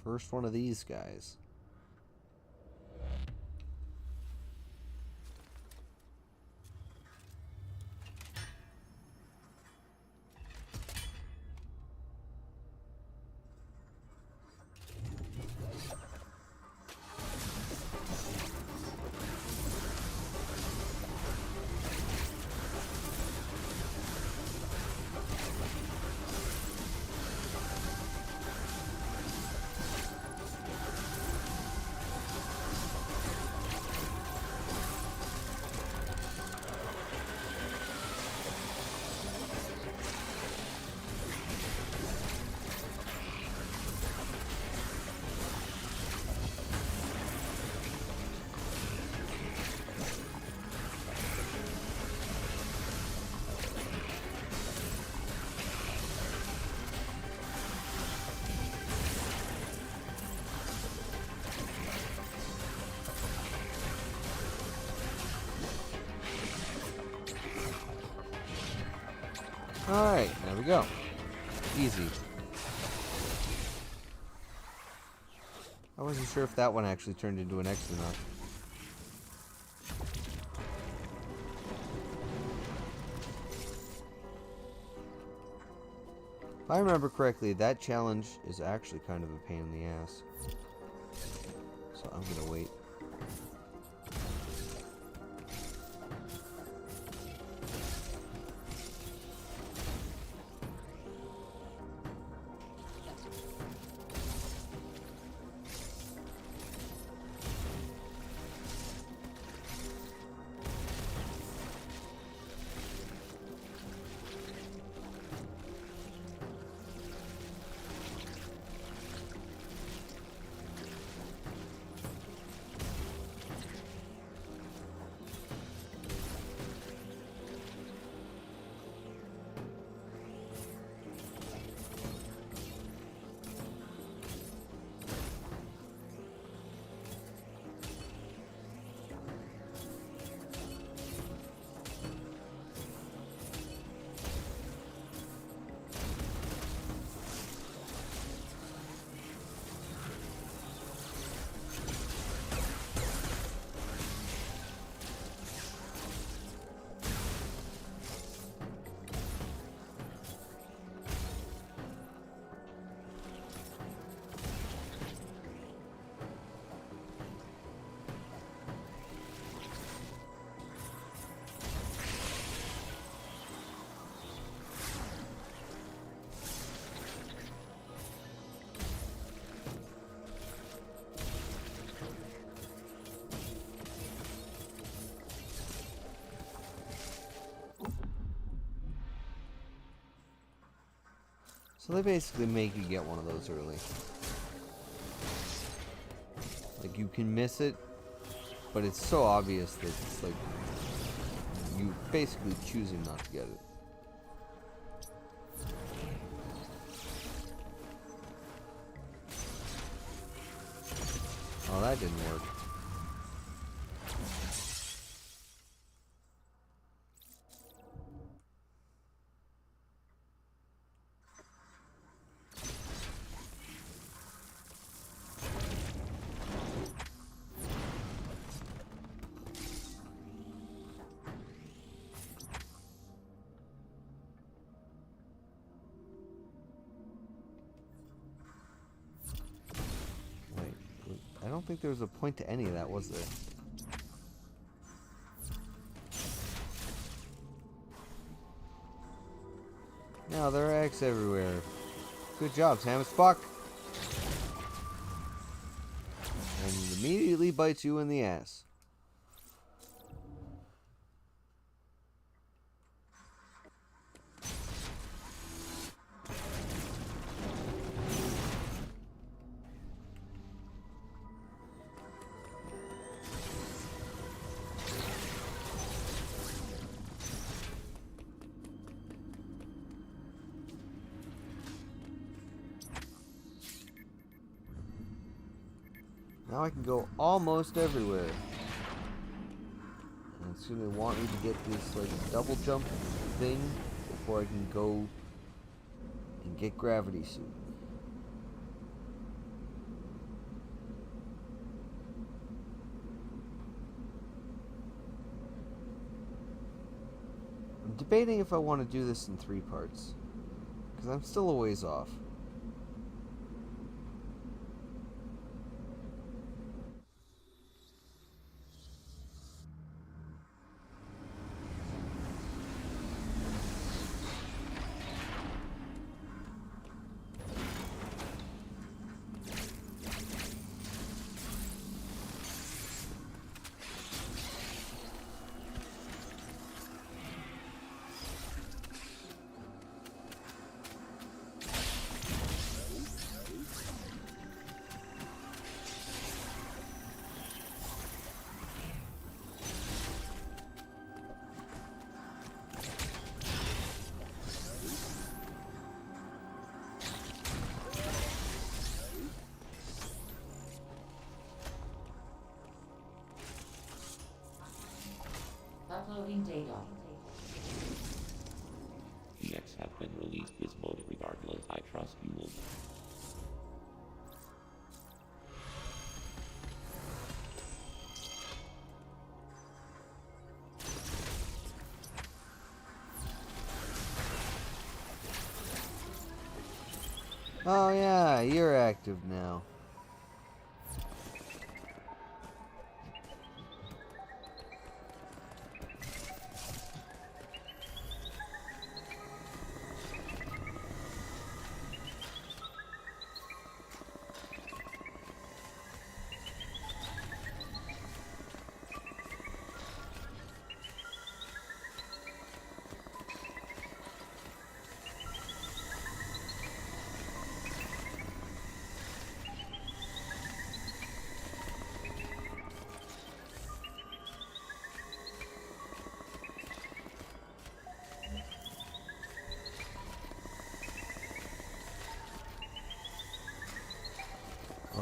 First one of these guys. Alright, there we go. Easy. I wasn't sure if that one actually turned into an X or not. If I remember correctly, that challenge is actually kind of a pain in the ass. So I'm gonna wait. So they basically make you get one of those early. Like, you can miss it, but it's so obvious that it's like you basically choosing not to get it. Oh, that didn't work. I don't think there was a point to any of that, was there? No, there are eggs everywhere. Good job, Samus. Fuck! And it immediately bites you in the ass. Now I can go almost everywhere. And it's gonna want me to get this like double jump thing before I can go and get gravity suit. I'm debating if I want to do this in 3 parts, because I'm still a ways off. Uploading data. EX have been released this mode regardless. I trust you will. Oh yeah, you're active now.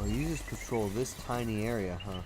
Oh, you just patrol this tiny area, huh?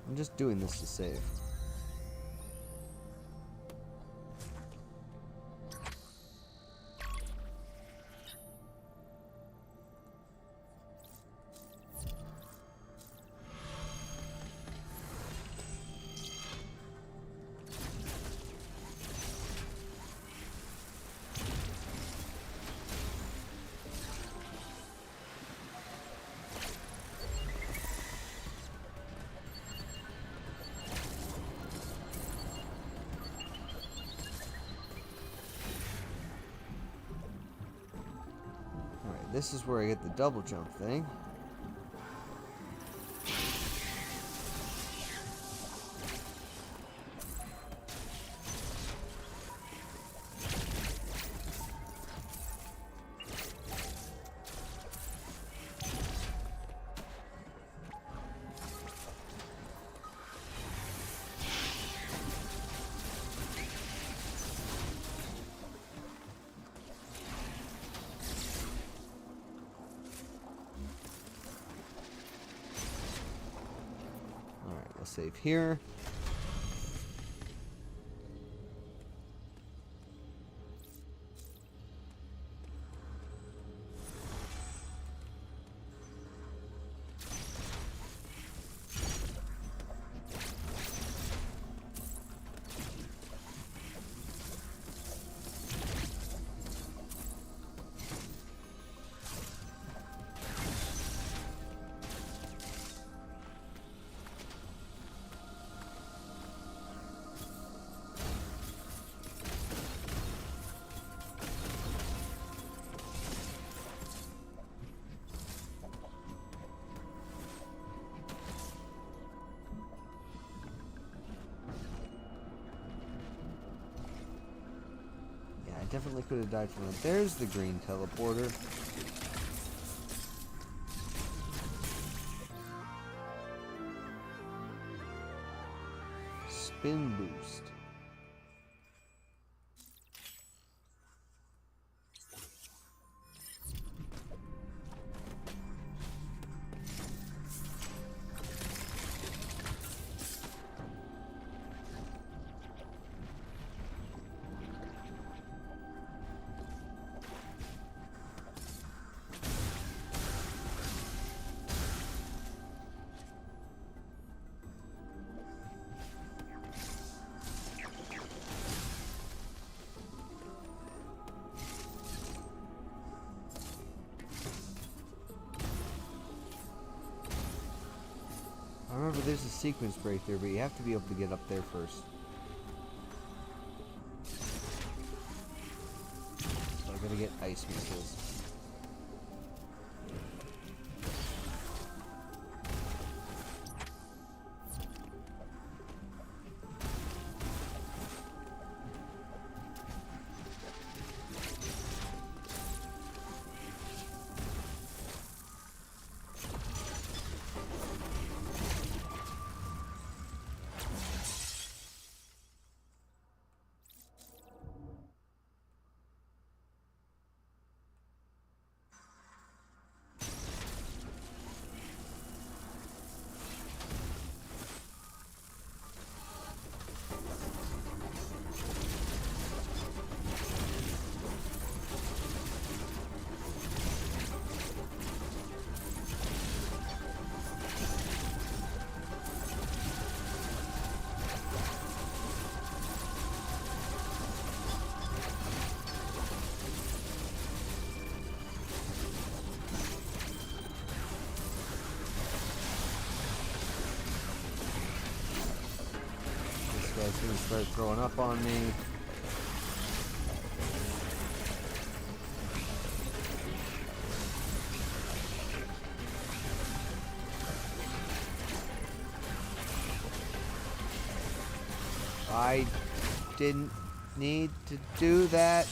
I'm just doing this to save. this is where I get the double jump thing. Save here. I definitely could have died from it. There's the green teleporter. Spin boost. I remember there's a sequence break there, but you have to be able to get up there first. So I gotta get ice missiles. Guy's gonna start throwing up on me. I didn't need to do that.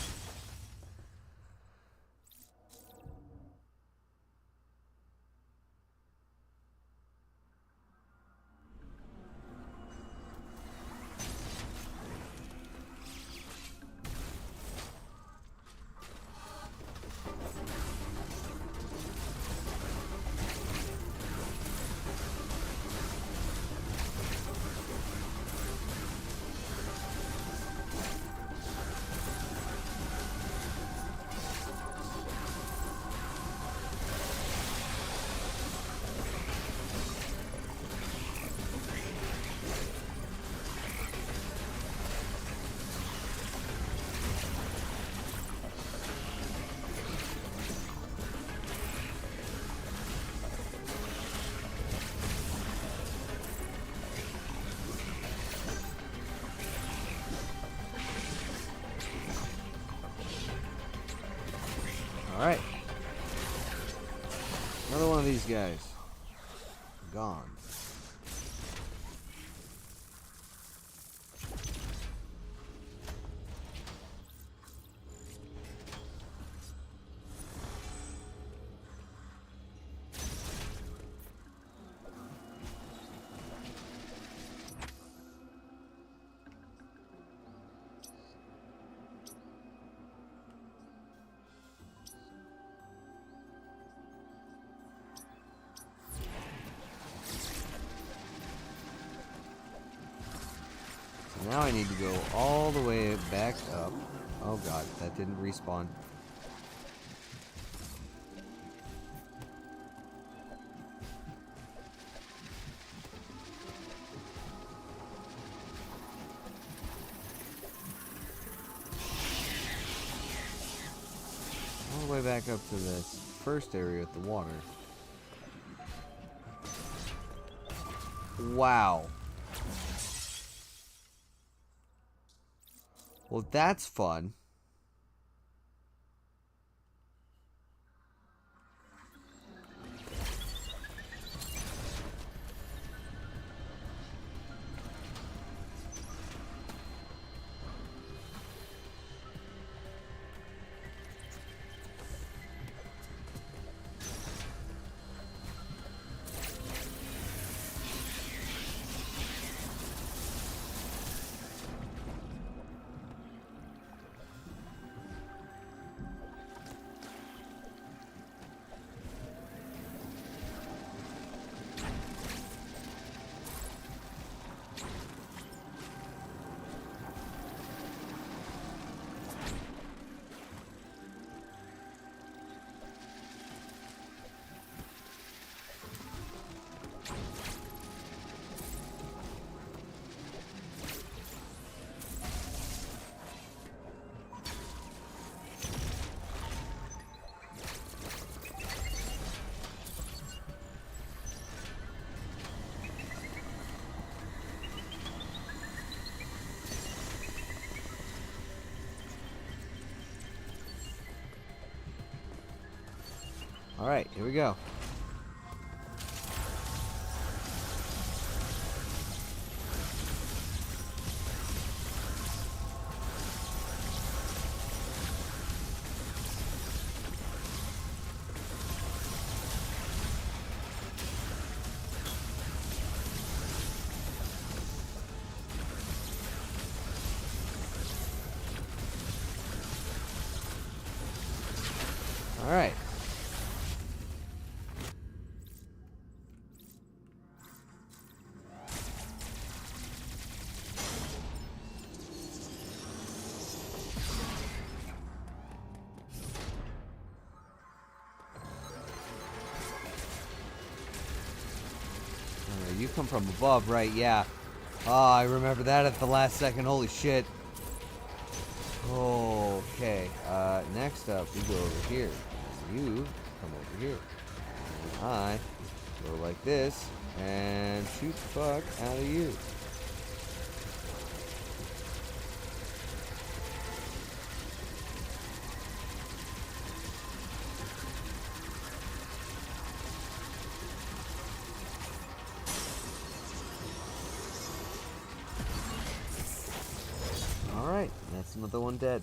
Alright. Another one of these guys. Gone. Now I need to go all the way back up. Oh god, that didn't respawn. All the way back up to this first area with the water. Wow. Well, that's fun. Alright, here we go. Alright. You come from above, right? Yeah. Ah, I remember that at the last second. Holy shit. Okay. Next up, we go over here. You come over here. And I go like this and shoot the fuck out of you. Alright, that's another one dead.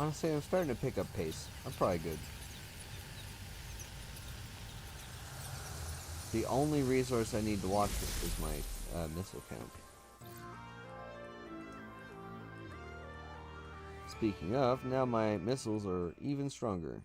Honestly, I'm starting to pick up pace. I'm probably good. The only resource I need to watch is my missile count. Speaking of, now my missiles are even stronger.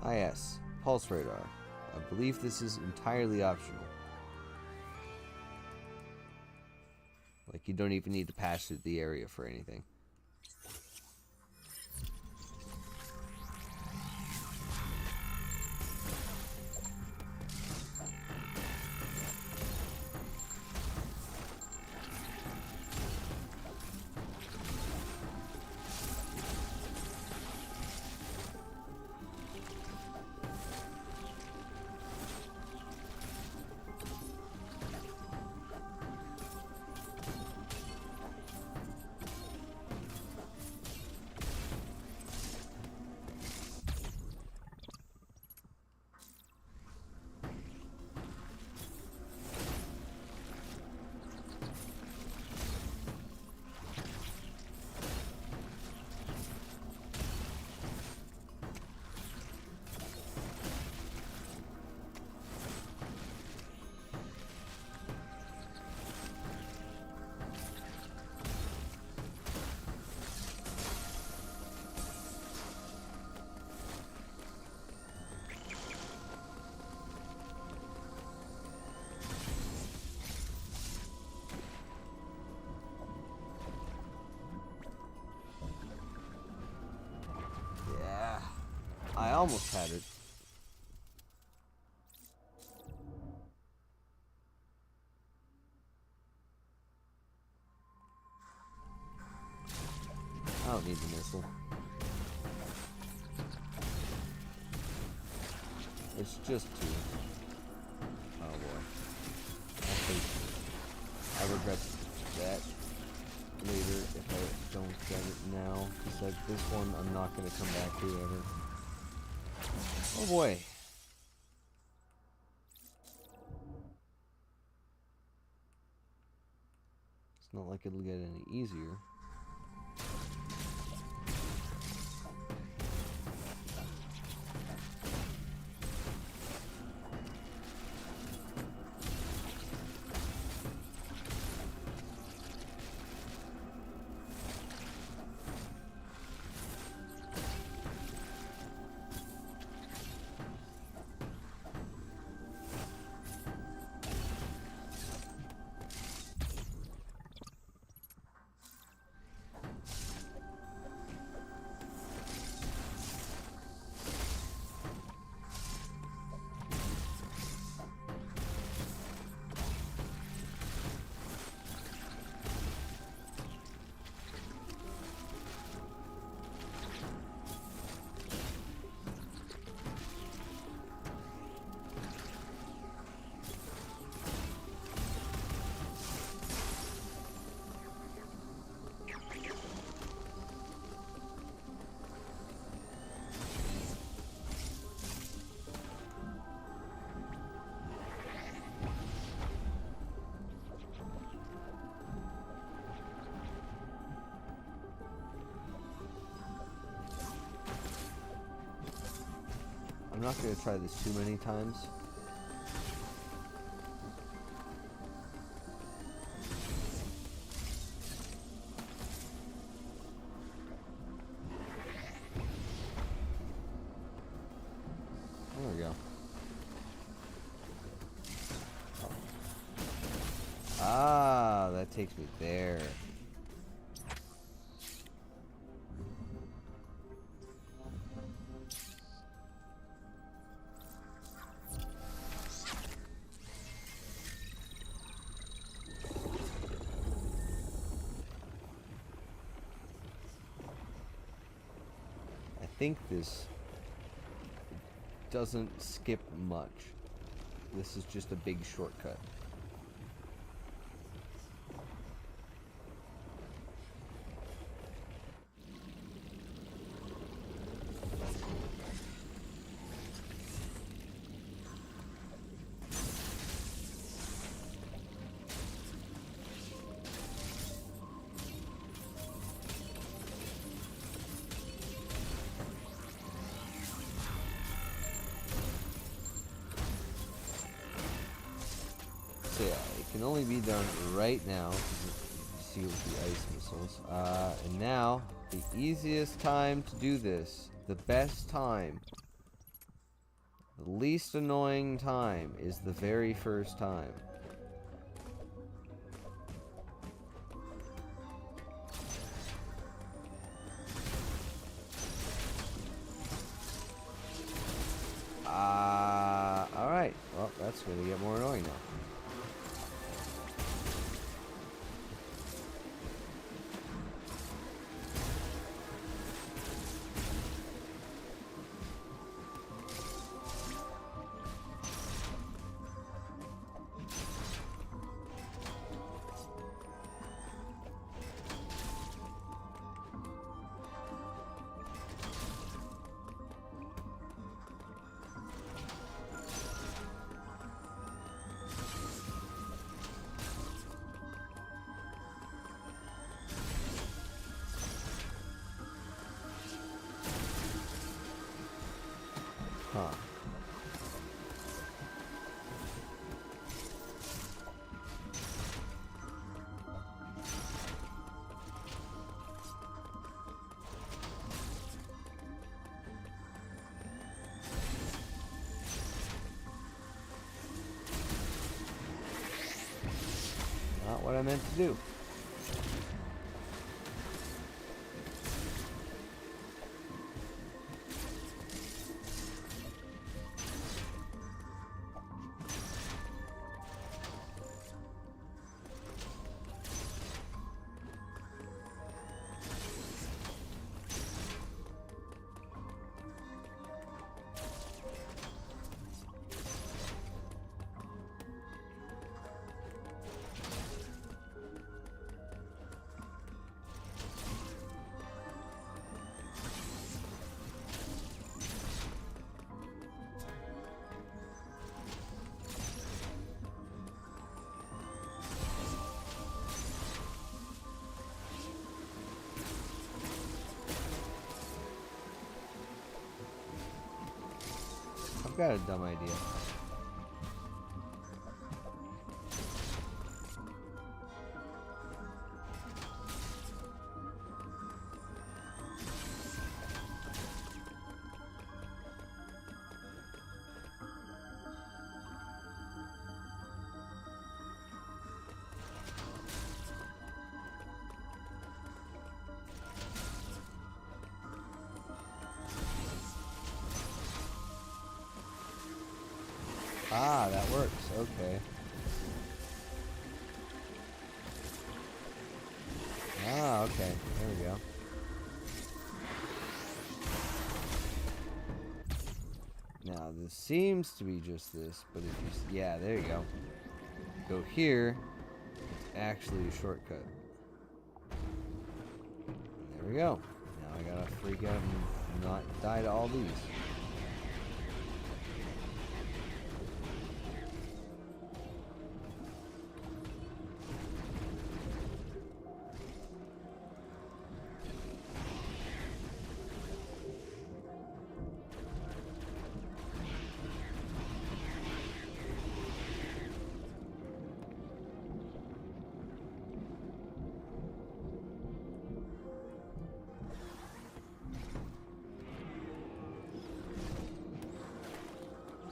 Ah yes, pulse radar. I believe this is entirely optional. Like, you don't even need to pass through the area for anything. Yeah, I almost had it. I don't need the missile. It's just two. Oh boy. I regret that later if I don't get it now. Because like this one I'm not going to come back to ever. Oh boy. It's not like it'll get any easier. I'm not going to try this too many times. There we go. Ah, that takes me there. I think this doesn't skip much. This is just a big shortcut. So yeah, it can only be done right now. See with the ice missiles. And now, the easiest time to do this, the best time, The least annoying time is the very first time. Alright. Well, that's going to get more annoying now. Huh. Not what I meant to do. I've got a dumb idea. Ah, that works. Okay. Ah, okay. There we go. Now, this seems to be just this, but if you... Yeah, there you go. Go here. It's actually a shortcut. There we go. Now I gotta freak out and not die to all these.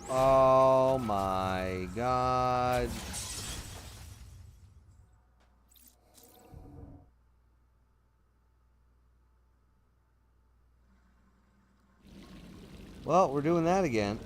Oh my god. Well, we're doing that again.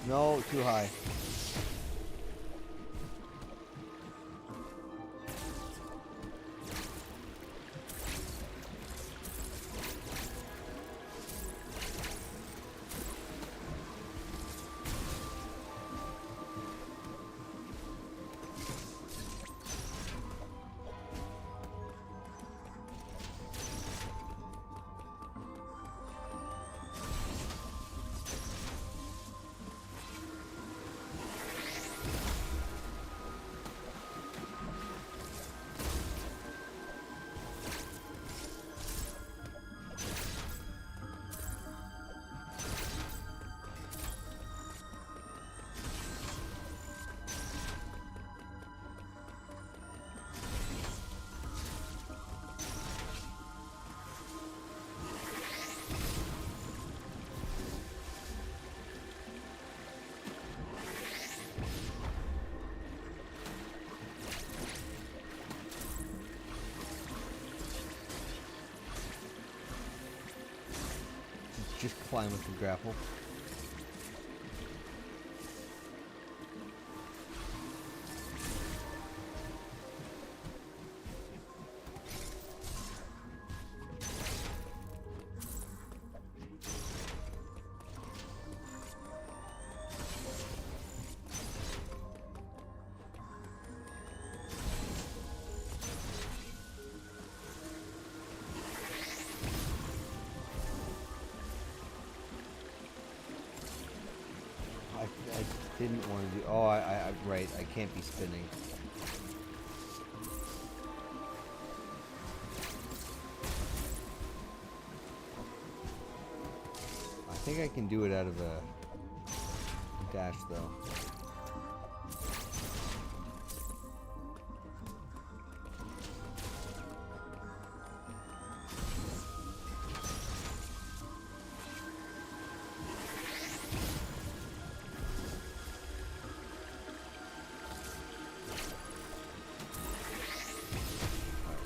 No, too high. just climb with the grapple. I didn't want to do... Oh, right, I can't be spinning. I think I can do it out of a dash, though.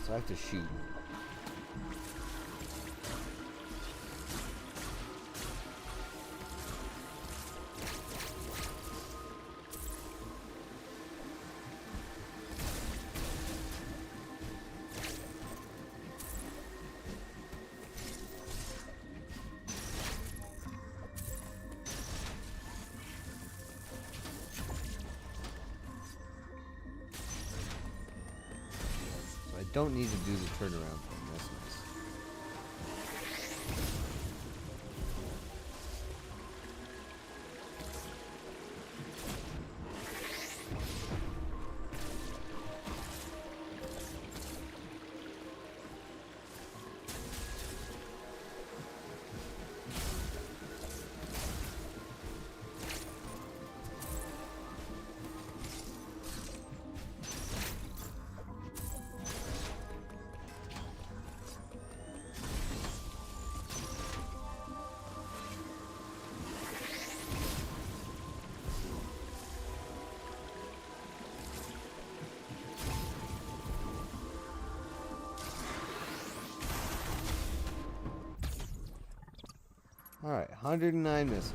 So I have to shoot. Don't need to do the turnaround thing. That's nice. Alright, 109 missing.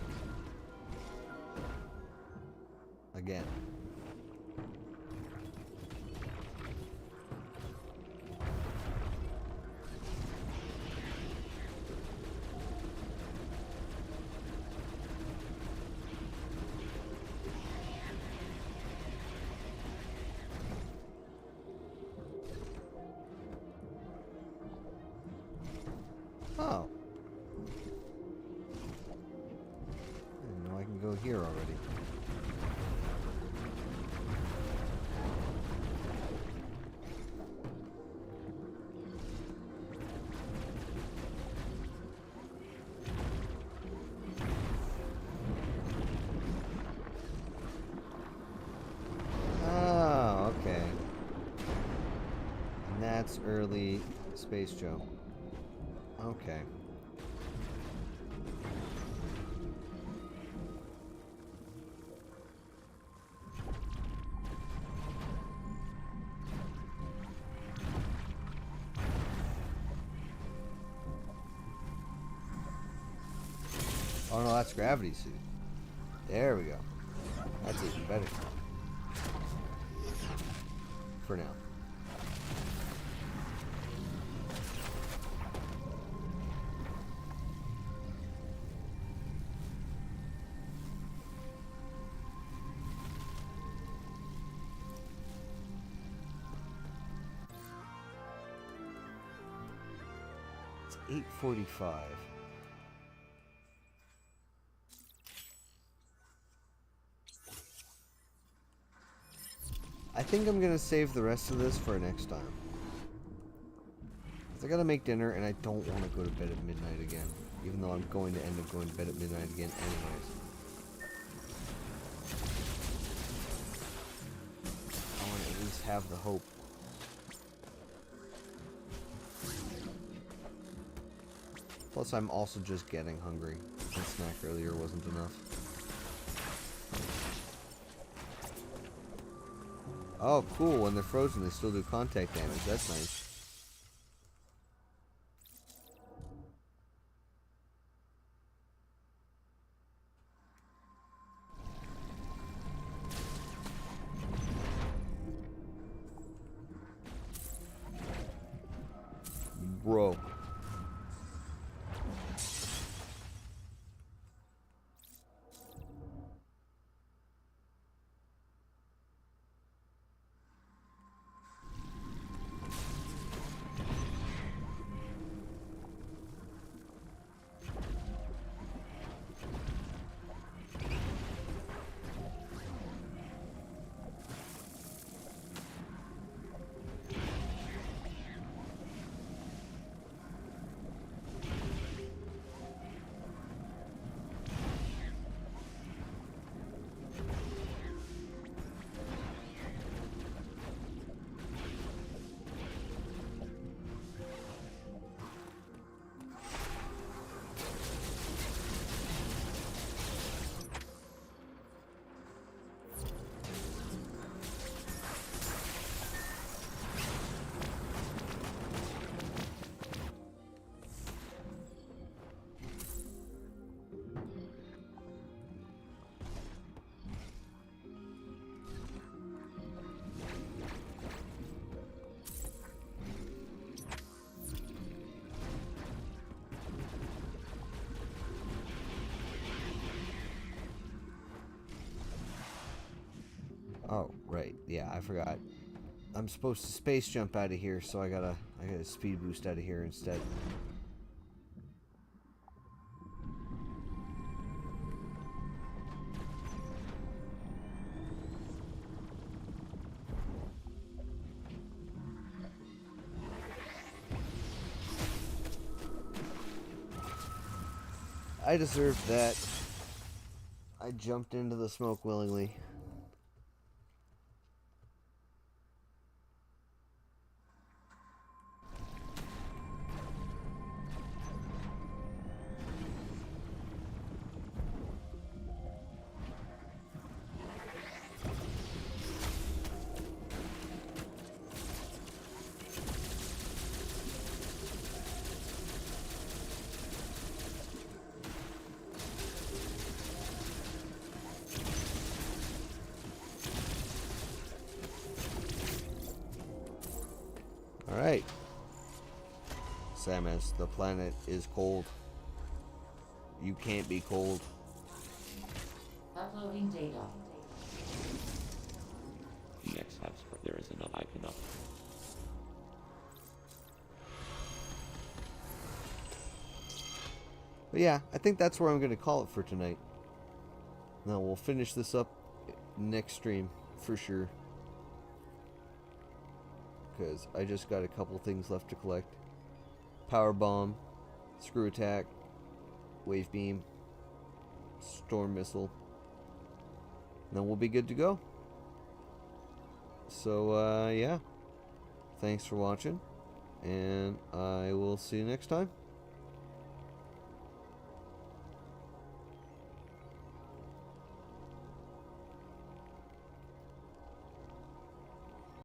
Again. Oh. Go here already. Oh, okay. And that's early Space Joe. Okay. Oh no, that's gravity suit. There we go. That's even better. For now. It's 8:45. I think I'm gonna save the rest of this for next time. 'Cause I gotta make dinner and I don't want to go to bed at midnight again. Even though I'm going to end up going to bed at midnight again anyways. I want to at least have the hope. Plus I'm also just getting hungry. The snack earlier wasn't enough. Oh, cool. When they're frozen, they still do contact damage. That's nice. Oh, right. Yeah, I forgot. I'm supposed to space jump out of here, so I gotta speed boost out of here instead. I deserved that. I jumped into the smoke willingly. Alright. Samus, the planet is cold. You can't be cold. Uploading data. Next steps where there is enough icon up. But yeah, I think that's where I'm going to call it for tonight. Now we'll finish this up next stream for sure. Because I just got a couple things left to collect. Power Bomb, Screw Attack, Wave Beam, Storm Missile. And then we'll be good to go. So, yeah. Thanks for watching. And I will see you next time.